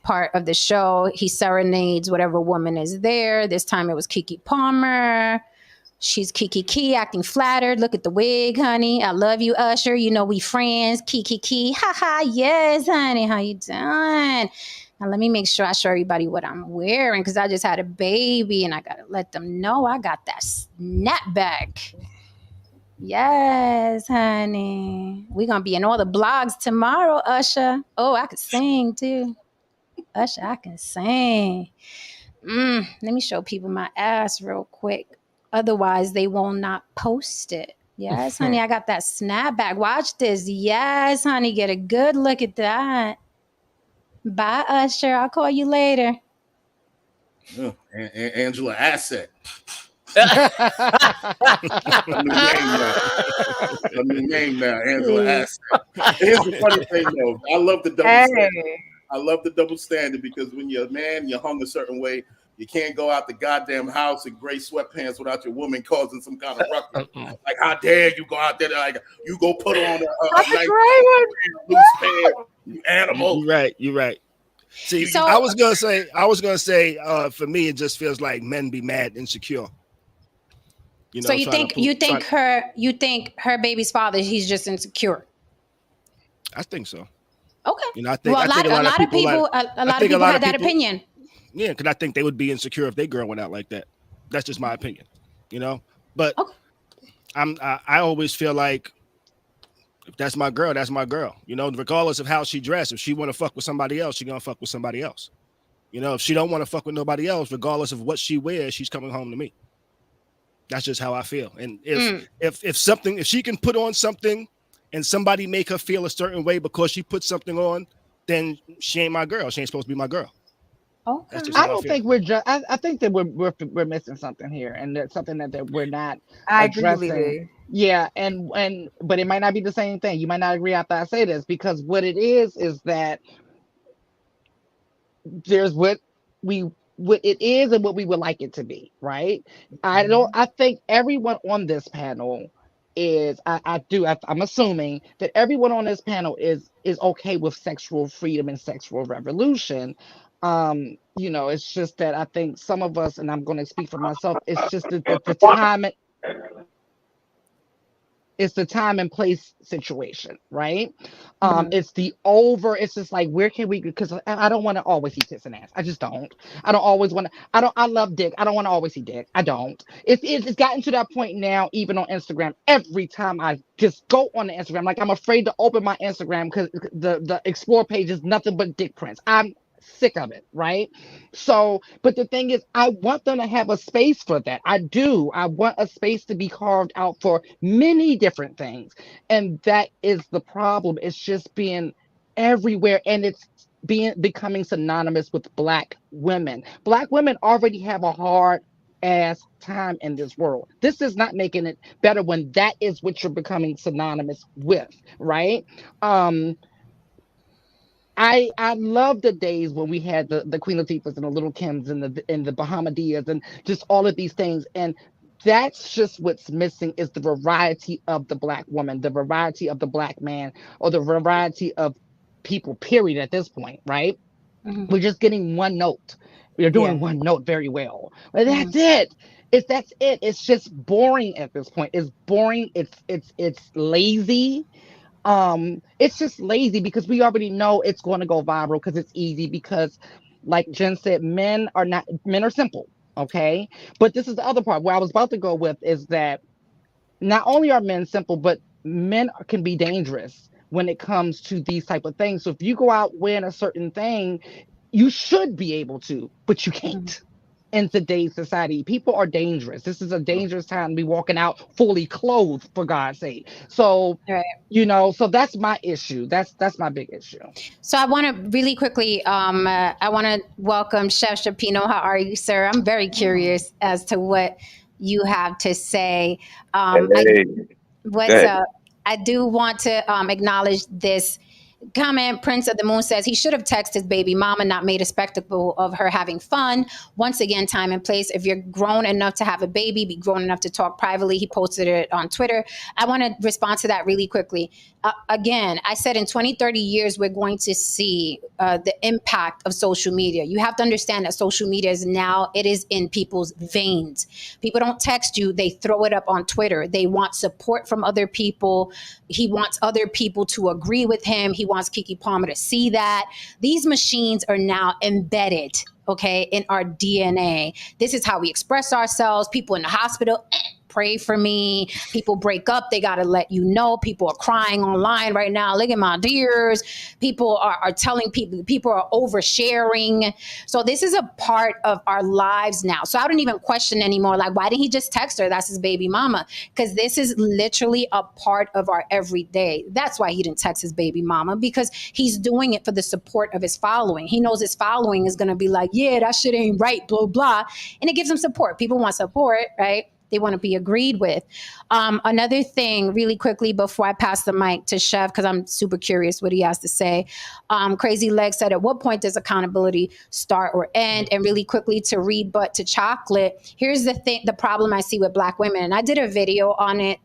part of the show. He serenades whatever woman is there. This time it was Keke Palmer. She's Kiki acting flattered. Look at the wig, honey. I love you, Usher. You know we friends. Kiki. Ha. Yes, honey. How you doing? Now let me make sure I show everybody what I'm wearing, because I just had a baby and I gotta let them know I got that snapback. Yes, honey. We're gonna be in all the blogs tomorrow, Usher. Oh, I could sing too. Usher, I can sing. Let me show people my ass real quick. Otherwise, they will not post it. Yes, honey, I got that snapback. Watch this. Yes, honey, get a good look at that. Bye, Usher. I'll call you later. Oh, Angela Asset. A new name now, Angela Asset. Here's the funny thing, though. I love the double standard. I love the double standard, because when you're a man, you're hung a certain way. You can't go out the goddamn house in gray sweatpants without your woman causing some kind of ruckus. Like, how dare you go out there? Like, you go put on a nice loose pair, you animal. You're right. See, so, I was gonna say, for me, it just feels like men be mad insecure. You know, so you think her baby's father, he's just insecure? I think so. Okay. You know, I think a lot of people had that opinion. Yeah, because I think they would be insecure if their girl went out like that. That's just my opinion, you know. But I always feel like if that's my girl, that's my girl. You know, regardless of how she dressed, if she want to fuck with somebody else, she gonna fuck with somebody else. You know, if she don't want to fuck with nobody else, regardless of what she wears, she's coming home to me. That's just how I feel. And if she can put on something and somebody make her feel a certain way because she put something on, then she ain't my girl. She ain't supposed to be my girl. Okay. I don't think we're just. I think that we're missing something here, and that's something that we're not addressing. Yeah, but it might not be the same thing. You might not agree after I say this, because what it is that there's what it is and what we would like it to be, right? I think everyone on this panel is I'm assuming that everyone on this panel is okay with sexual freedom and sexual revolution. You know, it's just that I think some of us, and I'm going to speak for myself, it's just the time. It's the time and place situation, right? It's just like, where can we, because I don't want to always see tits and ass. I just don't. I don't always want to, I love dick. I don't want to always see dick. I don't. It's gotten to that point now, even on Instagram, every time I just go on the Instagram, like I'm afraid to open my Instagram because the explore page is nothing but dick prints. I'm sick of it, right? So, but the thing is, I want them to have a space for that. I do. I want a space to be carved out for many different things. And that is the problem. It's just being everywhere, and it's becoming synonymous with Black women. Black women already have a hard ass time in this world. This is not making it better when that is what you're becoming synonymous with, right? I love the days when we had the Queen Latifahs and the Little Kims and the Bahamadia and just all of these things. And that's just what's missing, is the variety of the Black woman, the variety of the Black man, or the variety of people, period, at this point, right? We're just getting one note. We're doing one note very well. But that's it. That's it. It's just boring at this point. It's boring. It's lazy. It's just lazy because we already know it's going to go viral because it's easy, because like Jen said, men are simple, okay? But this is the other part where I was about to go with, is that not only are men simple, but men can be dangerous when it comes to these type of things. So if you go out wearing a certain thing, you should be able to, but you can't. In today's society, people are dangerous. This is a dangerous time to be walking out fully clothed, for God's sake. So, you know, so that's my issue. That's my big issue. So I want to really quickly, I want to welcome Chef Shapino. How are you, sir? I'm very curious as to what you have to say. What's up? I do want to acknowledge this comment. Prince of the Moon says he should have texted his baby mama, not made a spectacle of her having fun. Once again, time and place. If you're grown enough to have a baby, be grown enough to talk privately. He posted it on Twitter. I want to respond to that really quickly. Again, I said in 20, 30 years, we're going to see the impact of social media. You have to understand that social media is now, it is in people's veins. People don't text you, they throw it up on Twitter. They want support from other people. He wants other people to agree with him. He wants Keke Palmer to see that. These machines are now embedded, okay, in our DNA. This is how we express ourselves. People in the hospital, pray for me. People break up, they got to let you know. People are crying online right now. Look at my tears. People are telling people are oversharing. So this is a part of our lives now. So I don't even question anymore, like, why didn't he just text her? That's his baby mama. Because this is literally a part of our everyday. That's why he didn't text his baby mama, because he's doing it for the support of his following. He knows his following is going to be like, yeah, that shit ain't right, blah, blah. And it gives him support. People want support, right? They want to be agreed with. Another thing, really quickly, before I pass the mic to Chef, because I'm super curious what he has to say. Crazy Leg said, at what point does accountability start or end? And really quickly, to rebut to Chocolate, here's the thing, the problem I see with Black women. And I did a video on it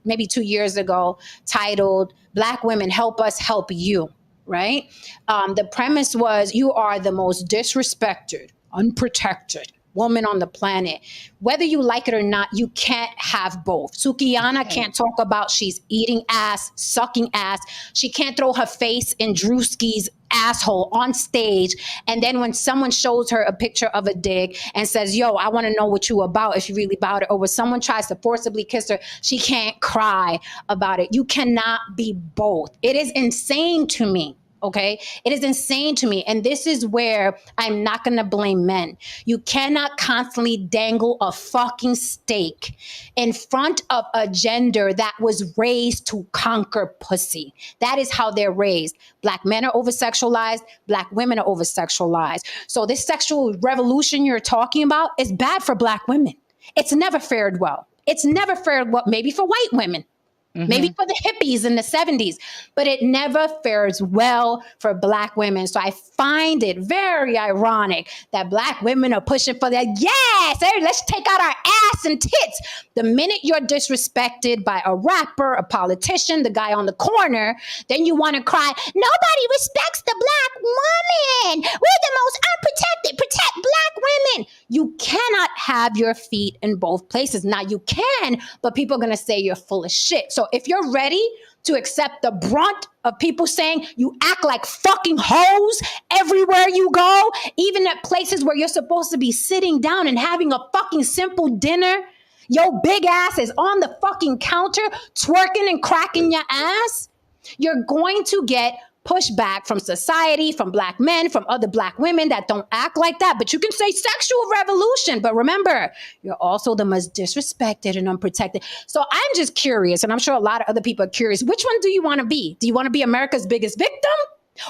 maybe 2 years ago titled, Black Women Help Us Help You, right? The premise was, you are the most disrespected, unprotected woman on the planet. Whether you like it or not, you can't have both. Sukihana can't talk about she's eating ass, sucking ass. She can't throw her face in Drewski's asshole on stage. And then when someone shows her a picture of a dick and says, yo, I want to know what you about, if you really about it, or when someone tries to forcibly kiss her, she can't cry about it. You cannot be both. It is insane to me Okay. It is insane to me. And this is where I'm not going to blame men. You cannot constantly dangle a fucking stake in front of a gender that was raised to conquer pussy. That is how they're raised. Black men are over sexualized. Black women are over sexualized. So this sexual revolution you're talking about is bad for Black women. It's never fared well. It's never fared well, maybe for white women. Maybe for the hippies in the 70s, but it never fares well for Black women. So I find it very ironic that Black women are pushing for that. Yes, hey, let's take out our ass and tits. The minute you're disrespected by a rapper, a politician, the guy on the corner, then you want to cry, nobody respects the Black woman. We're the most unprotected. Protect Black women. You cannot have your feet in both places. Now you can, but people are going to say you're full of shit. So if you're ready to accept the brunt of people saying you act like fucking hoes everywhere you go, even at places where you're supposed to be sitting down and having a fucking simple dinner, your big ass is on the fucking counter twerking and cracking your ass, you're going to get pushback from society, from Black men, from other Black women that don't act like that. But you can say sexual revolution. But remember, you're also the most disrespected and unprotected. So I'm just curious, and I'm sure a lot of other people are curious, which one do you want to be? Do you want to be America's biggest victim?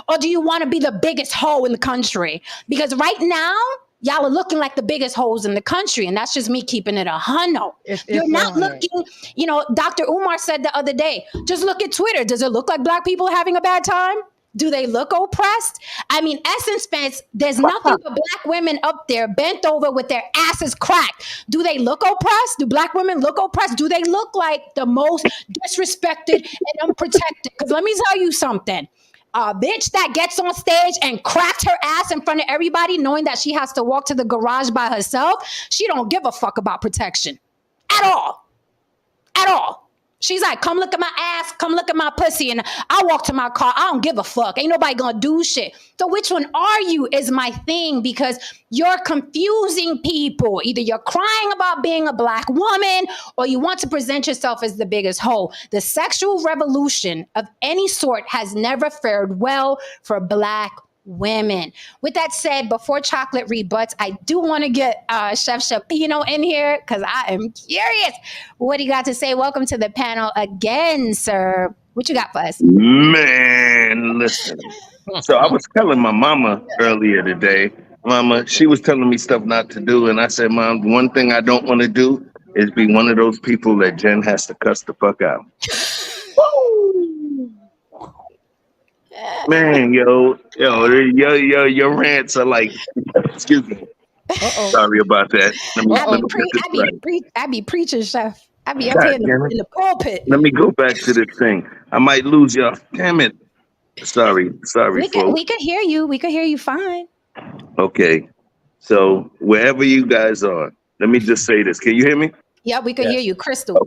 Or do you want to be the biggest hoe in the country? Because right now, y'all are looking like the biggest hoes in the country. And that's just me keeping it a hundo. You're not looking, you know, Dr. Umar said the other day, just look at Twitter. Does it look like Black people are having a bad time? Do they look oppressed? I mean, Essence Fence, there's nothing but Black women up there bent over with their asses cracked. Do they look oppressed? Do Black women look oppressed? Do they look like the most disrespected and unprotected? Because let me tell you something. A bitch that gets on stage and cracks her ass in front of everybody, knowing that she has to walk to the garage by herself, she don't give a fuck about protection at all. At all. She's like, come look at my ass, come look at my pussy, and I walk to my car. I don't give a fuck. Ain't nobody gonna do shit. So which one are you is my thing, because you're confusing people. Either you're crying about being a Black woman or you want to present yourself as the biggest hoe. The sexual revolution of any sort has never fared well for Black women. With that said, before Chocolate rebuts, I do want to get Chef Shapino in here because I am curious. What do you got to say? Welcome to the panel again, sir. What you got for us? Man, listen. So I was telling my mama earlier today, she was telling me stuff not to do. And I said, Mom, one thing I don't want to do is be one of those people that Jen has to cuss the fuck out. Man, your rants are like, excuse me. Sorry about that. I be preaching, Chef. I be up here in the pulpit. Let me go back to this thing. I might lose y'all. Damn it. Sorry. We could hear you. We could hear you fine. Okay. So wherever you guys are, let me just say this. Can you hear me? Yeah, we could hear you. Crystal.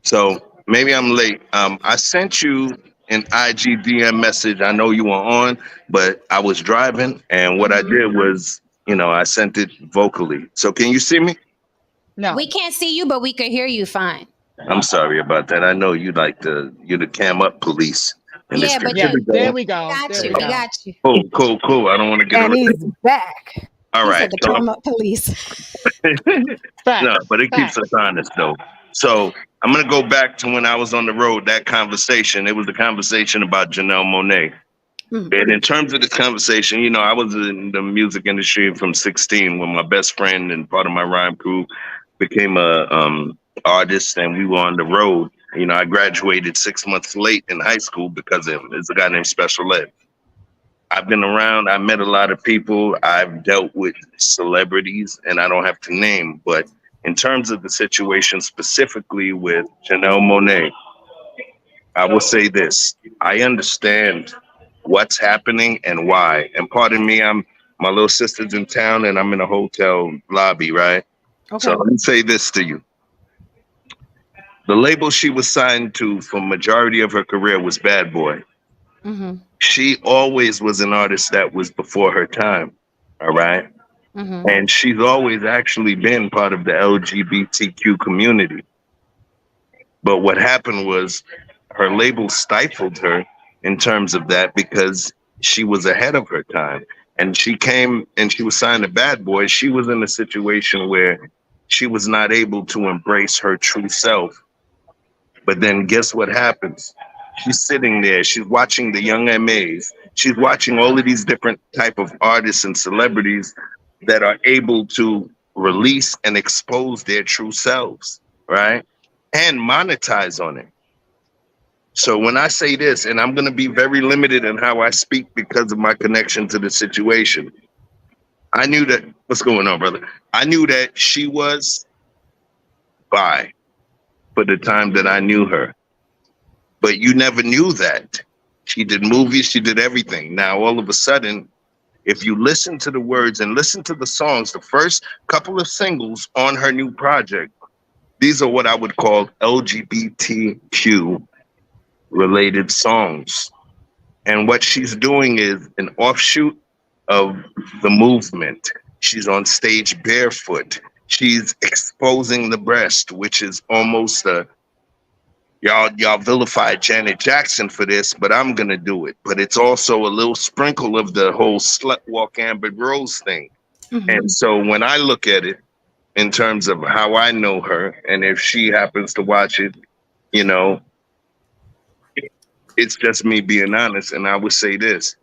So maybe I'm late. I sent you an IG DM message. I know you were on, but I was driving, and what I did was, I sent it vocally. So can you see me? No. We can't see you, but we could hear you fine. I'm sorry about that. I know you're the cam up police. Yeah, but there we go. We got you. Cool. I don't want to get and he's back. All right. The cam up police. No, but it keeps us honest though. So I'm going to go back to when I was on the road, that conversation. It was a conversation about Janelle Monáe. And in terms of this conversation, I was in the music industry from 16 when my best friend and part of my rhyme crew became a artist, and we were on the road. I graduated 6 months late in high school because of him. There's a guy named Special Ed. I've been around. I met a lot of people. I've dealt with celebrities, and I don't have to name, but in terms of the situation specifically with Janelle Monáe, I will say this. I understand what's happening and why. And pardon me, my little sister's in town and I'm in a hotel lobby, right? Okay. So let me say this to you. The label she was signed to for majority of her career was Bad Boy. Mm-hmm. She always was an artist that was before her time, all right? Mm-hmm. And she's always actually been part of the LGBTQ community. But what happened was her label stifled her in terms of that because she was ahead of her time. And she came and she was signed to Bad Boy. She was in a situation where she was not able to embrace her true self. But then guess what happens? She's sitting there, she's watching the young MAs, she's watching all of these different type of artists and celebrities that are able to release and expose their true selves, right? And monetize on it. So when I say this, and I'm going to be very limited in how I speak because of my connection to the situation, I knew that, what's going on, brother? I knew that she was bi for the time that I knew her. But you never knew that. She did movies, she did everything. Now, all of a sudden, if you listen to the words and listen to the songs, the first couple of singles on her new project, these are what I would call LGBTQ related songs. And what she's doing is an offshoot of the movement. She's on stage barefoot. She's exposing the breast, which is almost a, y'all vilified Janet Jackson for this, but I'm gonna do it. But it's also a little sprinkle of the whole slut walk Amber Rose thing. Mm-hmm. And so when I look at it in terms of how I know her, and if she happens to watch it, you know, it's just me being honest. And I would say this,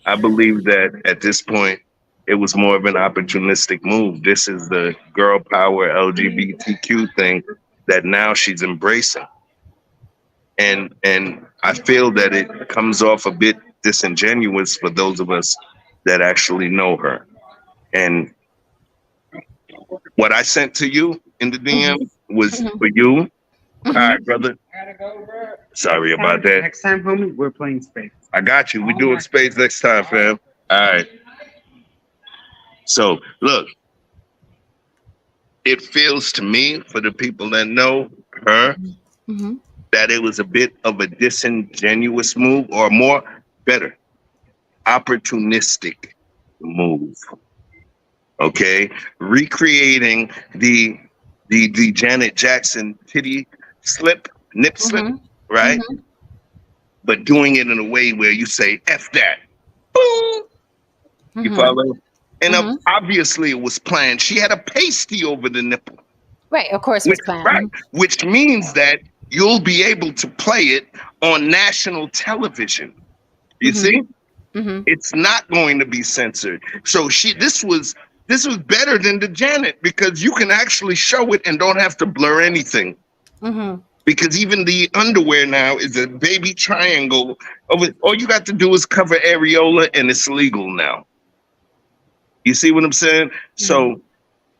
I believe that at this point, it was more of an opportunistic move. This is the girl power LGBTQ thing that now she's embracing. And I feel that it comes off a bit disingenuous for those of us that actually know her. And what I sent to you in the DM was for you. All right, brother. Sorry about that. Next time, homie, we're playing Spades. I got you. We're doing Spades next time, fam. All right. So, look. It feels to me, for the people that know her, that it was a bit of a disingenuous move, or better, opportunistic move. Okay? Recreating the Janet Jackson titty slip, nip slip, right? But doing it in a way where you say, F that. Boom. You follow? And obviously it was planned. She had a pasty over the nipple. Right, of course it was planned. Right, which means that you'll be able to play it on national television. You see? It's not going to be censored. So this was better than the Janet, because you can actually show it and don't have to blur anything. Because even the underwear now is a baby triangle of it. All you got to do is cover areola and it's legal now. You see what I'm saying? So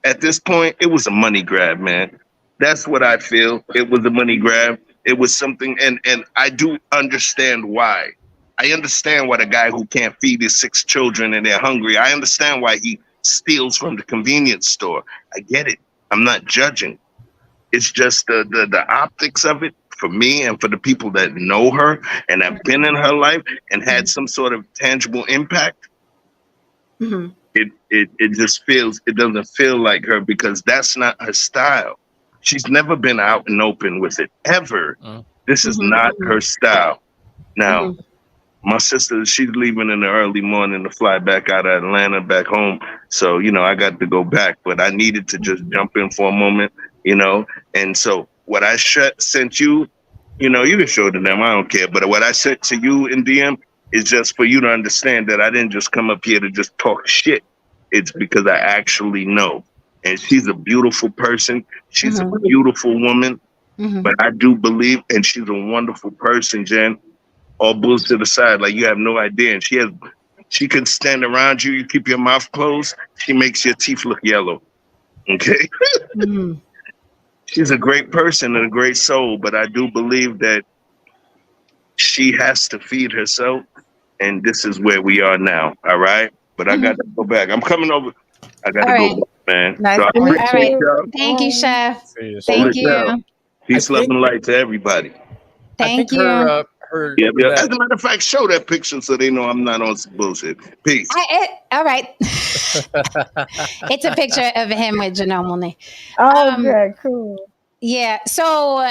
at this point, it was a money grab, man. That's what I feel. It was a money grab. It was something, and I do understand why. I understand why the guy who can't feed his 6 children and they're hungry, I understand why he steals from the convenience store. I get it. I'm not judging. It's just the optics of it for me and for the people that know her and have been in her life and had some sort of tangible impact. It just feels, it doesn't feel like her, because that's not her style. She's never been out and open with it, ever. This is not her style. Now, my sister, she's leaving in the early morning to fly back out of Atlanta back home. So, you know, I got to go back, but I needed to just jump in for a moment, you know? And so what I sent you, you know, you can show it to them, I don't care. But what I sent to you in DM is just for you to understand that I didn't just come up here to just talk shit. It's because I actually know. And she's a beautiful person. She's a beautiful woman. But I do believe, and she's a wonderful person, Jen. All bullshit aside, like, you have no idea. And she can stand around you. You keep your mouth closed. She makes your teeth look yellow. Okay? She's a great person and a great soul. But I do believe that she has to feed herself. And this is where we are now. All right? But I got to go back. I'm coming over. I got to go back, man. Nice. So I appreciate y'all. Thank you, Chef. Thank you. Peace, love, and light to everybody. Thank you. Yeah. As a matter of fact, show that picture so they know I'm not on some bullshit. Peace. All right. It's a picture of him with Janelle Monáe. Oh, okay, cool. Yeah. So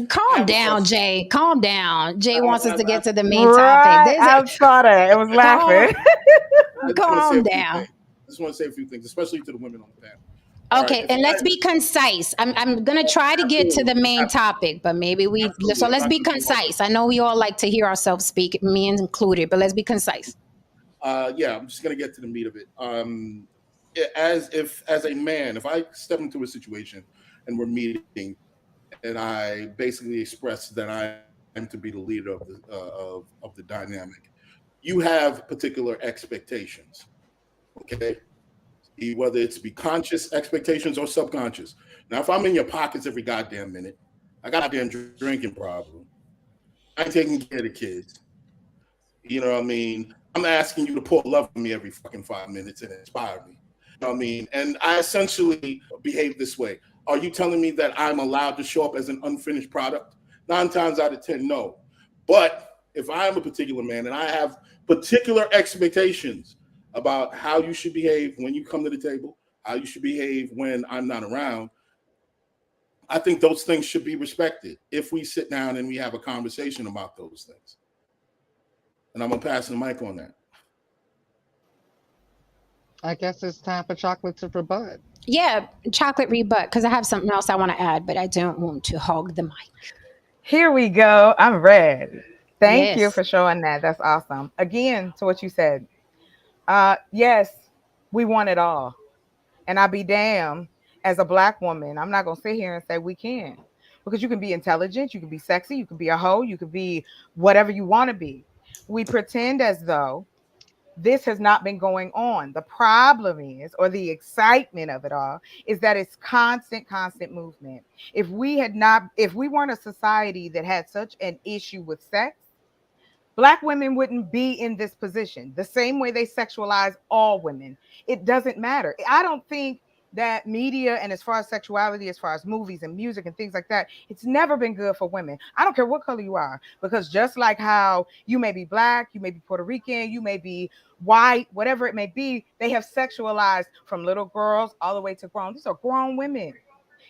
Calm down, Jay. Calm down. Jay wants us to get to the main Right, topic. I saw that. It was laughing. Calm down. I just want to say a few things, especially to the women on the panel. Okay, and let's be concise. I'm gonna try to get to the main topic, but maybe let's be concise. I know we all like to hear ourselves speak, me included, but let's be concise. Yeah, I'm just gonna get to the meat of it. As a man, if I step into a situation and we're meeting, and I basically express that I am to be the leader of the dynamic, you have particular expectations. Okay. Whether it's be conscious expectations or subconscious. Now, if I'm in your pockets every goddamn minute, I got a goddamn drinking problem. I ain't taking care of the kids. You know what I mean? I'm asking you to pour love on me every fucking 5 minutes and inspire me. You know what I mean? And I essentially behave this way. Are you telling me that I'm allowed to show up as an unfinished product? 9 times out of 10, no. But if I am a particular man and I have particular expectations about how you should behave when you come to the table, how you should behave when I'm not around, I think those things should be respected if we sit down and we have a conversation about those things. And I'm going to pass the mic on that. I guess it's time for Chocolate to rebut. Yeah, Chocolate rebut, because I have something else I want to add, but I don't want to hog the mic. Here we go. I'm ready. Thank you for showing that. That's awesome. Again, to what you said. Yes, we want it all. And I'll be damned as a Black woman. I'm not going to sit here and say we can. Because you can be intelligent, you can be sexy, you can be a hoe, you can be whatever you want to be. We pretend as though this has not been going on. The problem is, or the excitement of it all, is that it's constant movement. If we weren't a society that had such an issue with sex, Black women wouldn't be in this position. The same way they sexualize all women. It doesn't matter. I don't think that media, and as far as sexuality, as far as movies and music and things like that, it's never been good for women. I don't care what color you are, because just like how you may be Black, you may be Puerto Rican, you may be white, whatever it may be, they have sexualized from little girls all the way to grown. These are grown women.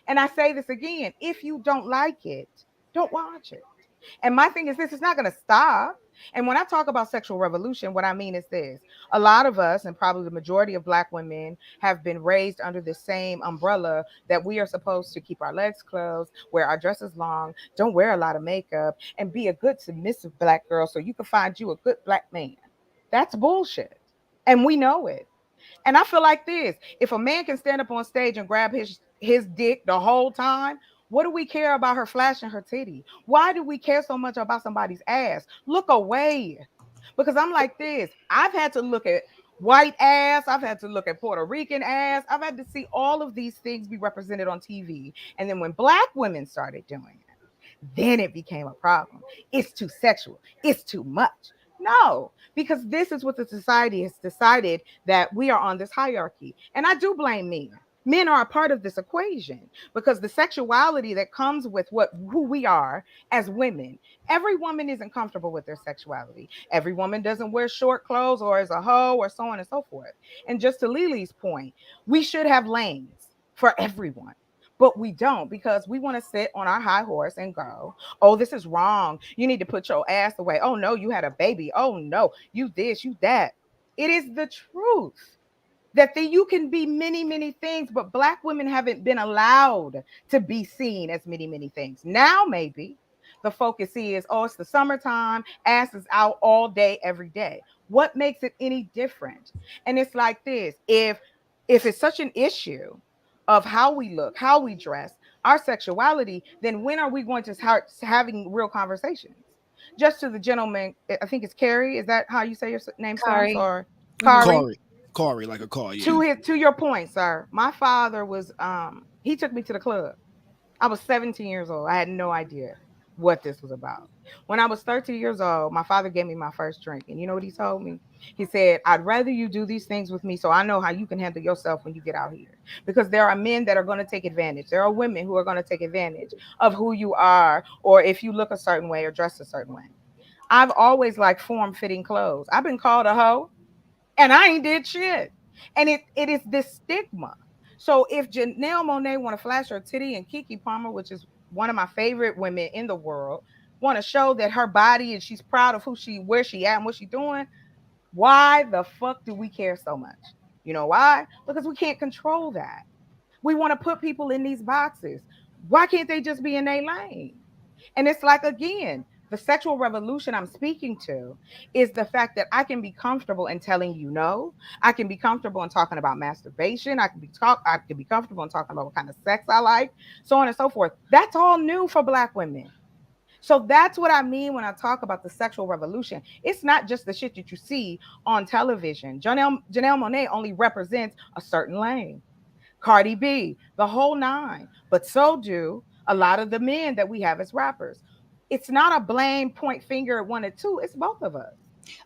And I say this again, if you don't like it, don't watch it. And my thing is this, it's not going to stop. And when I talk about sexual revolution, what I mean is this. A lot of us, and probably the majority of Black women, have been raised under the same umbrella that we are supposed to keep our legs closed, wear our dresses long, don't wear a lot of makeup, and be a good submissive Black girl so you can find you a good Black man. That's bullshit. And we know it. And I feel like this. If a man can stand up on stage and grab his dick the whole time, what do we care about her flashing her titty? Why do we care so much about somebody's ass? Look away. Because I'm like this. I've had to look at white ass. I've had to look at Puerto Rican ass. I've had to see all of these things be represented on TV. And then when Black women started doing it, then it became a problem. It's too sexual. It's too much. No, because this is what the society has decided, that we are on this hierarchy. And I do blame men. Men are a part of this equation, because the sexuality that comes with who we are as women, every woman isn't comfortable with their sexuality. Every woman doesn't wear short clothes or is a hoe or so on and so forth. And just to Lili's point, we should have lanes for everyone, but we don't, because we want to sit on our high horse and go, oh, this is wrong. You need to put your ass away. Oh, no, you had a baby. Oh, no, you this, you that. It is the truth. That you can be many, many things, but Black women haven't been allowed to be seen as many, many things. Now, maybe the focus is, oh, it's the summertime, ass is out all day, every day. What makes it any different? And it's like this. If it's such an issue of how we look, how we dress, our sexuality, then when are we going to start having real conversations? Just to the gentleman, I think it's Carrie. Is that how you say your name? Kari. Or Kari. Kari, like a car. Yeah. To your point, sir. My father was he took me to the club. I was 17 years old. I had no idea what this was about. When I was 13 years old, my father gave me my first drink. And you know what he told me? He said, I'd rather you do these things with me so I know how you can handle yourself when you get out here. Because there are men that are going to take advantage. There are women who are going to take advantage of who you are, or if you look a certain way or dress a certain way. I've always liked form-fitting clothes. I've been called a hoe. And I ain't did shit. And it is this stigma. So if Janelle Monáe want to flash her titty and Keke Palmer, which is one of my favorite women in the world, want to show that her body and she's proud of where she at and what she's doing, why the fuck do we care so much? You know why? Because we can't control that. We want to put people in these boxes. Why can't they just be in their lane? And it's like, again, the sexual revolution I'm speaking to is the fact that I can be comfortable in telling you no. I can be comfortable in talking about masturbation. I can be comfortable in talking about what kind of sex I like, so on and so forth. That's all new for Black women. So that's what I mean when I talk about the sexual revolution. It's not just the shit that you see on television. Janelle Monáe only represents a certain lane. Cardi B, the whole nine. But so do a lot of the men that we have as rappers. It's not a blame, point finger at one or two. It's both of us.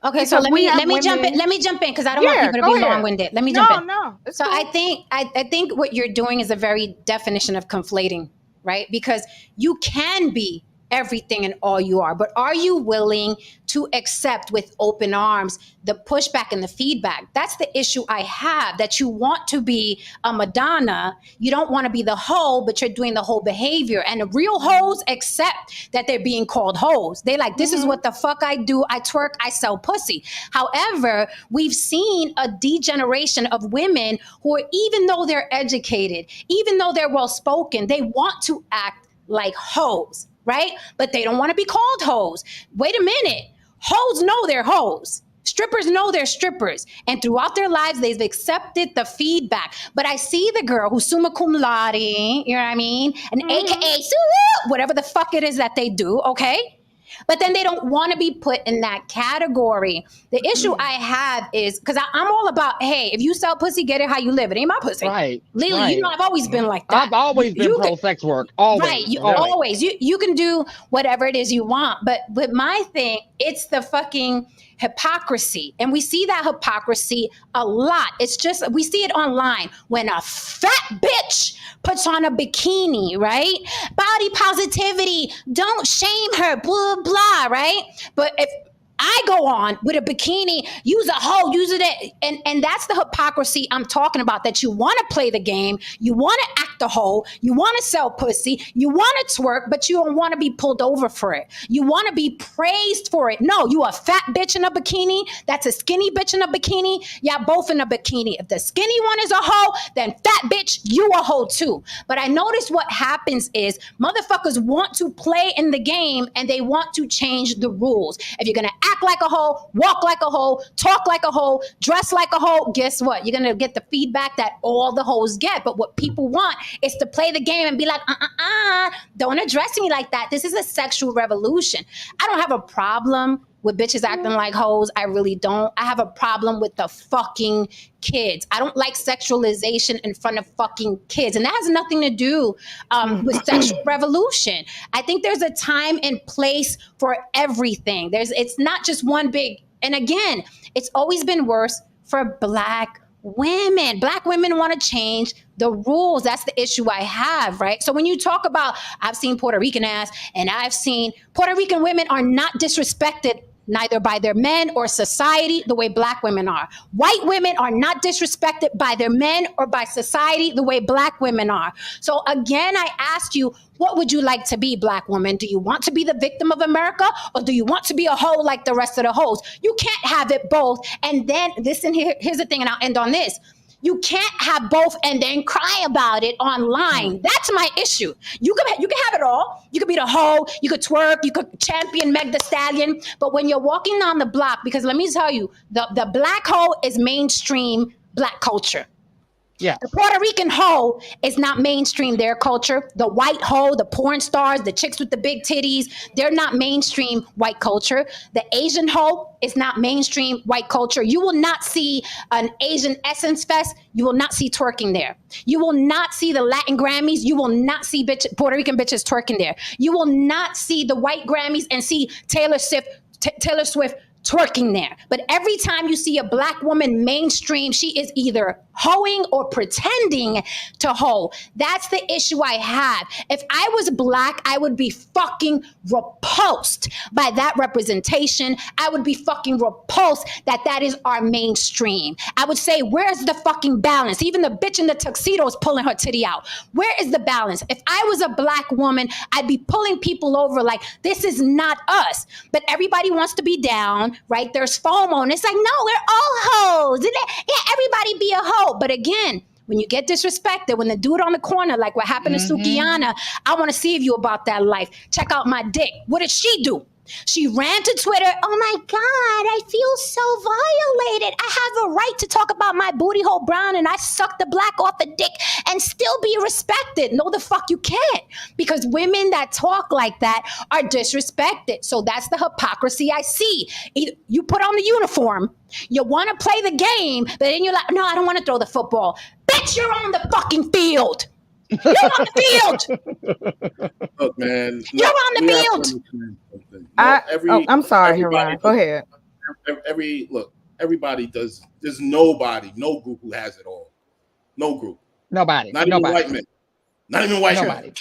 Okay, so let me jump in. Let me jump in because I don't want people to be long-winded. Let me jump in. So cool. I think what you're doing is a very definition of conflating, right? Because you can be everything and all you are, but are you willing to accept with open arms the pushback and the feedback? That's the issue I have, that you want to be a Madonna, you don't want to be the hoe, but you're doing the whole behavior. And the real hoes accept that they're being called hoes. They like, this is what the fuck I do. I twerk, I sell pussy. However, we've seen a degeneration of women who are, even though they're educated, even though they're well-spoken, they want to act like hoes. Right? But they don't want to be called hoes. Wait a minute. Hoes know they're hoes. Strippers know they're strippers. And throughout their lives, they've accepted the feedback. But I see the girl who's summa cum laude, you know what I mean? And AKA, whatever the fuck it is that they do, okay? But then they don't want to be put in that category. The issue I have is, because I'm all about, hey, if you sell pussy, get it how you live. It ain't my pussy. Right. Lily, right. you know, I've always been like that. I've always been pro-sex work. Always. Right. Always. You can do whatever it is you want. But with my thing, it's the fucking hypocrisy. And we see that hypocrisy a lot. It's just, we see it online when a fat bitch puts on a bikini, right? Body positivity, don't shame her, blah, blah, right? But if I go on with a bikini, use a hoe, use it, and that's the hypocrisy I'm talking about, that you want to play the game, you want to act the hoe, you want to sell pussy, you want to twerk, but you don't want to be pulled over for it. You want to be praised for it. No, you a fat bitch in a bikini, that's a skinny bitch in a bikini, y'all both in a bikini. If the skinny one is a hoe, then fat bitch, you a hoe too. But I notice what happens is motherfuckers want to play in the game and they want to change the rules. If you're going to act like a hoe, walk like a hoe, talk like a hoe, dress like a hoe, guess what? You're going to get the feedback that all the hoes get. But what people want is to play the game and be like, don't address me like that. This is a sexual revolution. I don't have a problem with bitches acting like hoes. I really don't. I have a problem with the fucking kids. I don't like sexualization in front of fucking kids. And that has nothing to do with sexual revolution. I think there's a time and place for everything. It's not just one big, and again, it's always been worse for Black women. Black women want to change the rules. That's the issue I have, right? So when you talk about, I've seen Puerto Rican ass, and I've seen Puerto Rican women are not disrespected neither by their men or society the way Black women are. White women are not disrespected by their men or by society the way Black women are. So again, I asked you, what would you like to be, Black woman? Do you want to be the victim of America, or do you want to be a hoe like the rest of the hoes? You can't have it both. And then listen, here's the thing, and I'll end on this. You can't have both and then cry about it online. That's my issue. You can have it all. You could be the hoe, you could twerk, you could champion Meg Thee Stallion. But when you're walking down the block, because let me tell you, the Black hoe is mainstream Black culture. Yeah. The Puerto Rican hoe is not mainstream their culture. The white hoe, the porn stars, the chicks with the big titties, they're not mainstream white culture. The Asian hoe is not mainstream white culture. You will not see an Asian Essence Fest. You will not see twerking there. You will not see the Latin Grammys. You will not see Puerto Rican bitches twerking there. You will not see the white Grammys and see Taylor Swift twerking there. But every time you see a black woman mainstream, she is either hoeing or pretending to hoe. That's the issue I have. If I was black, I would be fucking repulsed by that representation. I would be fucking repulsed that that is our mainstream. I would say, where's the fucking balance? Even the bitch in the tuxedo is pulling her titty out. Where is the balance? If I was a black woman, I'd be pulling people over like, this is not us. But everybody wants to be down, right? There's FOMO, and it's like, no, we're all hoes. Yeah, everybody be a hoe. But again, when you get disrespected, when the dude on the corner, like what happened to Sukiyana, I want to see if you about that life. Check out my dick. What did she do? She ran to Twitter. Oh my God, I feel so violated. I have a right to talk about my booty hole brown and I suck the black off a dick and still be respected. No, the fuck you can't. Because women that talk like that are disrespected. So that's the hypocrisy I see. You put on the uniform, you want to play the game, but then you're like, no, I don't want to throw the football. Bitch, you're on the fucking field. You're on the field. Look, man. You're on the field. I'm sorry, Haran. Go ahead. Everybody does. There's nobody, no group who has it all. No group. Nobody. Not even white men. Not even white men.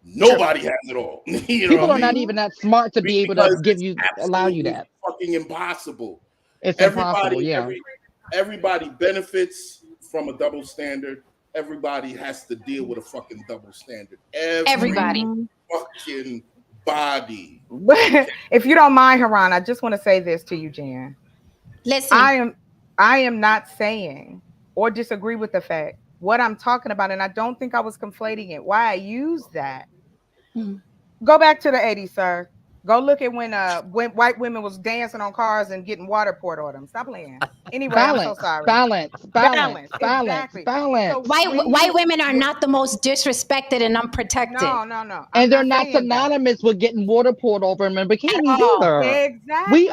Nobody has it all. People are not even that smart to be able to allow you that. Fucking impossible. It's impossible. Yeah. Everybody benefits from a double standard. Everybody has to deal with a fucking double standard. Everybody. Fucking body. If you don't mind, Haran, I just want to say this to you, Jan. Listen. I am not saying or disagree with the fact. What I'm talking about, and I don't think I was conflating it. Why I use that. Go back to the 80s, sir. Go look at when white women was dancing on cars and getting water poured on them. Stop playing. Anyway, I'm so sorry. Balance. Exactly. So white women are not the most disrespected and unprotected. No. And they're not synonymous with getting water poured over them in bikinis either. Exactly.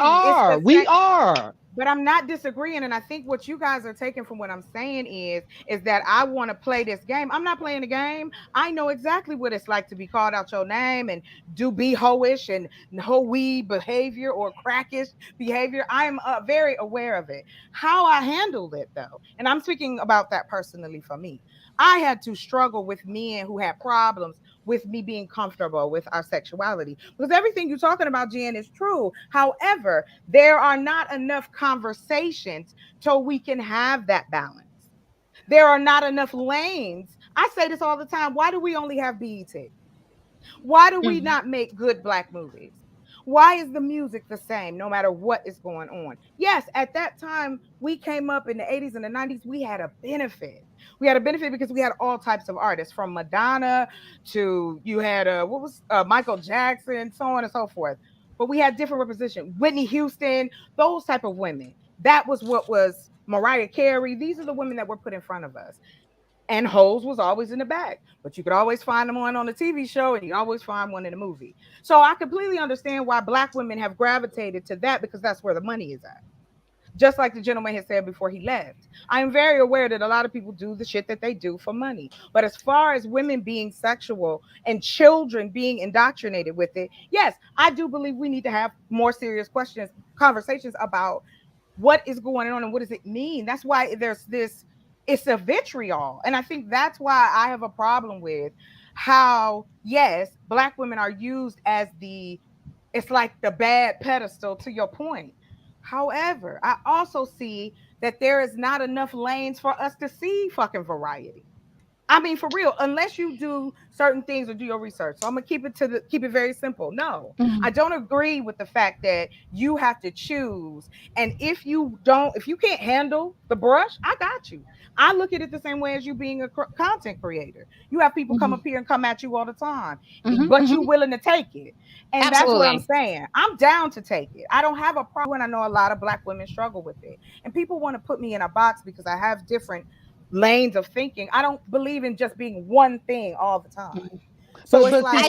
We are. But I'm not disagreeing, and I think what you guys are taking from what I'm saying is that I want to play this game. I'm not playing the game. I know exactly what it's like to be called out your name and be hoish and hoe-y behavior or crackish behavior. I'm very aware of it. How I handled it, though, and I'm speaking about that personally for me, I had to struggle with men who had problems with me being comfortable with our sexuality, because everything you're talking about, Jen, is true. However, there are not enough conversations so we can have that balance. There are not enough lanes. I say this all the time. Why do we only have BET? Why do we not make good black movies? Why is the music the same no matter what is going on? Yes, at that time, we came up in the 80s and the 90s, we had a benefit. We had a benefit because we had all types of artists, from Madonna to you had Michael Jackson, so on and so forth. But we had different representation. Whitney Houston, those type of women. That was what was Mariah Carey. These are the women that were put in front of us. And hoes was always in the back, but you could always find them on the TV show, and you always find one in the movie. So I completely understand why black women have gravitated to that, because that's where the money is at. Just like the gentleman had said before he left. I am very aware that a lot of people do the shit that they do for money. But as far as women being sexual and children being indoctrinated with it, yes, I do believe we need to have more serious conversations about what is going on and what does it mean. That's why it's a vitriol. And I think that's why I have a problem with how, yes, black women are used as it's like the bad pedestal, to your point. However, I also see that there is not enough lanes for us to see fucking variety. I mean, for real, unless you do certain things or do your research. So I'm gonna keep it very simple. No, I don't agree with the fact that you have to choose. And if you can't handle the brush, I got you. I look at it the same way as you being a content creator. You have people come up here and come at you all the time, but you're willing to take it. And Absolutely. That's what I'm saying. I'm down to take it. I don't have a problem. I know a lot of black women struggle with it. And people want to put me in a box because I have different lanes of thinking. I don't believe in just being one thing all the time. So it's like,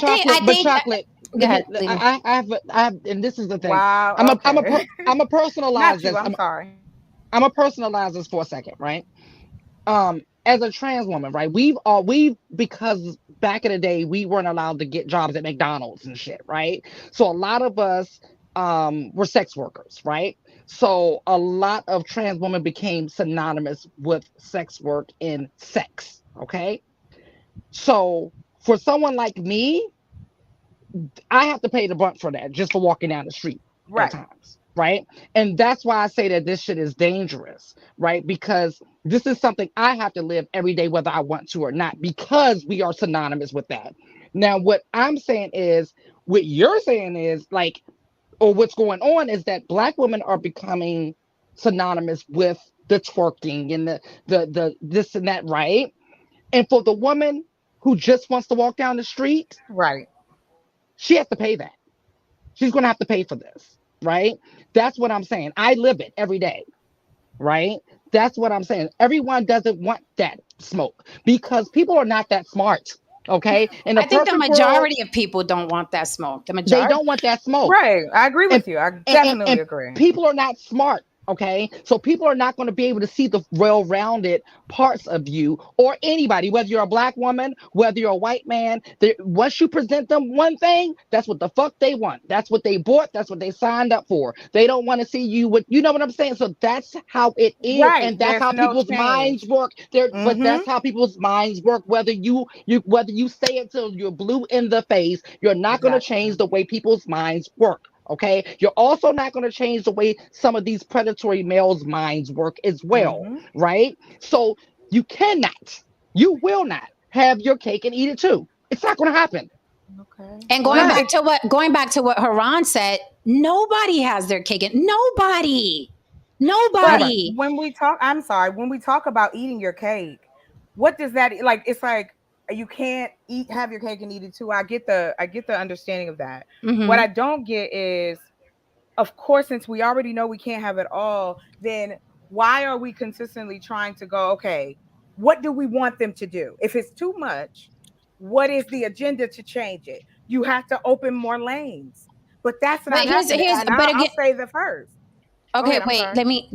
chocolate. Go ahead. I have, and this is the thing. Wow. I'm a personalize this. I'm sorry. I'm a personalize this for a second, right? As a trans woman, right? Because back in the day we weren't allowed to get jobs at McDonald's and shit, right? So a lot of us were sex workers, right? So a lot of trans women became synonymous with sex work and sex. Okay. So for someone like me, I have to pay the brunt for that just for walking down the street at times. Right. And that's why I say that this shit is dangerous, right? Because this is something I have to live every day, whether I want to or not, because we are synonymous with that. Now, what I'm saying is, what you're saying is like, or what's going on is that Black women are becoming synonymous with the twerking and the this and that, right? And for the woman who just wants to walk down the street, right, she has to pay that. She's going to have to pay for this, right? That's what I'm saying. I live it every day, right? That's what I'm saying. Everyone doesn't want that smoke because people are not that smart. Okay. And I think the majority of people don't want that smoke. The majority, they don't want that smoke. Right. I agree with you. I definitely agree. People are not smart. Okay. So people are not going to be able to see the well-rounded parts of you or anybody, whether you're a Black woman, whether you're a white man. Once you present them one thing, that's what the fuck they want. That's what they bought. That's what they signed up for. They don't want to see you with, you know what I'm saying? So that's how it is. Right. And that's how people's minds work. But that's how people's minds work. Whether you say it till you're blue in the face, you're not going to change the way people's minds work. Okay, you're also not going to change the way some of these predatory males' minds work as well, right? So you will not have your cake and eat it too. It's not going to happen. Okay. And going back to what Haran said, nobody has their cake and nobody. But when we talk about eating your cake, what does that like? It's like you can't have your cake and eat it too. I get the understanding of that. What I don't get is, of course, since we already know we can't have it all, then why are we consistently trying to go, okay, what do we want them to do? If it's too much, what is the agenda to change it? You have to open more lanes. But that's not happening. I'll say the first. Okay, let me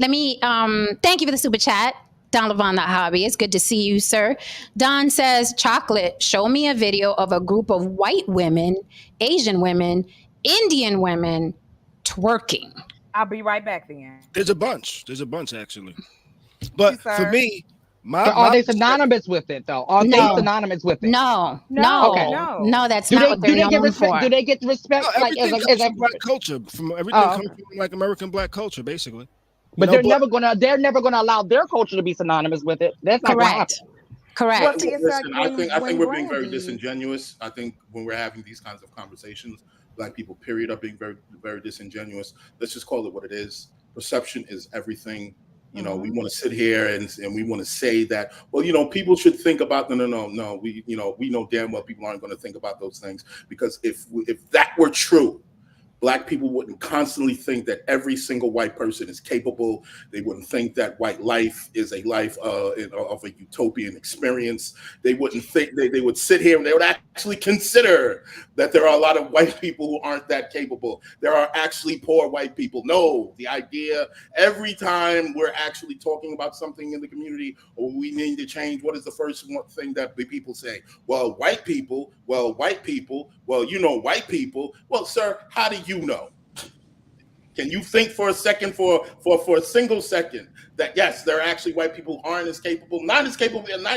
thank you for the super chat. Don Levon, that hobby. It's good to see you, sir. Don says, Chocolate, show me a video of a group of white women, Asian women, Indian women twerking. I'll be right back then. There's a bunch actually. But for me, are they synonymous with it though? Are they synonymous with it? No, that's not what they're known for. Do they get respect? Like as a Black culture, from everything comes from like American Black culture, basically. But they're never gonna allow their culture to be synonymous with it. That's not correct. Correct. Well, listen, I think we're being very disingenuous. I think when we're having these kinds of conversations, Black people, period, are being very, very disingenuous. Let's just call it what it is. Perception is everything. You know, we want to sit here and we want to say that, well, you know, people should think about no. We know damn well people aren't going to think about those things, because if that were true, Black people wouldn't constantly think that every single white person is capable. They wouldn't think that white life is a life of a utopian experience. They wouldn't think they would sit here and they would actually consider that there are a lot of white people who aren't that capable. There are actually poor white people. No, the idea every time we're actually talking about something in the community or we need to change, what is the first thing that the people say? Well, white people. Well, white people. Well, you know, white people. Well, sir, how do you know? Can you think for a second, for a single second, that yes, there are actually white people who aren't as capable, not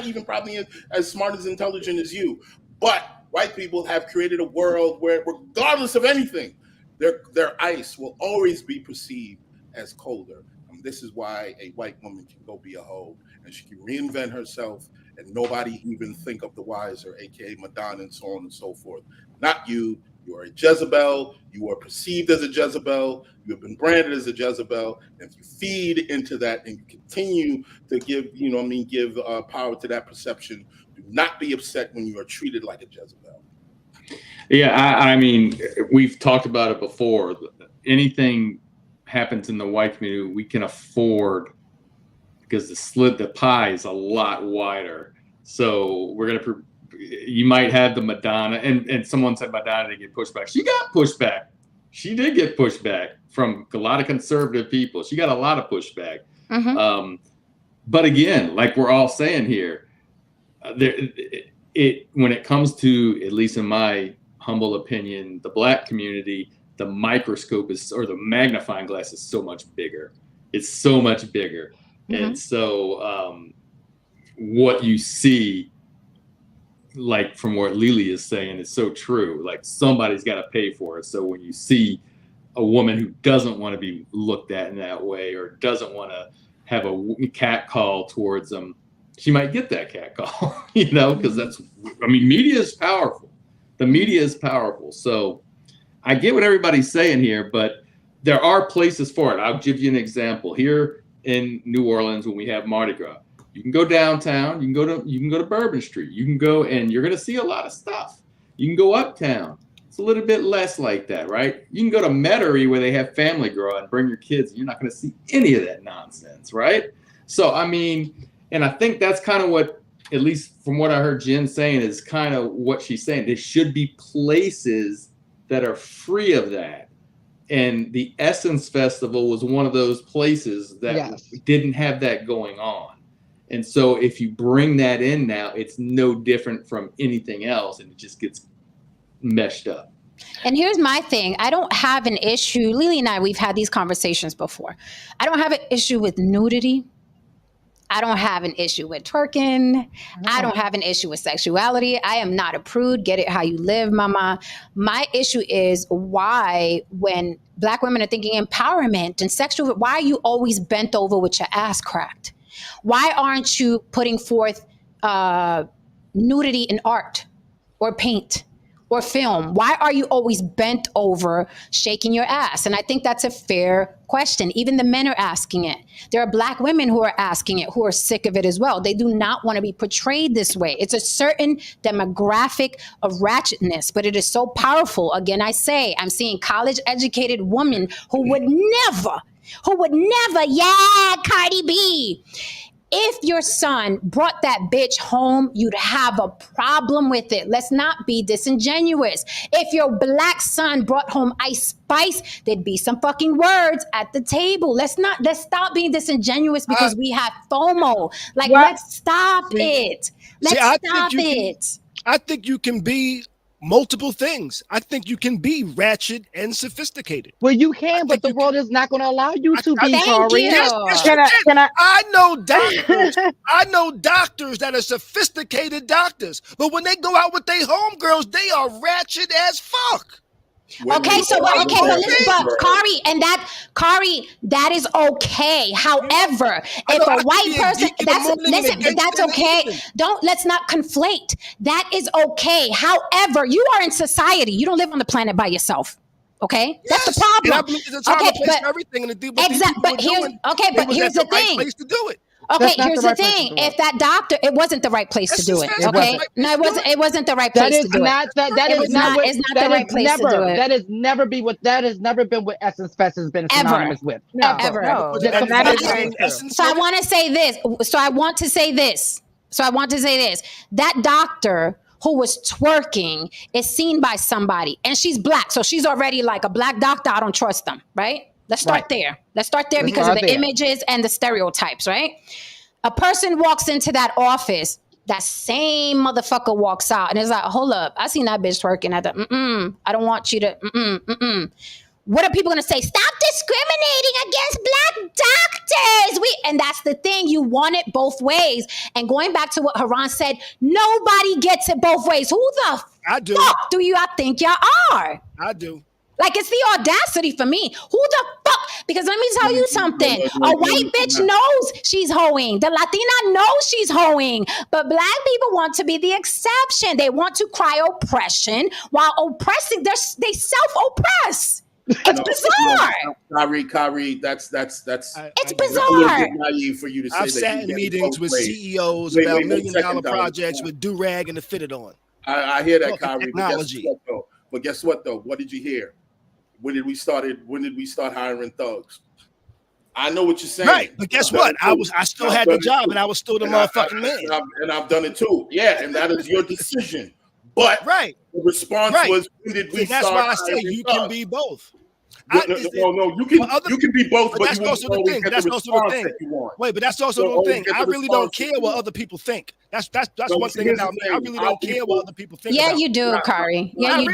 even probably as smart, as intelligent as you, but white people have created a world where, regardless of anything, their ice will always be perceived as colder. And this is why a white woman can go be a hoe and she can reinvent herself and nobody even think of the wiser, aka Madonna, and so on and so forth. Not you. You are a Jezebel. You are perceived as a Jezebel. You have been branded as a Jezebel. And if you feed into that and you continue to give power to that perception, do not be upset when you are treated like a Jezebel. Yeah, I mean, we've talked about it before. Anything happens in the white community, we can afford, because the pie is a lot wider. So you might have the Madonna, and someone said Madonna didn't get pushed back. She got pushed back. She did get pushed back from a lot of conservative people. She got a lot of pushback. But again, like we're all saying here, when it comes to, at least in my humble opinion, the Black community, the microscope or the magnifying glass is so much bigger. It's so much bigger. Mm-hmm. And so what you see, like from what Lily is saying, is so true. Like somebody's got to pay for it. So when you see a woman who doesn't want to be looked at in that way, or doesn't want to have a cat call towards them, she might get that cat call, because media is powerful. The media is powerful. So I get what everybody's saying here, but there are places for it. I'll give you an example. Here in New Orleans, when we have Mardi Gras, you can go downtown, you can go to Bourbon Street, you can go and you're going to see a lot of stuff. You can go uptown. It's a little bit less like that, right? You can go to Metairie where they have Family Gras and bring your kids. And you're not going to see any of that nonsense, right? So, and I think that's kind of what, at least from what I heard Jen saying, is kind of what she's saying. There should be places that are free of that. And the Essence Festival was one of those places that didn't have that going on. And so if you bring that in now, it's no different from anything else, and it just gets meshed up. And here's my thing. I don't have an issue. Lily and I, we've had these conversations before. I don't have an issue with nudity. I don't have an issue with twerking. I don't have an issue with sexuality. I am not a prude. Get it how you live, mama. My issue is why, when Black women are thinking empowerment and sexual, why are you always bent over with your ass cracked? Why aren't you putting forth nudity in art or paint or film? Why are you always bent over shaking your ass? And I think that's a fair question. Even the men are asking it. There are Black women who are asking it, who are sick of it as well. They do not want to be portrayed this way. It's a certain demographic of ratchetness, but it is so powerful. Again, I say, I'm seeing college-educated women who would never, Cardi B. If your son brought that bitch home, you'd have a problem with it. Let's not be disingenuous. If your Black son brought home Ice Spice, there'd be some fucking words at the table. Let's stop being disingenuous because we have FOMO. Let's stop it. Let's stop it. I think you can be multiple things. I think you can be ratchet and sophisticated. Well, you can, but the world is not going to allow you to be. Sorry. I know doctors. I know doctors that are sophisticated doctors, but when they go out with their homegirls, they are ratchet as fuck. But listen, but Kari, that is okay. However, if a white person, that's okay. Let's not conflate. That is okay. However, you are in society. You don't live on the planet by yourself. Okay, that's the problem. But here's the thing. Place to do it. Okay, here's the thing. If that doctor, it wasn't the right place to do it. Okay, no, it wasn't the right place to do it. It's not the right place to do it. That has never been what Essence Fest has been synonymous with. Ever. So I want to say this. That doctor who was twerking is seen by somebody, and she's Black, so she's already like a Black doctor. I don't trust them, right? Let's start there. Because of the images and the stereotypes, right? A person walks into that office, that same motherfucker walks out and is like, hold up, I seen that bitch twerking at the, I don't want you to, What are people going to say? Stop discriminating against Black doctors. And that's the thing. You want it both ways. And going back to what Haran said, nobody gets it both ways. Who the fuck do you think y'all are? I do. Like, it's the audacity for me. Who the fuck? Because let me tell you something. A white bitch knows she's hoeing. The Latina knows she's hoeing. But Black people want to be the exception. They want to cry oppression while oppressing. They self-oppress. It's bizarre. Kari, that's it's bizarre. Naive for you to say I've sat in meetings with CEOs about $1 million projects with do-rag and the fitted on. I hear that, Kari. But guess what though? What did you hear? When did we start hiring thugs? I know what you're saying. Right, but guess what? I still had the job and I was still the motherfucking man. And I've done it too. Yeah, and that is your decision. But the response was, when did we start? That's why I say you can be both. No, you can be both, but that's also the thing. That's also the thing. Wait, but that's also the thing. I really don't care what other people think. That's one thing about me. I really don't care what other people think. Yeah, you do, Kari. Yeah, you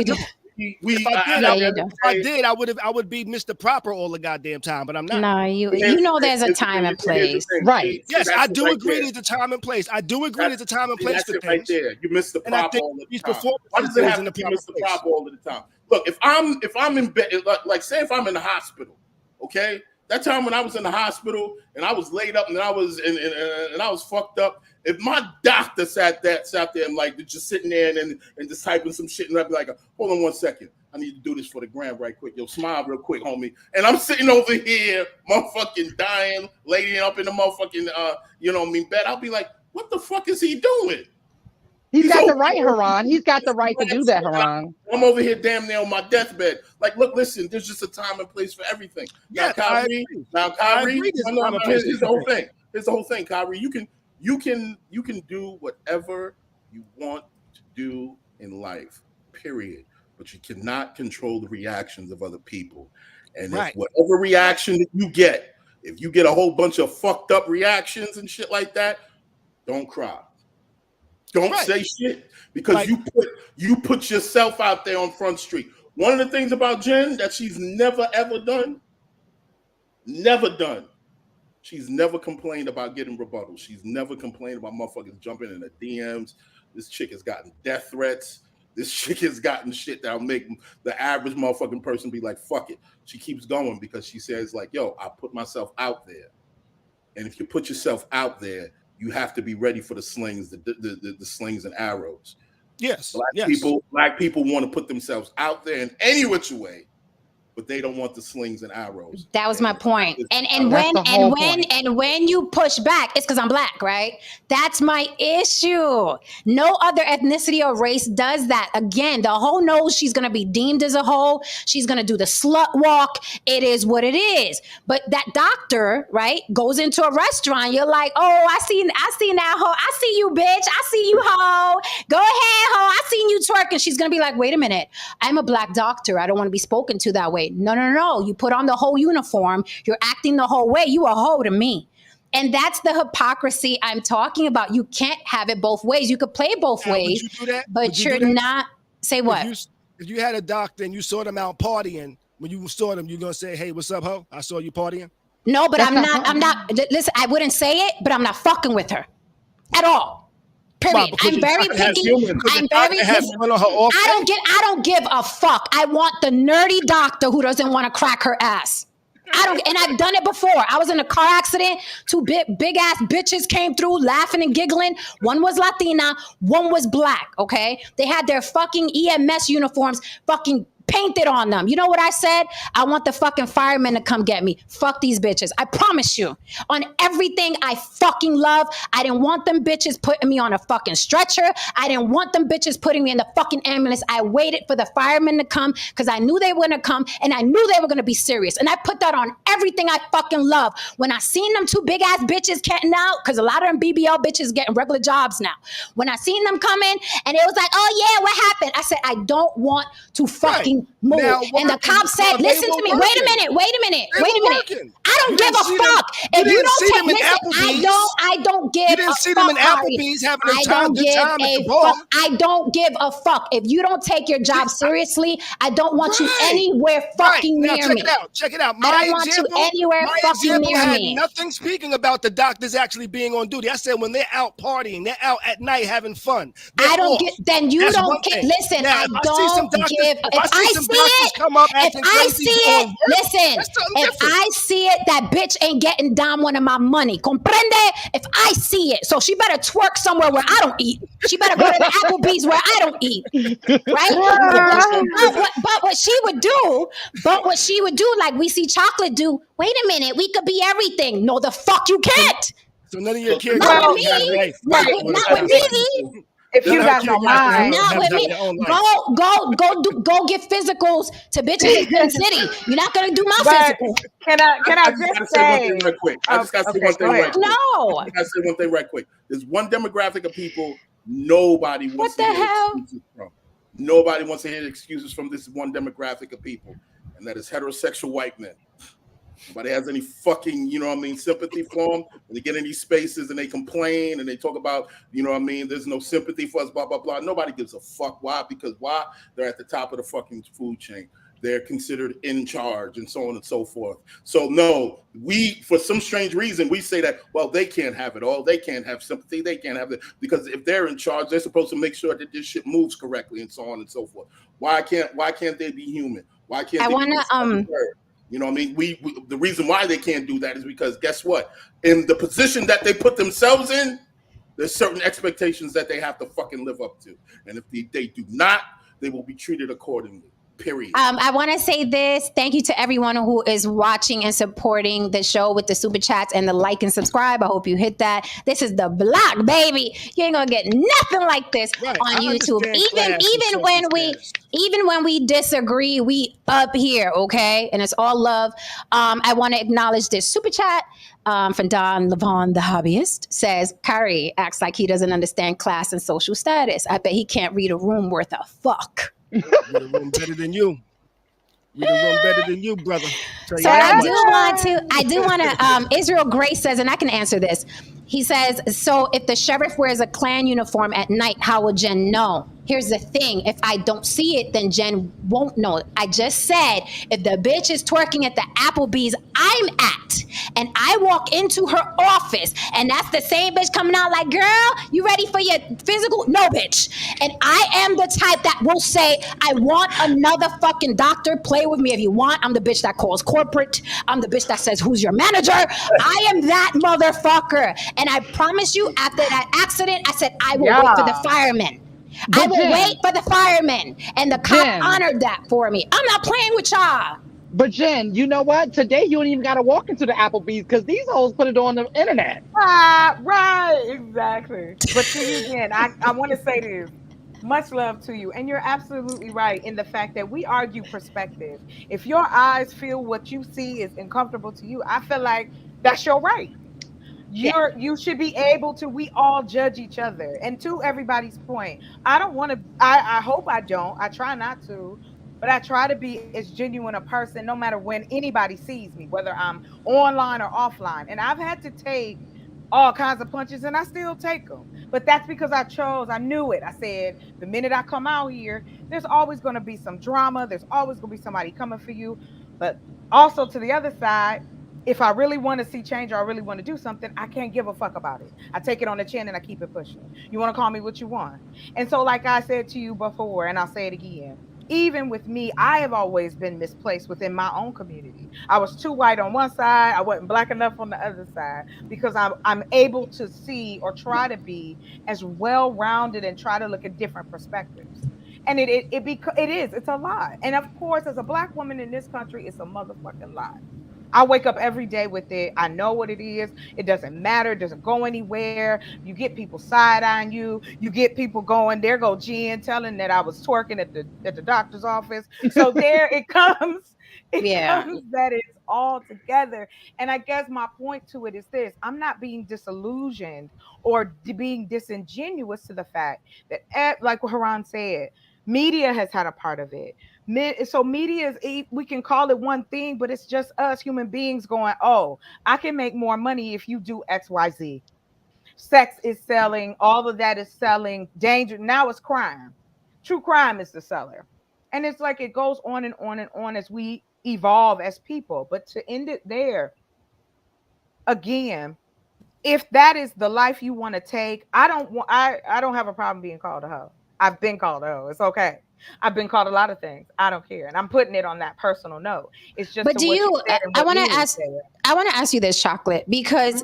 do. I would be Mr. Proper all the goddamn time, but I'm not. No, you know there's a time and place. Right. Yes, I do agree there's a time and place. I do agree there's a time and place for things. Right there. You miss the proper all the time. Why does it it have to be Mr. Proper all the time? Look, if I'm in bed, like say if I'm in the hospital, okay? That time when I was in the hospital and I was laid up and I was and I was fucked up. If my doctor sat there and like just sitting there and just typing some shit and I'd be like, hold on 1 second, I need to do this for the gram right quick. Yo, smile real quick, homie. And I'm sitting over here, motherfucking dying, laying up in the motherfucking bed. I'll be like, what the fuck is he doing? He's got the right, Haran. He's got the right to do that, Haran. I'm over here damn near on my deathbed. Like, look, listen, there's just a time and place for everything. Yeah, Kyrie, here's the whole thing. Here's the whole thing, Kyrie. You can do whatever you want to do in life, period. But you cannot control the reactions of other people. And if whatever reaction that you get, if you get a whole bunch of fucked up reactions and shit like that, don't cry. Don't say shit because you put yourself out there on Front Street. One of the things about Jen that she's never ever done, she's never complained about getting rebuttals. She's never complained about motherfuckers jumping in the DMs. This chick has gotten death threats. This chick has gotten shit that'll make the average motherfucking person be like, fuck it. She keeps going because she says like, yo, I put myself out there. And if you put yourself out there, you have to be ready for the slings, the slings and arrows. Yes. Black people want to put themselves out there in any which way, but they don't want the slings and arrows. That was my point. And when you push back, it's because I'm black, right? That's my issue. No other ethnicity or race does that. Again, the whole knows she's gonna be deemed as a whole. She's gonna do the slut walk. It is what it is. But that doctor, right, goes into a restaurant. You're like, oh, I seen that hoe. I see you, bitch. I see you, hoe. Go ahead, hoe. I seen you twerking. She's gonna be like, wait a minute. I'm a black doctor. I don't want to be spoken to that way. No. You put on the whole uniform. You're acting the whole way. You a hoe to me. And that's the hypocrisy I'm talking about. You can't have it both ways. You could play both ways, but you're not. Say what? If you had a doctor and you saw them out partying, when you saw them, you're going to say, hey, what's up, ho? I saw you partying. No, but I'm not. Listen, I wouldn't say it, but I'm not fucking with her at all. Period. I'm very picky. I don't give a fuck. I want the nerdy doctor who doesn't want to crack her ass. And I've done it before. I was in a car accident. Two big ass bitches came through laughing and giggling. One was Latina, one was black, okay? They had their fucking EMS uniforms fucking painted on them. You know what I said? I want the fucking firemen to come get me. Fuck these bitches. I promise you. On everything I fucking love, I didn't want them bitches putting me on a fucking stretcher. I didn't want them bitches putting me in the fucking ambulance. I waited for the firemen to come because I knew they were going to come and I knew they were going to be serious. And I put that on everything I fucking love. When I seen them two big ass bitches getting out, because a lot of them BBL bitches getting regular jobs now. When I seen them come in and it was like, oh yeah, what happened? I said, I don't want to fucking move. Now, and the cop said, listen to me. Wait a minute. I don't give a fuck. If you don't take listen, I don't give a fuck. You didn't see them in Applebee's having a time at the bar. I don't give a fuck. If you don't take your job seriously, I don't want you anywhere fucking near me. Check it out. I don't want you anywhere fucking near me. Nothing speaking about the doctors actually being on duty. I said when they're out partying, they're out at night having fun. I don't get. Then you don't get. Listen, I don't give. If I see it, if I see it, that bitch ain't getting down one of my money. Comprende? If I see it, so she better twerk somewhere where I don't eat. She better go to the Applebee's where I don't eat. Right? But what she would do, like we see Chocolate do. Wait a minute, we could be everything. No, the fuck you can't. So none of your kids. Not with me. Not with me. If you got no mind, not with me. Go get physicals to bitches in the city. You're not gonna do my physical. Can I just say one thing right quick? I just got to say one thing right quick. No. I got to say one thing right quick. There's one demographic of people nobody wants to hear excuses from. Nobody wants to hear excuses from this one demographic of people, and that is heterosexual white men. Nobody has any fucking, you know what I mean, sympathy for them. When they get in these spaces and they complain and they talk about, you know what I mean, there's no sympathy for us, blah, blah, blah. Nobody gives a fuck. Why? Because why? They're at the top of the fucking food chain. They're considered in charge and so on and so forth. So no, we, for some strange reason, we say that, well, they can't have it all. They can't have sympathy. They can't have it, because if they're in charge, they're supposed to make sure that this shit moves correctly and so on and so forth. Why can't they be human? Why can't I they want to you know what I mean? We the reason why they can't do that is because guess what? In the position that they put themselves in, there's certain expectations that they have to fucking live up to. And if they do not, they will be treated accordingly. Period. I want to say this. Thank you to everyone who is watching and supporting the show with the super chats and the like and subscribe. I hope you hit that. This is the block, baby. You ain't gonna get nothing like this on YouTube. Even when we disagree, we up here, okay? And it's all love. I want to acknowledge this super chat from Don Levon, the hobbyist. Says Kyrie acts like he doesn't understand class and social status. I bet he can't read a room worth of fuck. Read a room better than you. Read a room better than you, brother. So I do want to, Israel Grace says, and I can answer this. He says, so if the sheriff wears a Klan uniform at night, how will Jen know? Here's the thing. If I don't see it, then Jen won't know. I just said, if the bitch is twerking at the Applebee's I'm at, and I walk into her office, and that's the same bitch coming out like, girl, you ready for your physical? No, bitch. And I am the type that will say, I want another fucking doctor. Play with me if you want. I'm the bitch that calls corporate. I'm the bitch that says, who's your manager? I am that motherfucker. And I promise you, after that accident, I said, I will wait for the firemen. I will wait for the firemen. And the cop honored that for me. I'm not playing with y'all. But Jen, you know what? Today you don't even got to walk into the Applebee's because these hoes put it on the internet. Right, exactly. But to you, Jen, I want to say this. Much love to you. And you're absolutely right in the fact that we argue perspective. If your eyes feel what you see is uncomfortable to you, I feel like that's your right. You should be able to, we all judge each other. And to everybody's point, I don't want to, I hope I don't, I try not to, but I try to be as genuine a person no matter when anybody sees me, whether I'm online or offline. And I've had to take all kinds of punches and I still take them. But that's because I knew it. I said, the minute I come out here, there's always going to be some drama. There's always going to be somebody coming for you. But also to the other side, if I really want to see change or I really want to do something, I can't give a fuck about it. I take it on the chin and I keep it pushing. You want to call me what you want. And so like I said to you before, and I'll say it again, even with me, I have always been misplaced within my own community. I was too white on one side. I wasn't black enough on the other side because I'm able to see or try to be as well-rounded and try to look at different perspectives. And it's a lie. And of course, as a black woman in this country, it's a motherfucking lie. I wake up every day with it. I know what it is. It doesn't matter. It doesn't go anywhere. You get people side-eyeing you. You get people going, there go Jen telling that I was twerking at the doctor's office. So there it comes. It comes that it's all together. And I guess my point to it is this. I'm not being disillusioned or being disingenuous to the fact that, like what Haran said, media has had a part of it. So media is, we can call it one thing, but it's just us human beings going, oh, I can make more money if you do X, Y, Z. Sex is selling. All of that is selling. Danger. Now it's crime. True crime is the seller. And it's like it goes on and on and on as we evolve as people. But to end it there, again, if that is the life you want to take, I don't have a problem being called a hoe. I've been called a hoe. It's okay. I've been called a lot of things. I don't care. And I'm putting it on that personal note. It's just. But I want to ask you this, Chocolate, because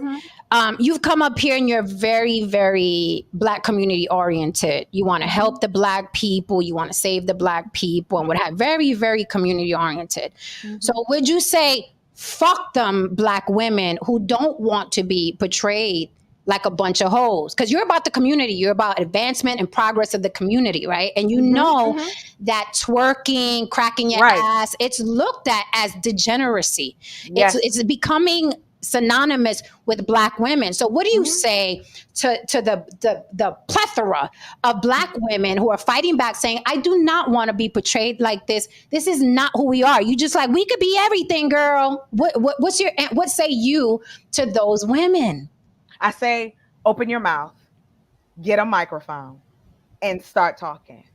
you've come up here and you're very, very Black community oriented. You want to help the Black people. You want to save the Black people and what have. Very, very community oriented. So would you say, fuck them Black women who don't want to be portrayed like a bunch of hoes? Because you're about the community. You're about advancement and progress of the community, right? And you know that twerking, cracking your ass, it's looked at as degeneracy. Yes. It's becoming synonymous with Black women. So what do you say to the plethora of Black women who are fighting back, saying, I do not want to be portrayed like this. This is not who we are. You just like, we could be everything, girl. What say you to those women? I say, open your mouth, get a microphone, and start talking.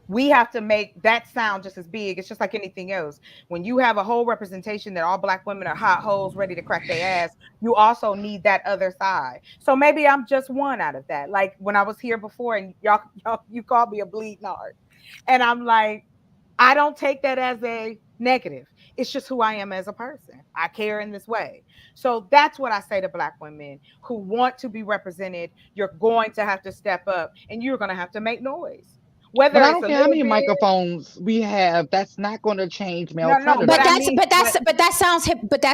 We have to make that sound just as big. It's just like anything else. When you have a whole representation that all Black women are hot hoes ready to crack their ass, you also need that other side. So maybe I'm just one out of that. Like when I was here before and y'all you called me a bleeding heart. And I'm like, I don't take that as a negative. It's just who I am as a person. I care in this way. So that's what I say to Black women who want to be represented. You're going to have to step up and you're going to have to make noise. But I don't care how many microphones we have. That's not going to change male predators. But that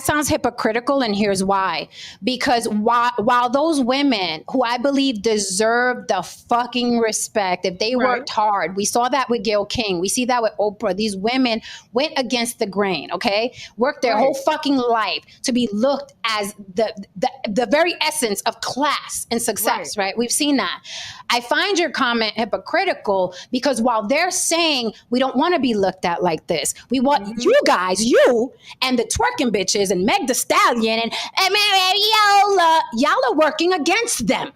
sounds hypocritical, and here's why. Because while those women who I believe deserve the fucking respect, if they worked hard, we saw that with Gayle King, we see that with Oprah. These women went against the grain, okay? Worked their whole fucking life to be looked as the very essence of class and success, right? We've seen that. I find your comment hypocritical because while they're saying we don't want to be looked at like this, we want you guys, you and the twerking bitches and Meg Thee Stallion and y'all are working against them.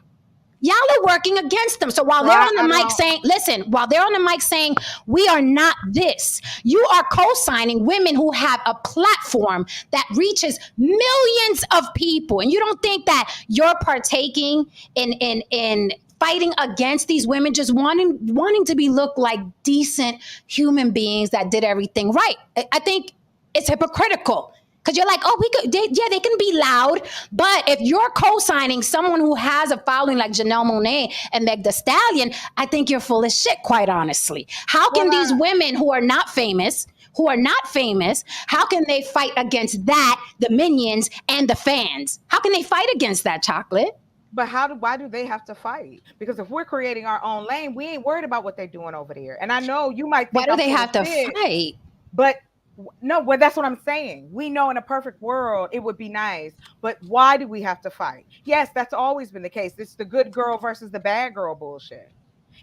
Y'all are working against them. So while they're on the mic saying, listen, while they're on the mic saying, we are not this, you are co-signing women who have a platform that reaches millions of people. And you don't think that you're partaking in fighting against these women, just wanting to be looked like decent human beings that did everything right. I think it's hypocritical. Because you're like, oh, they can be loud. But if you're co-signing someone who has a following like Janelle Monáe and Meg Thee Stallion, I think you're full of shit, quite honestly. How can these women who are not famous, how can they fight against that, the minions and the fans? How can they fight against that, Chocolate? But why do they have to fight? Because if we're creating our own lane, we ain't worried about what they're doing over there. And I know you might think, why do they have to fight? But no, well, that's what I'm saying. We know in a perfect world it would be nice, but why do we have to fight? Yes, that's always been the case. It's the good girl versus the bad girl bullshit.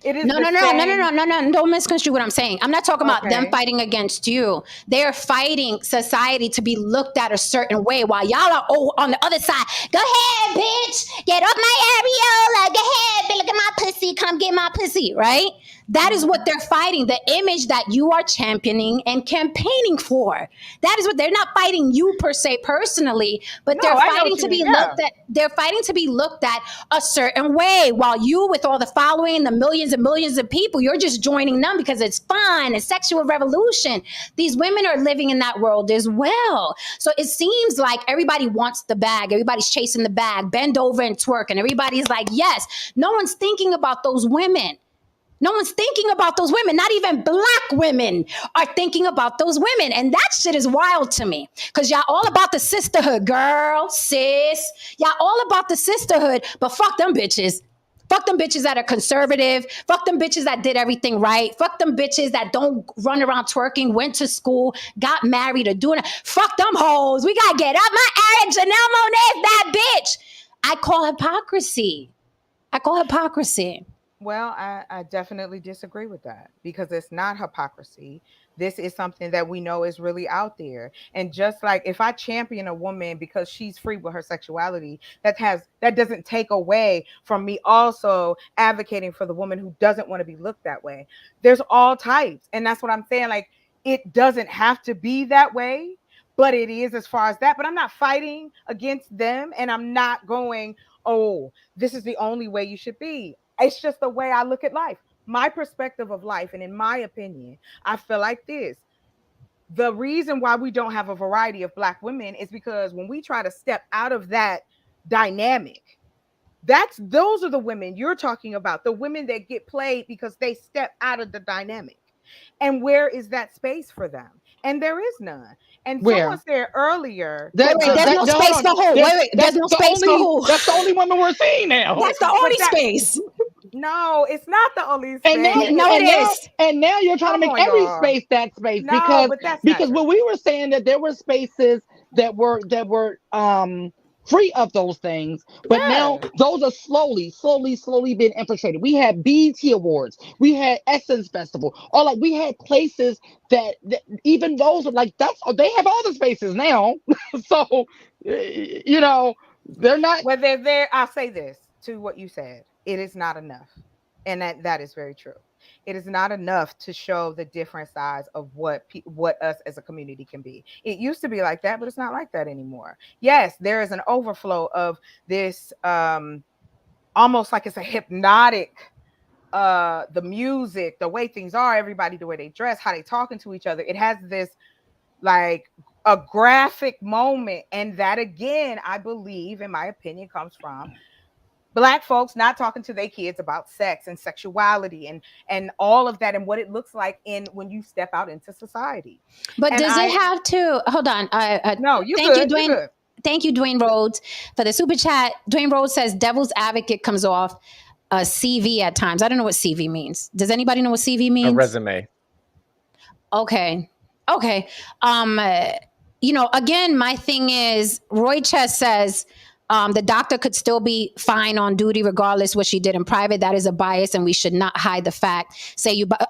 It is No. Don't misconstrue what I'm saying. I'm not talking about them fighting against you. They're fighting society to be looked at a certain way while y'all are on the other side. Go ahead, bitch. Get up my areola. Go ahead, bitch. Look at my pussy. Come get my pussy, right? That is what they're fighting, the image that you are championing and campaigning for. That is what they're not fighting you per se personally, but they're fighting to be looked at. They're fighting to be looked at a certain way, while you, with all the following, the millions and millions of people, you're just joining them because it's fun and sexual revolution. These women are living in that world as well. So it seems like everybody wants the bag. Everybody's chasing the bag, bend over and twerk. And everybody's like, yes. No one's thinking about those women. No one's thinking about those women. Not even Black women are thinking about those women. And that shit is wild to me. Because y'all all about the sisterhood, girl, sis. Y'all all about the sisterhood. But fuck them bitches. Fuck them bitches that are conservative. Fuck them bitches that did everything right. Fuck them bitches that don't run around twerking, went to school, got married, or doing it. Fuck them hoes. We got to get up my area. Janelle Monáe is that bitch. I call hypocrisy. Well, I definitely disagree with that, because it's not hypocrisy. This is something that we know is really out there. And just like if I champion a woman because she's free with her sexuality, that doesn't take away from me also advocating for the woman who doesn't want to be looked that way. There's all types. And that's what I'm saying. Like, it doesn't have to be that way, but it is as far as that. But I'm not fighting against them, and I'm not going, oh, this is the only way you should be. It's just the way I look at life, my perspective of life. And in my opinion, I feel like this. The reason why we don't have a variety of Black women is because when we try to step out of that dynamic, those are the women you're talking about, the women that get played because they step out of the dynamic. And where is that space for them? And there is none. And someone said earlier, there's no space for who? There's no space for who? That's the only women we're seeing now. That's the only space. No, it's not the only space. And now you're trying to make every space that space, because what we were saying, that there were spaces that were free of those things. But now those are slowly being infiltrated. We had BET Awards, we had Essence Festival, or like we had places that even those are like they have all the spaces now. So you know, they're not. Well, they're there. I'll say this to what you said. It is not enough, and that is very true. It is not enough to show the different sides of what us as a community can be. It used to be like that, but it's not like that anymore. Yes, there is an overflow of this, almost like it's a hypnotic, the music, the way things are, everybody, the way they dress, how they talking to each other. It has this like a graphic moment, and that again, I believe, in my opinion, comes from Black folks not talking to their kids about sex and sexuality and all of that and what it looks like when you step out into society. But does it have to? Hold on. No, you thank good, you, Dwayne. you good. Thank you, Dwayne Rhodes, for the super chat. Dwayne Rhodes says devil's advocate comes off a CV at times. I don't know what CV means. Does anybody know what CV means? A resume. Okay. You know, again, my thing is Roy Chess says the doctor could still be fine on duty regardless what she did in private. That is a bias, and we should not hide the fact.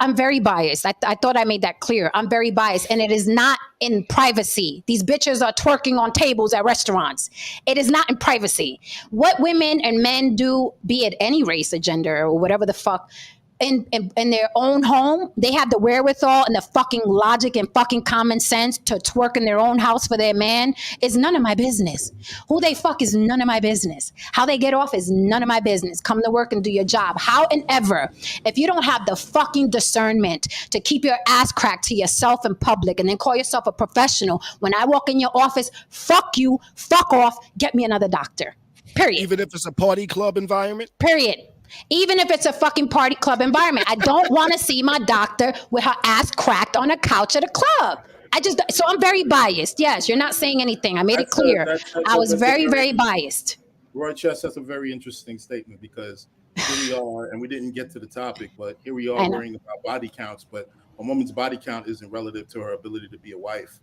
I'm very biased. I thought I made that clear. I'm very biased, and it is not in privacy. These bitches are twerking on tables at restaurants. It is not in privacy. What women and men do, be it any race or gender or whatever the fuck, in their own home, they have the wherewithal and the fucking logic and fucking common sense to twerk in their own house for their man is none of my business. Who they fuck is none of my business. How they get off is none of my business. Come to work and do your job. How and ever, if you don't have the fucking discernment to keep your ass cracked to yourself in public and then call yourself a professional, when I walk in your office, fuck you, fuck off, get me another doctor. Period. Even if it's a party club environment? Period. Even if it's a fucking party club environment. I don't want to see my doctor with her ass cracked on a couch at a club. So I'm very biased. Yes, you're not saying anything. I made it clear. I was very, very biased. Roy Chess, that's a very interesting statement because here we are, and we didn't get to the topic, but here we are worrying about body counts, but a woman's body count isn't relative to her ability to be a wife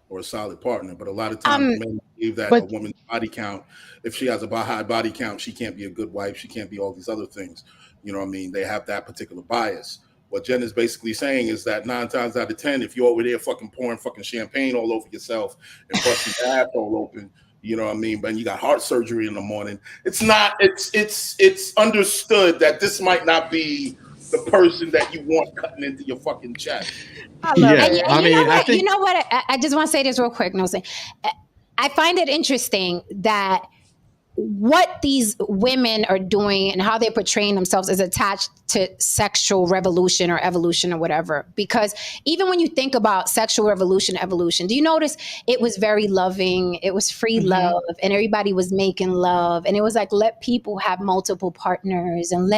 or a solid partner. But a lot of times men believe that a woman's body count, if she has a high body count, she can't be a good wife. She can't be all these other things. You know what I mean? They have that particular bias. What Jen is basically saying is that 9 times out of 10, if you're over there fucking pouring fucking champagne all over yourself and busting your asshole open, you know what I mean? But you got heart surgery in the morning. It's understood that this might not be the person that you want cutting into your fucking chest. I just want to say this real quick. I find it interesting that what these women are doing and how they're portraying themselves is attached to sexual revolution or evolution or whatever. Because even when you think about sexual revolution, evolution, do you notice it was very loving? It was free love, and everybody was making love. And it was like, let people have multiple partners and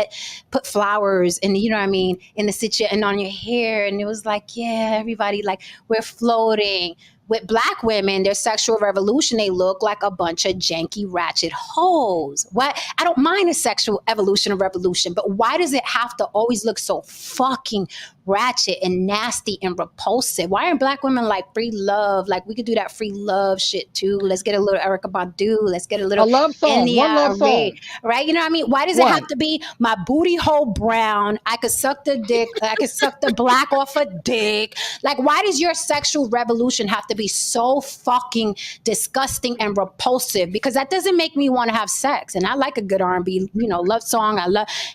put flowers and, you know what I mean, in the situation and on your hair. And it was like, yeah, everybody, like, we're floating. With Black women, their sexual revolution, they look like a bunch of janky, ratchet hoes. What? I don't mind a sexual evolution or revolution, but why does it have to always look so fucking ratchet and nasty and repulsive? Why aren't Black women like free love? Like, we could do that free love shit too. Let's get a little Erykah Badu. Let's get a little love song. One love song. Right? You know what I mean? Why does it have to be my booty hole brown? I could suck the dick. I could suck the black off a dick. Like, why does your sexual revolution have to be so fucking disgusting and repulsive? Because that doesn't make me want to have sex. And I like a good R&B, love song.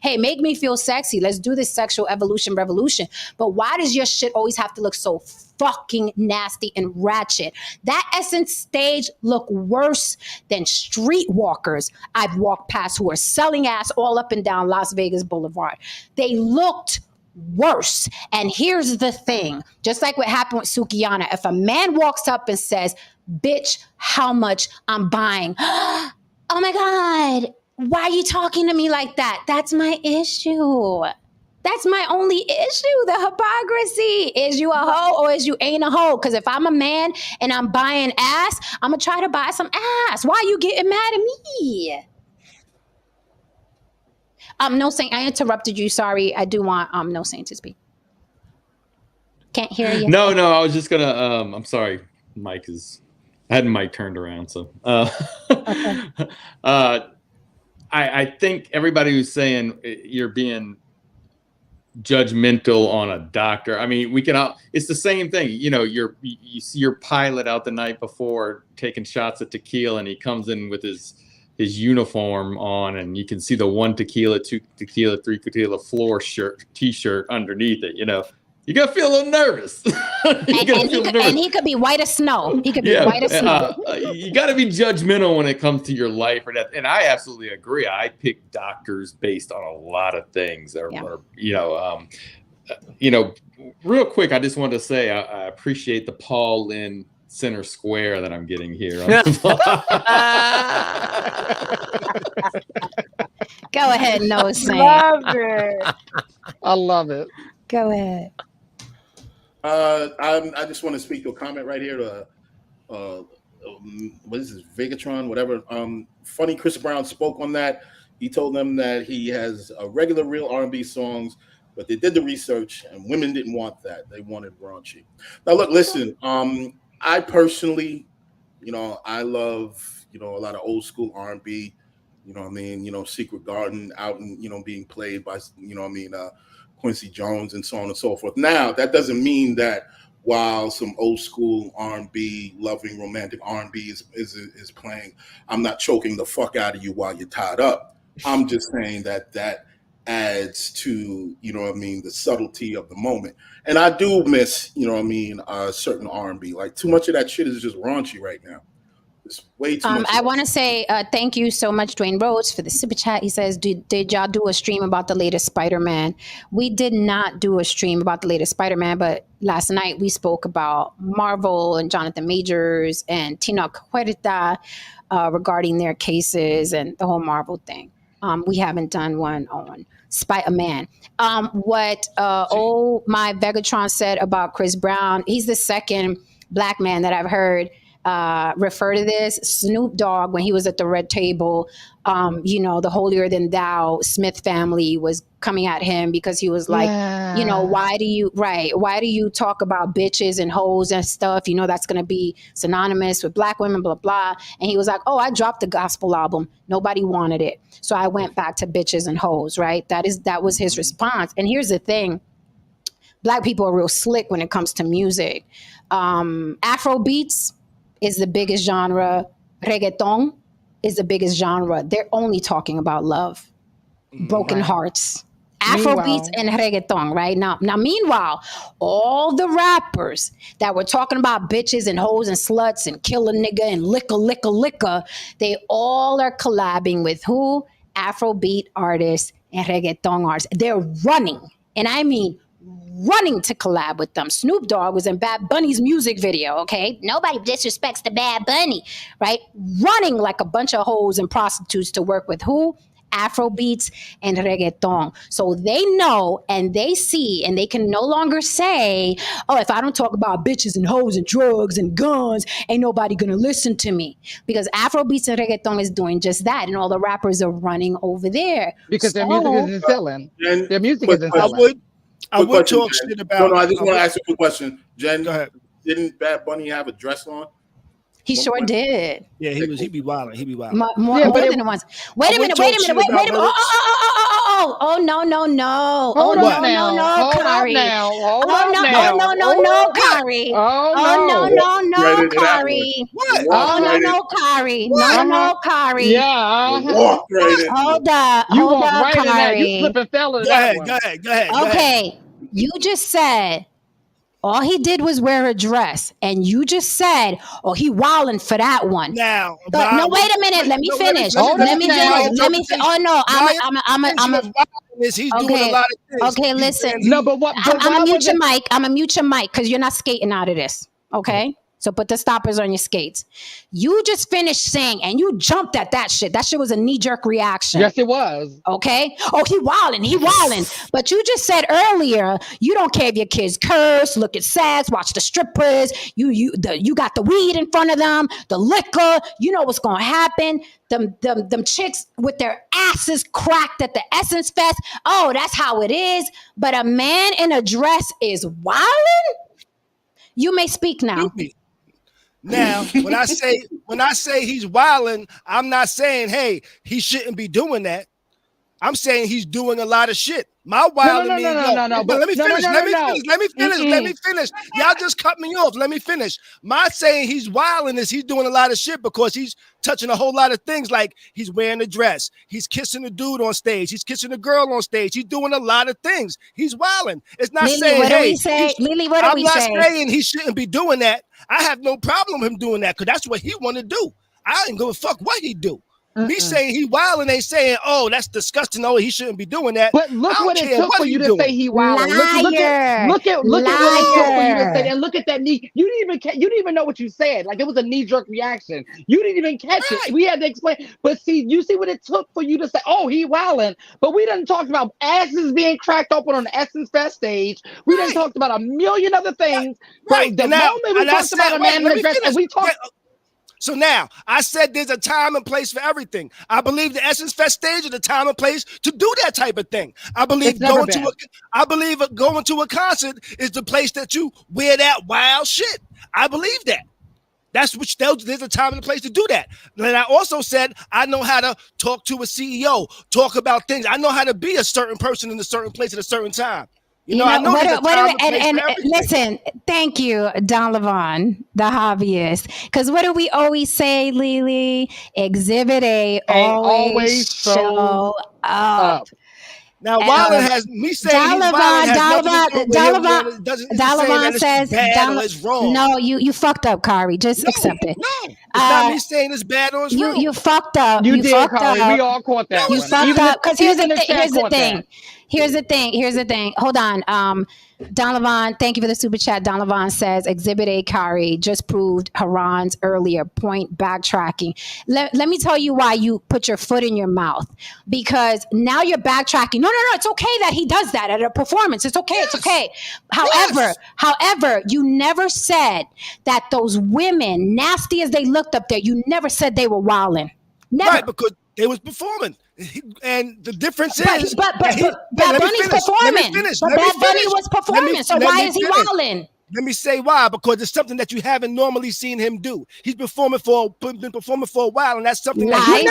Hey, make me feel sexy. Let's do this sexual evolution revolution. But why does your shit always have to look so fucking nasty and ratchet? That Essence stage look worse than streetwalkers I've walked past who are selling ass all up and down Las Vegas Boulevard. They looked worse. And here's the thing, just like what happened with Sukihana, if a man walks up and says, bitch, how much I'm buying? Oh my God, why are you talking to me like that? That's my issue. That's my only issue, the hypocrisy. Is you a hoe or is you ain't a hoe? Because if I'm a man and I'm buying ass, I'm going to try to buy some ass. Why are you getting mad at me? No Saint, I interrupted you. Sorry. I do want No Saint to speak. Can't hear you. No, I was just going to, I'm sorry. Mike is I had Mike turned around, so I think everybody who's saying you're being judgmental on a doctor. I mean, we can all, it's the same thing. You know, you see your pilot out the night before taking shots at tequila, and he comes in with his uniform on, and you can see the 1 tequila, 2 tequila, 3 tequila floor t-shirt underneath it. You know, you gotta feel a little nervous. And he could be white as snow. He could be white as snow. You got to be judgmental when it comes to your life or death. And I absolutely agree. I pick doctors based on a lot of things. Real quick, I just wanted to say I appreciate the Paul Lynn center square that I'm getting here. Go ahead, no Saint. Love it. I love it. Go ahead. I just want to speak to a comment right here. What is this? Vegatron, whatever. Funny, Chris Brown spoke on that. He told them that he has regular, real R&B songs, but they did the research, and women didn't want that. They wanted raunchy. Now, look, listen. I personally, I love, a lot of old school R&B. You know what I mean? Secret Garden out and being played by, Quincy Jones and so on and so forth. Now, that doesn't mean that while some old school R&B, loving romantic R&B is playing, I'm not choking the fuck out of you while you're tied up. I'm just saying that adds to, the subtlety of the moment. And I do miss, certain R&B. Like, too much of that shit is just raunchy right now. It's way too much. I want to say thank you so much, Dwayne Rhodes, for the super chat. He says, did y'all do a stream about the latest Spider-Man? We did not do a stream about the latest Spider-Man, but last night we spoke about Marvel and Jonathan Majors and Tinoch Huerta regarding their cases and the whole Marvel thing. We haven't done one on Spider-Man. What my Vegatron said about Chris Brown, he's the second black man that I've heard refer to this. Snoop Dogg, when he was at the Red Table, the holier than thou Smith family was coming at him because he was like, why do you talk about bitches and hoes and stuff? That's going to be synonymous with black women, blah, blah. And he was like, I dropped the gospel album. Nobody wanted it. So I went back to bitches and hoes, right? That was his response. And here's the thing. Black people are real slick when it comes to music. Afro beats is the biggest genre. Reggaeton is the biggest genre. They're only talking about love, broken hearts. Afrobeats and reggaeton, right? Now, meanwhile, all the rappers that were talking about bitches and hoes and sluts and kill a nigga and liquor, they all are collabing with who? Afrobeat artists and reggaeton artists. They're running, and I mean running to collab with them. Snoop Dogg was in Bad Bunny's music video, okay? Nobody disrespects the Bad Bunny, right? Running like a bunch of hoes and prostitutes to work with who? Afrobeats and reggaeton. So they know and they see, and they can no longer say, if I don't talk about bitches and hoes and drugs and guns, ain't nobody gonna listen to me. Because Afrobeats and reggaeton is doing just that, and all the rappers are running over there. Because their music isn't selling. Their music isn't selling. I would talk shit about. No, I just want to ask you a quick question. Jen, go ahead. Didn't Bad Bunny have a dress on? He sure did. Yeah, he be wilding. More than once. Wait a minute. Oh, no. Hold on no, Kari. Hold on No, Kari. No, Kari. What? No, Kari. No, Kari. Yeah. Hold up, Kari. You slip and fell in that one. Go ahead. Okay, you just said all he did was wear a dress, and you just said, he wilding for that one. Now, wait a minute. Let me finish. He's doing a lot of things. Okay, listen. No, but what? I'm gonna mute your mic. I'm gonna mute your mic because you're not skating out of this. Okay. So put the stoppers on your skates. You just finished saying, and you jumped at that shit. That shit was a knee-jerk reaction. Yes, it was. Okay? He wildin'. But you just said earlier, you don't care if your kids curse, look at sex, watch the strippers. You got the weed in front of them, the liquor. You know what's gonna happen. Them chicks with their asses cracked at the Essence Fest. That's how it is. But a man in a dress is wildin'? You may speak now. Now, when I say he's wilding, I'm not saying, hey, he shouldn't be doing that. I'm saying he's doing a lot of shit. My wilding means no. But let me finish. Y'all just cut me off. Let me finish. My saying he's wilding is he's doing a lot of shit because he's touching a whole lot of things, like he's wearing a dress, he's kissing a dude on stage, he's kissing a girl on stage, he's doing a lot of things. He's wilding. It's not Lily, saying, what hey, do we say? Lily, what do we say? I'm not saying he shouldn't be doing that. I have no problem with him doing that because that's what he want to do. I ain't gonna fuck what he do. Me saying he wilding, they saying, oh, that's disgusting. Oh, he shouldn't be doing that. But look what it took for you to say he wilding. Look at what it took for you to say, and look at that knee. You didn't even know what you said. Like, it was a knee-jerk reaction. You didn't even catch it. We had to explain. But see, you see what it took for you to say, oh, he wilding. But we done talked about asses being cracked open on the Essence Fest stage. We done talked about a million other things. Right. The Now, moment we talked about a man in a dress, and we talked. So now, I said there's a time and place for everything. I believe the Essence Fest stage is a time and place to do that type of thing. I believe going to a concert is the place that you wear that wild shit. I believe that. There's a time and a place to do that. And I also said I know how to talk to a CEO, talk about things. I know how to be a certain person in a certain place at a certain time. I know listen, thank you, Don Levon, the hobbyist. Because what do we always say, Lily? Exhibit A always show up. Now, Wildin has me saying Dalavan says it's wrong. No, you fucked up, Kari. Just accept it. No, it's not me saying it's bad or it's wrong. You fucked up. You did, Kari. We all caught that. You fucked up. Because here's the thing. Hold on. Don Levon, thank you for the super chat. Don Levon says Exhibit A, Kari just proved Haran's earlier point, backtracking. Let me tell you why you put your foot in your mouth, because now you're backtracking. No, it's okay that he does that at a performance. It's okay. It's okay. However, you never said that those women, nasty as they looked up there, you never said they were wilding. Never. Right, because they was performing. And the difference is, but Bad Bunny's performing. But Bad Bunny was performing. So why is he wilding? Let me say why. Because it's something that you haven't normally seen him do. He's been performing for a while, and that's something that he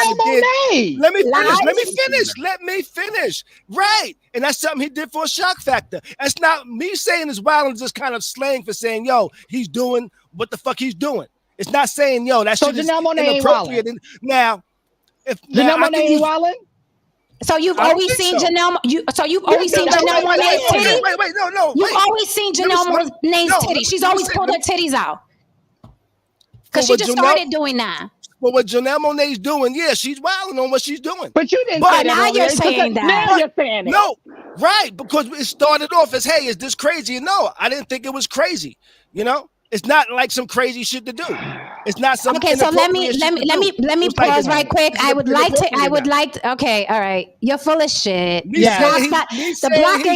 did. Let me finish. Right, and that's something he did for a shock factor. That's not me saying it's wild. It's just kind of slang for saying, yo, he's doing what the fuck he's doing. It's not saying, yo, that shit is inappropriate. Now. Janelle Monáe ain't wildin'? So you've always seen Janelle. You've always seen Janelle Monáe's titty. Wait, no. You've always seen Janelle Monáe's titty. She's always pulled her titties out because she just started doing that. Well, what Janelle Monáe's doing, yeah, she's wilding on what she's doing. But you didn't. But now you're saying that. Now you're saying it. No, right? Because it started off as, "Hey, is this crazy?" No, I didn't think it was crazy. It's not like some crazy shit to do. It's not something. Okay, so let me pause right quick. I would like. Okay, all right. You're full of shit. The block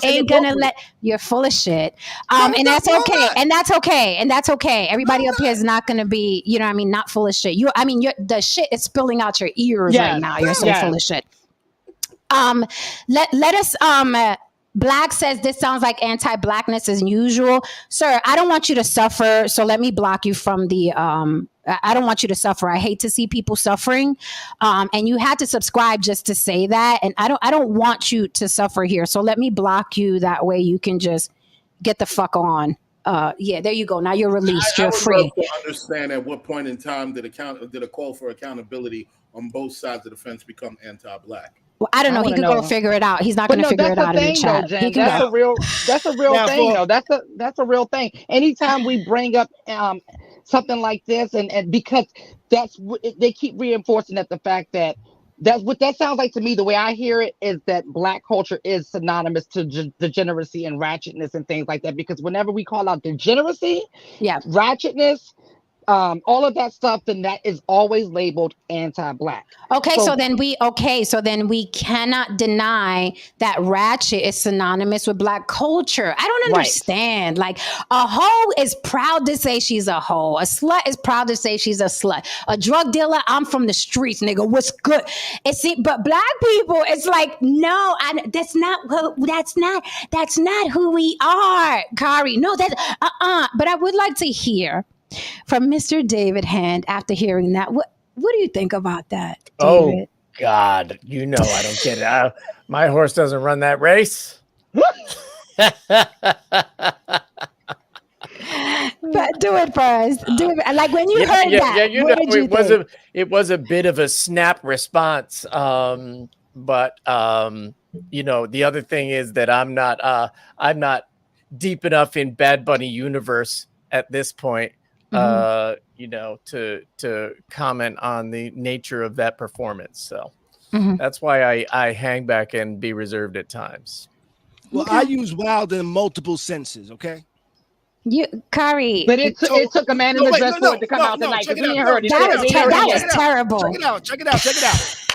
ain't gonna let. You're full of shit. And that's okay. And that's okay. Everybody up here is not gonna be. Not full of shit. The shit is spilling out your ears right now. You're so full of shit. Let us. Black says this sounds like anti-blackness as usual. Sir, I don't want you to suffer, so let me block you from the I don't want you to suffer. I hate to see people suffering. And you had to subscribe just to say that. And I don't want you to suffer here. So let me block you, that way you can just get the fuck on. There you go. Now you're released. You're free. I understand at what point in time did a call for accountability on both sides of the fence become anti-black? Well, I don't know. He could go figure it out. He's not going to figure it out in the chat. That's a real thing, though. That's a real thing. Anytime we bring up something like this, and because they keep reinforcing that the fact that that's what that sounds like to me. The way I hear it is that Black culture is synonymous to degeneracy and ratchetness and things like that. Because whenever we call out degeneracy, ratchetness, all of that stuff, then that is always labeled anti-Black. So then we cannot deny that ratchet is synonymous with Black culture. I don't understand. Like, a hoe is proud to say she's a hoe. A slut is proud to say she's a slut. A drug dealer, I'm from the streets, nigga. What's good? But Black people, it's like, no, that's not who we are, Kari. No, But I would like to hear From Mr. David Hand, after hearing that, what do you think about that, David? Oh, God. You know I don't get it. My horse doesn't run that race. But do it first. Do it. Like when you heard that, you what know, did you think? it was a bit of a snap response. But you know, the other thing is that I'm not deep enough in Bad Bunny universe at this point, you know, to comment on the nature of that performance. So that's why I hang back and be reserved at times. Well, I use wild in multiple senses, okay? Kari. But it took a man in the dress for it to come out tonight. Check it We out. ain't heard it. That was terrible. Check it out.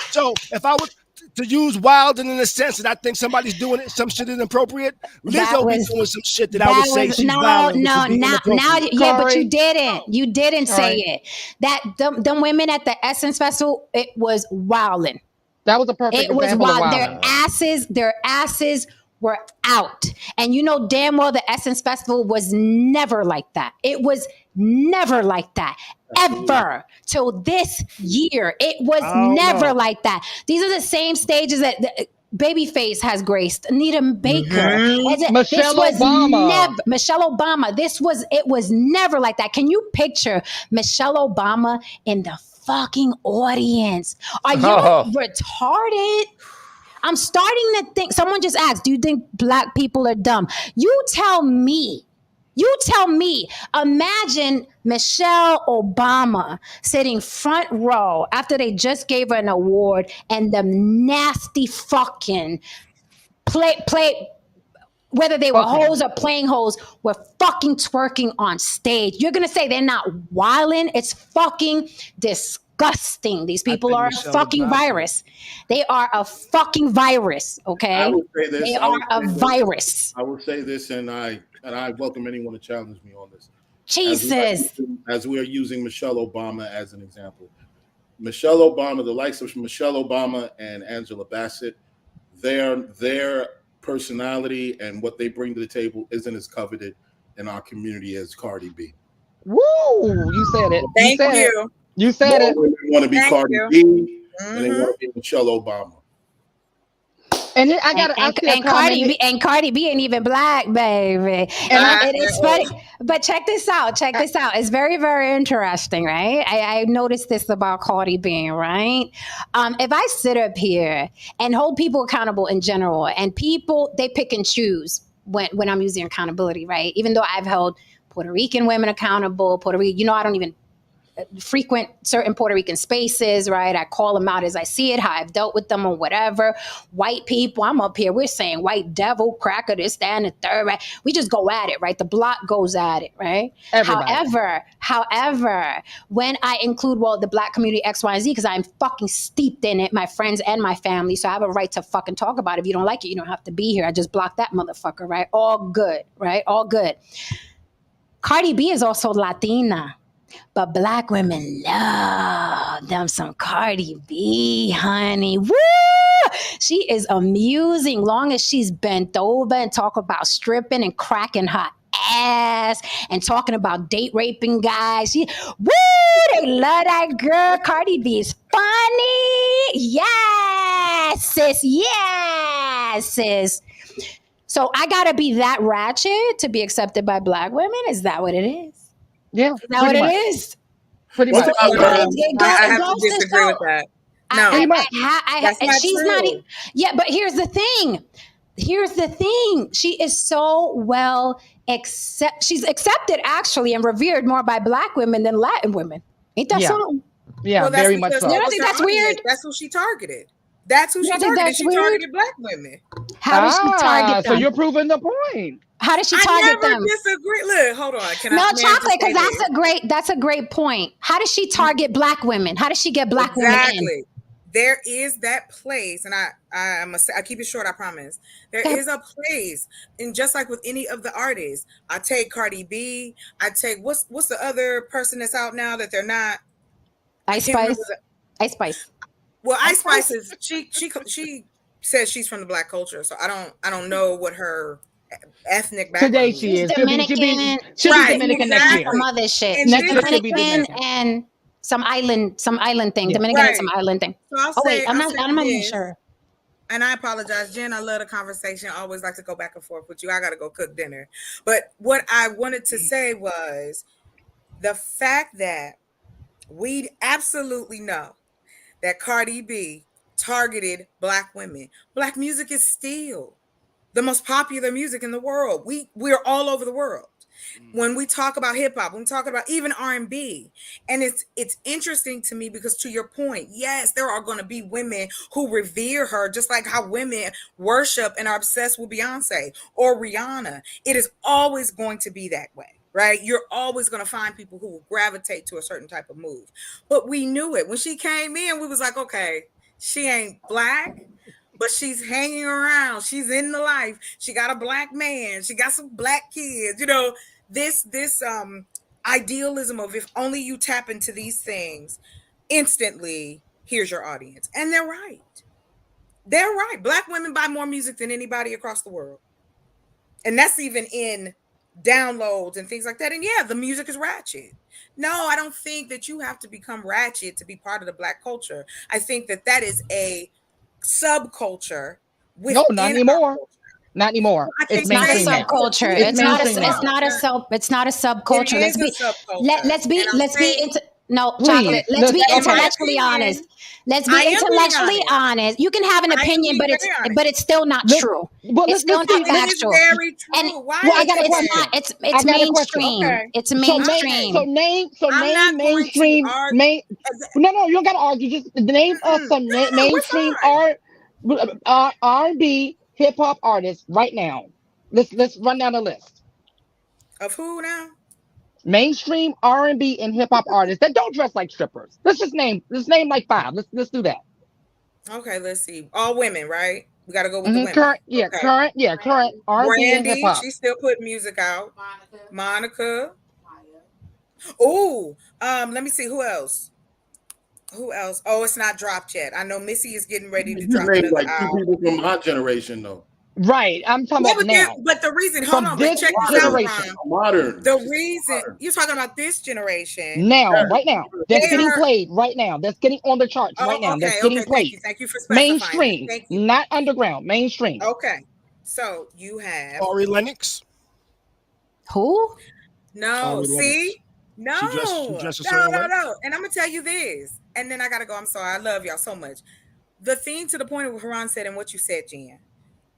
So if I was to use wild in a sense that I think somebody's doing it, some shit is inappropriate, Lizzo be doing some shit that I would say she's wild. Now, yeah, but you didn't. You didn't say it. That them women at the Essence Festival, it was wilding. That was a perfect example of wild. Their asses were out. And you know damn well the Essence Festival was never like that. It was never like that. Ever. Till this year. It was never like that. These are the same stages that Babyface has graced. Anita Baker. Michelle Obama. Michelle Obama. It was never like that. Can you picture Michelle Obama in the fucking audience? Are you retarded? I'm starting to think, someone just asked, do you think black people are dumb? You tell me, imagine Michelle Obama sitting front row after they just gave her an award and the nasty fucking play whether they were hoes or playing hoes, were fucking twerking on stage. You're going to say they're not wilding? It's fucking disgusting. These people are a fucking virus. They are a fucking virus, okay? I would say this. They are a virus. I will say this, and I welcome anyone to challenge me on this. Jesus. As we are using Michelle Obama as an example. Michelle Obama, the likes of Michelle Obama and Angela Bassett, their personality and what they bring to the table isn't as coveted in our community as Cardi B. Woo! You said it. Thank you. You said it. Women want to be Cardi B, and they want to be Michelle Obama. And then Cardi B ain't even black, baby. And it's funny, but check this out. It's very, very interesting, right? I noticed this about Cardi B, right? If I sit up here and hold people accountable in general, and people, they pick and choose when I'm using accountability, right? Even though I've held Puerto Rican women accountable, I don't even frequent certain Puerto Rican spaces, right? I call them out as I see it, how I've dealt with them or whatever. White people, I'm up here, we're saying white devil, cracker, this, that, and the third, right? We just go at it, right? The block goes at it, right? Everybody. However, when I include, the black community X, Y, and Z, because I'm fucking steeped in it, my friends and my family, so I have a right to fucking talk about it. If you don't like it, you don't have to be here. I just block that motherfucker, right? All good, right? All good. Cardi B is also Latina. But black women love them some Cardi B, honey. Woo! She is amusing long as she's bent over and talk about stripping and cracking her ass and talking about date raping guys. They love that girl. Cardi B is funny. Yes, sis. Yes, sis. So I gotta be that ratchet to be accepted by black women? Is that what it is? Yeah, is that what it is? Pretty much. I have to disagree with that. No, that's not true. But here's the thing. She is so well she's accepted actually and revered more by black women than Latin women. Ain't that something? Yeah, very much so. You don't think that's weird? That's who she targeted. That's who she targeted. She targeted black women. How did she target them? So you're proving the point. How did she target them? I never disagree. Look, hold on. Chocolate, because that's a great point. How does she target black women? How does she get black women in? There is that place, and I keep it short, I promise. There is a place, and just like with any of the artists, I take Cardi B, I take what's the other person that's out now that they're not? Ice Spice. Well, Ice Spice is she says she's from the black culture, so I don't know what her ethnic background. Today she is. She'll be Dominican. Dominican next year. Some other shit. And She's this- Dominican and some island thing. Dominican and some island thing. So I'll Oh wait, say- I'm I'll not say even this. sure. And I apologize, Jen. I love the conversation. I always like to go back and forth with you. I got to go cook dinner. But what I wanted to say was the fact that we absolutely know that Cardi B targeted Black women. Black music is still the most popular music in the world. We're all over the world. When we talk about hip hop, when we talk about even R&B, and it's interesting to me because to your point, yes, there are going to be women who revere her, just like how women worship and are obsessed with Beyonce or Rihanna. It is always going to be that way, right? You're always going to find people who will gravitate to a certain type of move. But we knew it when she came in. We was like, okay, she ain't Black, but she's hanging around. She's in the life. She got a Black man. She got some Black kids. You know, this idealism of if only you tap into these things, instantly, here's your audience. And they're right. They're right. Black women buy more music than anybody across the world. And that's even in downloads and things like that. And yeah, the music is ratchet. No, I don't think that you have to become ratchet to be part of the Black culture. I think that is a subculture. No, not anymore. Not anymore. It's not a subculture. It's not a subculture. Let's be Chocolate. Let's be intellectually honest. Let's be intellectually honest. You can have an opinion, but it's still not true. It's still not factual. And I got a question. It's mainstream. It's mainstream. So name mainstream. No, you don't got to argue. Just name us some mainstream R&B hip hop artists right now. Let's run down the list of who now. Mainstream R&B and hip hop artists that don't dress like strippers. Let's name like 5. Let's do that. Okay, let's see. All women, right? We got to go with the women. Current R&B and hip hop. She still put music out. Monica. Oh, let me see who else. Oh, it's not dropped yet. I know Missy is getting ready to drop another like 2 people from my generation, though. Right, I'm talking about now. But the reason, hold on, but check this out, Ron. Modern. The reason you're talking about this generation now, right now, that's getting played right now. That's getting on the charts right now. That's getting played. Thank you for specifying. Mainstream, not underground. Mainstream. Okay, so you have Ari Lennox. Who? No, see, no. She dresses no. And I'm gonna tell you this, and then I gotta go. I'm sorry. I love y'all so much. The thing to the point of what Haran said and what you said, Jen.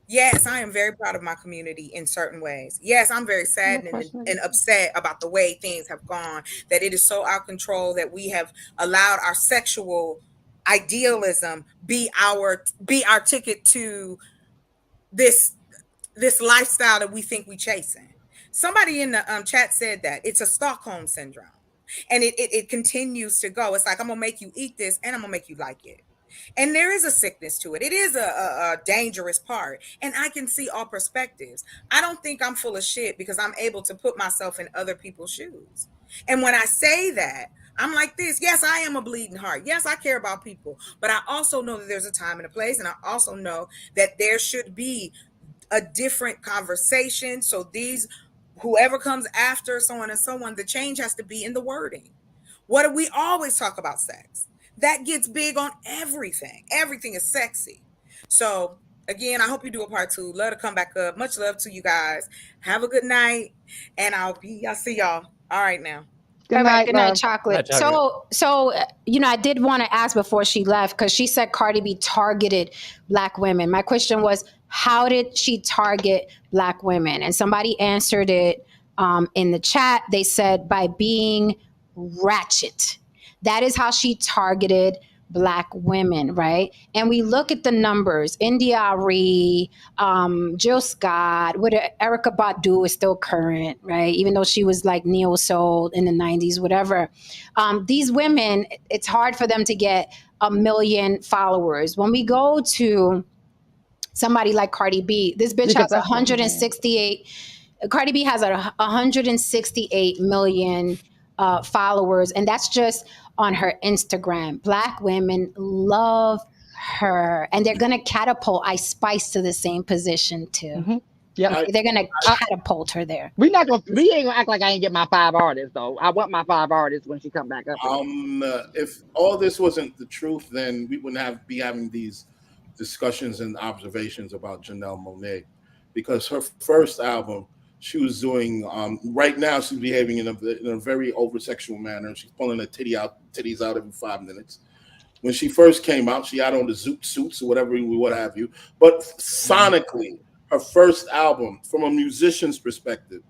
Yes, I am very proud of my community in certain ways. Yes, I'm very saddened and upset about the way things have gone, that it is so out of control that we have allowed our sexual idealism be our ticket to this lifestyle that we think we chasing. Somebody in the chat said that it's a Stockholm syndrome, and it continues to go. It's like, I'm gonna make you eat this and I'm gonna make you like it. And there is a sickness to it. It is a dangerous part. And I can see all perspectives. I don't think I'm full of shit because I'm able to put myself in other people's shoes. And when I say that, I'm like this. Yes, I am a bleeding heart. Yes, I care about people. But I also know that there's a time and a place. And I also know that there should be a different conversation. So whoever comes after, so on and so on, the change has to be in the wording. What do we always talk about? Sex. That gets big on everything. Everything is sexy. So again, I hope you do a part 2. Love to come back up. Much love to you guys. Have a good night. And I'll see y'all. All right now. Good night, Chocolate. So I did want to ask before she left, because she said Cardi B targeted Black women. My question was, how did she target Black women? And somebody answered it in the chat. They said by being ratchet. That is how she targeted Black women, right? And we look at the numbers. India Arie, Jill Scott, Erykah Badu is still current, right? Even though she was like neo soul in the 90s, whatever. These women, it's hard for them to get 1 million followers. When we go to somebody like Cardi B, this bitch has 168. Cardi B has 168 million followers, and that's just on her Instagram. Black women love her, and they're gonna catapult Ice Spice to the same position too. Yeah, they're gonna catapult her there. We ain't gonna act like I ain't get my 5 artists though. I want my 5 artists when she come back up. If all this wasn't the truth, then we wouldn't be having these discussions and observations about Janelle Monáe, because her first album, she was doing. Right now, she's behaving in a very over-sexual manner. She's pulling her titties out every 5 minutes. When she first came out, she had on the zoot suits or whatever, what have you. But sonically, her first album, from a musician's perspective,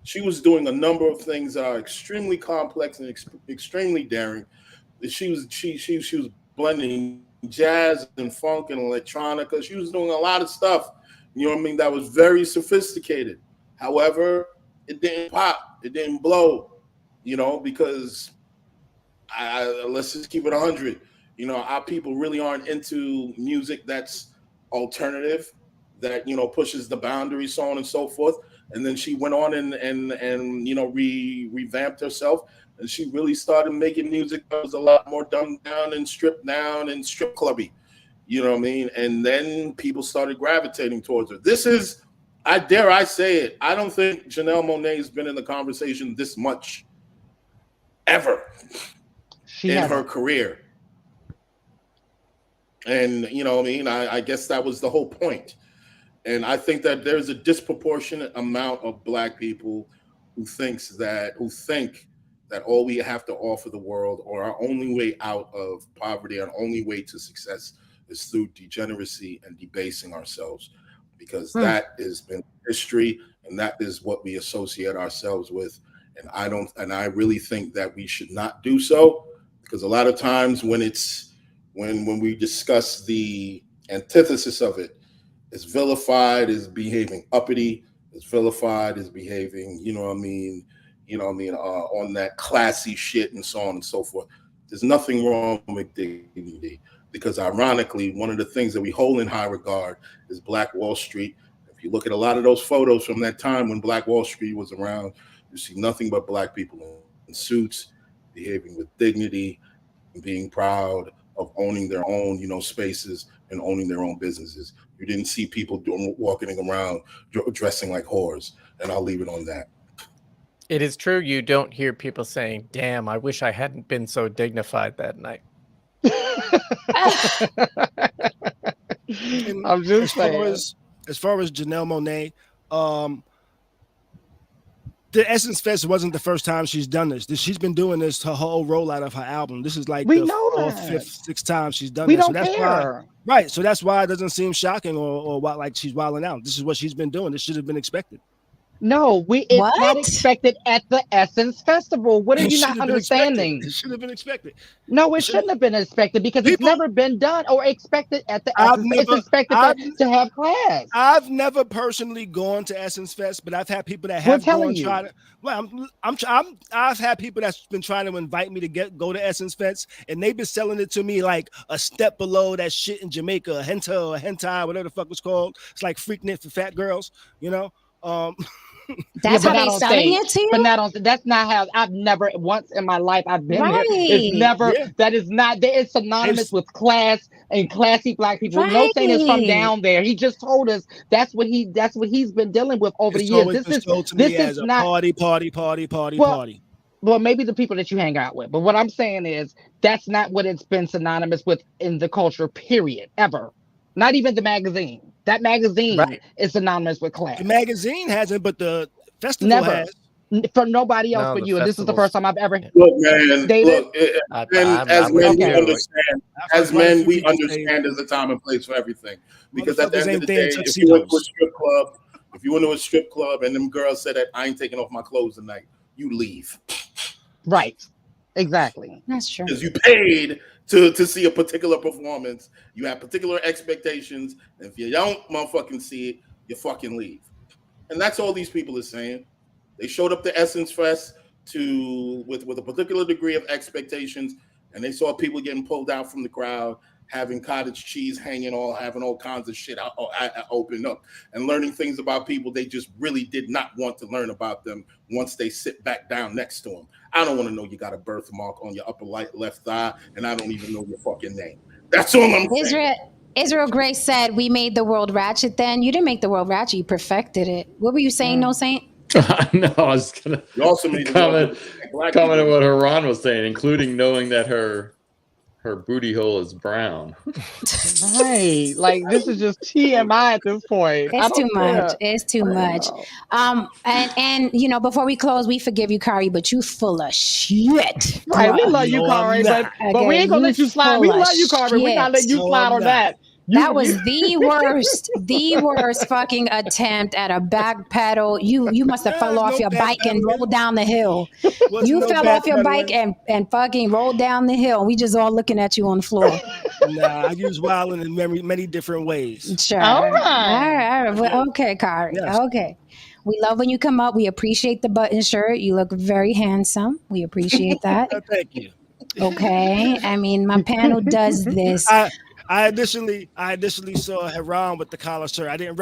she was doing a number of things that are extremely complex and extremely daring. She was blending jazz and funk and electronica. She was doing a lot of stuff, you know what I mean, that was very sophisticated. However, it didn't pop, it didn't blow, you know, because let's just keep it 100. You know, our people really aren't into music that's alternative, that, you know, pushes the boundaries, so on and so forth. And then she went on and you know, revamped herself, and she really started making music that was a lot more dumbed down and stripped down and strip clubby, you know what I mean? And then people started gravitating towards her. This is, I dare say it, I don't think Janelle Monáe has been in the conversation this much ever in her career. And, you know what I mean? I guess that was the whole point. And I think that there's a disproportionate amount of Black people who think that all we have to offer the world, or our only way out of poverty, our only way to success, is through degeneracy and debasing ourselves, because that has been history, and that is what we associate ourselves with. And I really think that we should not do so, because a lot of times when we discuss the antithesis of it, it's vilified as behaving uppity, it's vilified as behaving, you know what I mean, on that classy shit and so on and so forth. There's nothing wrong with dignity, because ironically, one of the things that we hold in high regard is Black Wall Street. If you look at a lot of those photos from that time when Black Wall Street was around, you see nothing but Black people in suits, behaving with dignity, and being proud of owning their own, you know, spaces and owning their own businesses. You didn't see people walking around dressing like whores, and I'll leave it on that. It is true. You don't hear people saying, "Damn, I wish I hadn't been so dignified that night." I'm just saying. As far as Janelle Monáe, the Essence Fest wasn't the first time she's done this. She's been doing this her whole rollout of her album. This is like the 4th, 5th, 6th time she's done this. We don't care. Right. So that's why it doesn't seem shocking or why, like, she's wilding out. This is what she's been doing. This should have been expected. No, it's not expected at the Essence Festival. What are you not understanding? It should have been expected. No, it shouldn't have been expected, because it's never been done or expected at the Essence. It's expected to have class. I've never personally gone to Essence Fest, but I've had people that have gone. I've had people that's been trying to invite me to go to Essence Fest, and they've been selling it to me like a step below that shit in Jamaica, a hentai, whatever the fuck it's called. It's like Freaknik for fat girls, you know. That's how they're selling it to you? But that's not how. I've never once in my life I've been there. It's never. Yeah. That is not. It's synonymous with class and classy Black people. Right. No saying is from down there. He just told us that's what he's been dealing with over the years. This is not party. Well, maybe the people that you hang out with. But what I'm saying is that's not what it's been synonymous with in the culture. Period. Ever. Not even the magazine. That magazine is synonymous with class. The magazine hasn't, but the festival has. For nobody else but you. And this is the first time I've ever. Look, man. David, as men, we understand there's a time and place for everything. Because at the end of the day, if you went to a strip club, and them girls said that I ain't taking off my clothes tonight, you leave. Right. Exactly. That's true. Because you paid to see a particular performance. You have particular expectations. And if you don't motherfucking see it, you fucking leave. And that's all these people are saying. They showed up to Essence Fest with a particular degree of expectations, and they saw people getting pulled out from the crowd, having cottage cheese having all kinds of shit open up, and learning things about people they just really did not want to learn about them once they sit back down next to them. I don't want to know you got a birthmark on your upper left thigh, and I don't even know your fucking name. That's all I'm saying. Israel Grace said, we made the world ratchet then. You didn't make the world ratchet. You perfected it. What were you saying, No Saint? No, I was going to comment on what Haran was saying, including knowing that her booty hole is brown. Right. Like, this is just TMI at this point. It's too much. It's too much. And you know, before we close, we forgive you, Kari, but you full of shit. Right, we love you, Kari, but we ain't gonna let you slide. We love you, Kari. We're not letting you slide on that. That was the worst fucking attempt at a back pedal. You must have fell off your bike and rolled down the hill. You fell off your bike and fucking rolled down the hill. We just all looking at you on the floor. Nah, I use wilding in many different ways. Sure. All right. Well, okay, Kari. Yes. Okay. We love when you come up. We appreciate the button shirt. You look very handsome. We appreciate that. Thank you. Okay. I mean, my panel does this. I initially saw Haran with the collar shirt. I didn't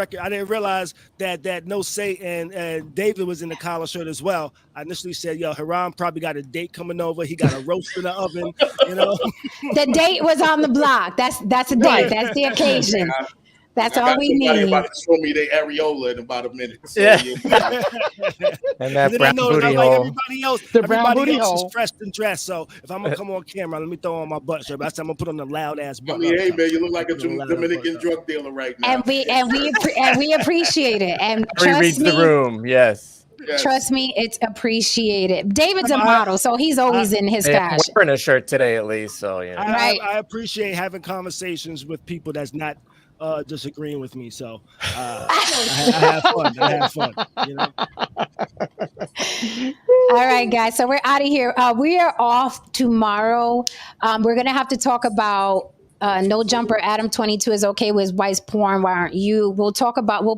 realize that No Say and David was in the collar shirt as well. I initially said, "Yo, Haran probably got a date coming over. He got a roast in the oven." You know, the date was on the block. That's a date. Right. That's the occasion. That's all we somebody need. about to show me their areola in about a minute. So, Yeah. And that then brown I know booty like hole. everybody else, The brown everybody booty else hole. is dressed and dressed. So if I'm gonna come on camera, let me throw on my butt shirt. But I'm gonna put on the loud ass I butt. mean, hey man, you look like a Dominican drug dealer right now. And we appreciate it. And Kari trust reads me, the room. Yes. trust me, it's appreciated. David's a model, so he's always in his Hey, I'm fashion. wearing a shirt today at least, so yeah. I appreciate having conversations with people that's not disagreeing with me. So I have fun. I have fun. You know? All right, guys. So we're out of here. We are off tomorrow. We're gonna have to talk about No Jumper. Adam 22 is okay with his wife's porn. Why aren't you? We'll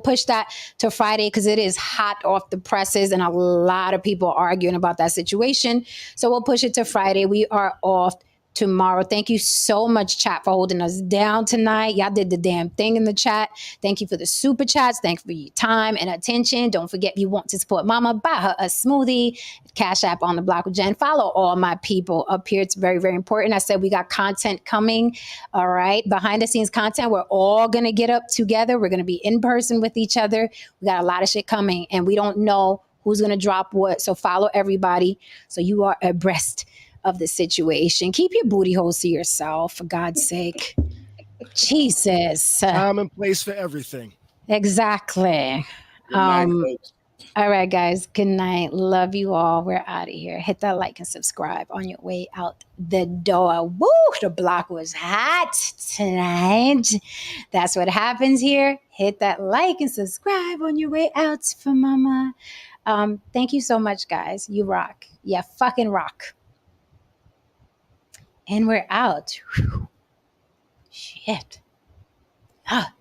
push that to Friday because it is hot off the presses and a lot of people are arguing about that situation. So we'll push it to Friday. We are off tomorrow. Thank you so much, chat, for holding us down tonight. Y'all did the damn thing in the chat. Thank you for the super chats. Thank you for your time and attention. Don't forget, if you want to support Mama, buy her a smoothie. Cash App on the block with Jen. Follow all my people up here. It's very, very important. I said we got content coming. All right. Behind the scenes content. We're all going to get up together. We're going to be in person with each other. We got a lot of shit coming and we don't know who's going to drop what. So follow everybody so you are abreast of the situation. Keep your booty holes to yourself, for God's sake. Jesus. Time and place for everything. Exactly. Good night, folks. All right, guys. Good night. Love you all. We're out of here. Hit that like and subscribe on your way out the door. Woo! The block was hot tonight. That's what happens here. Hit that like and subscribe on your way out for Mama. Thank you so much, guys. You rock. Yeah, fucking rock. And we're out. Whew. Shit. Ah.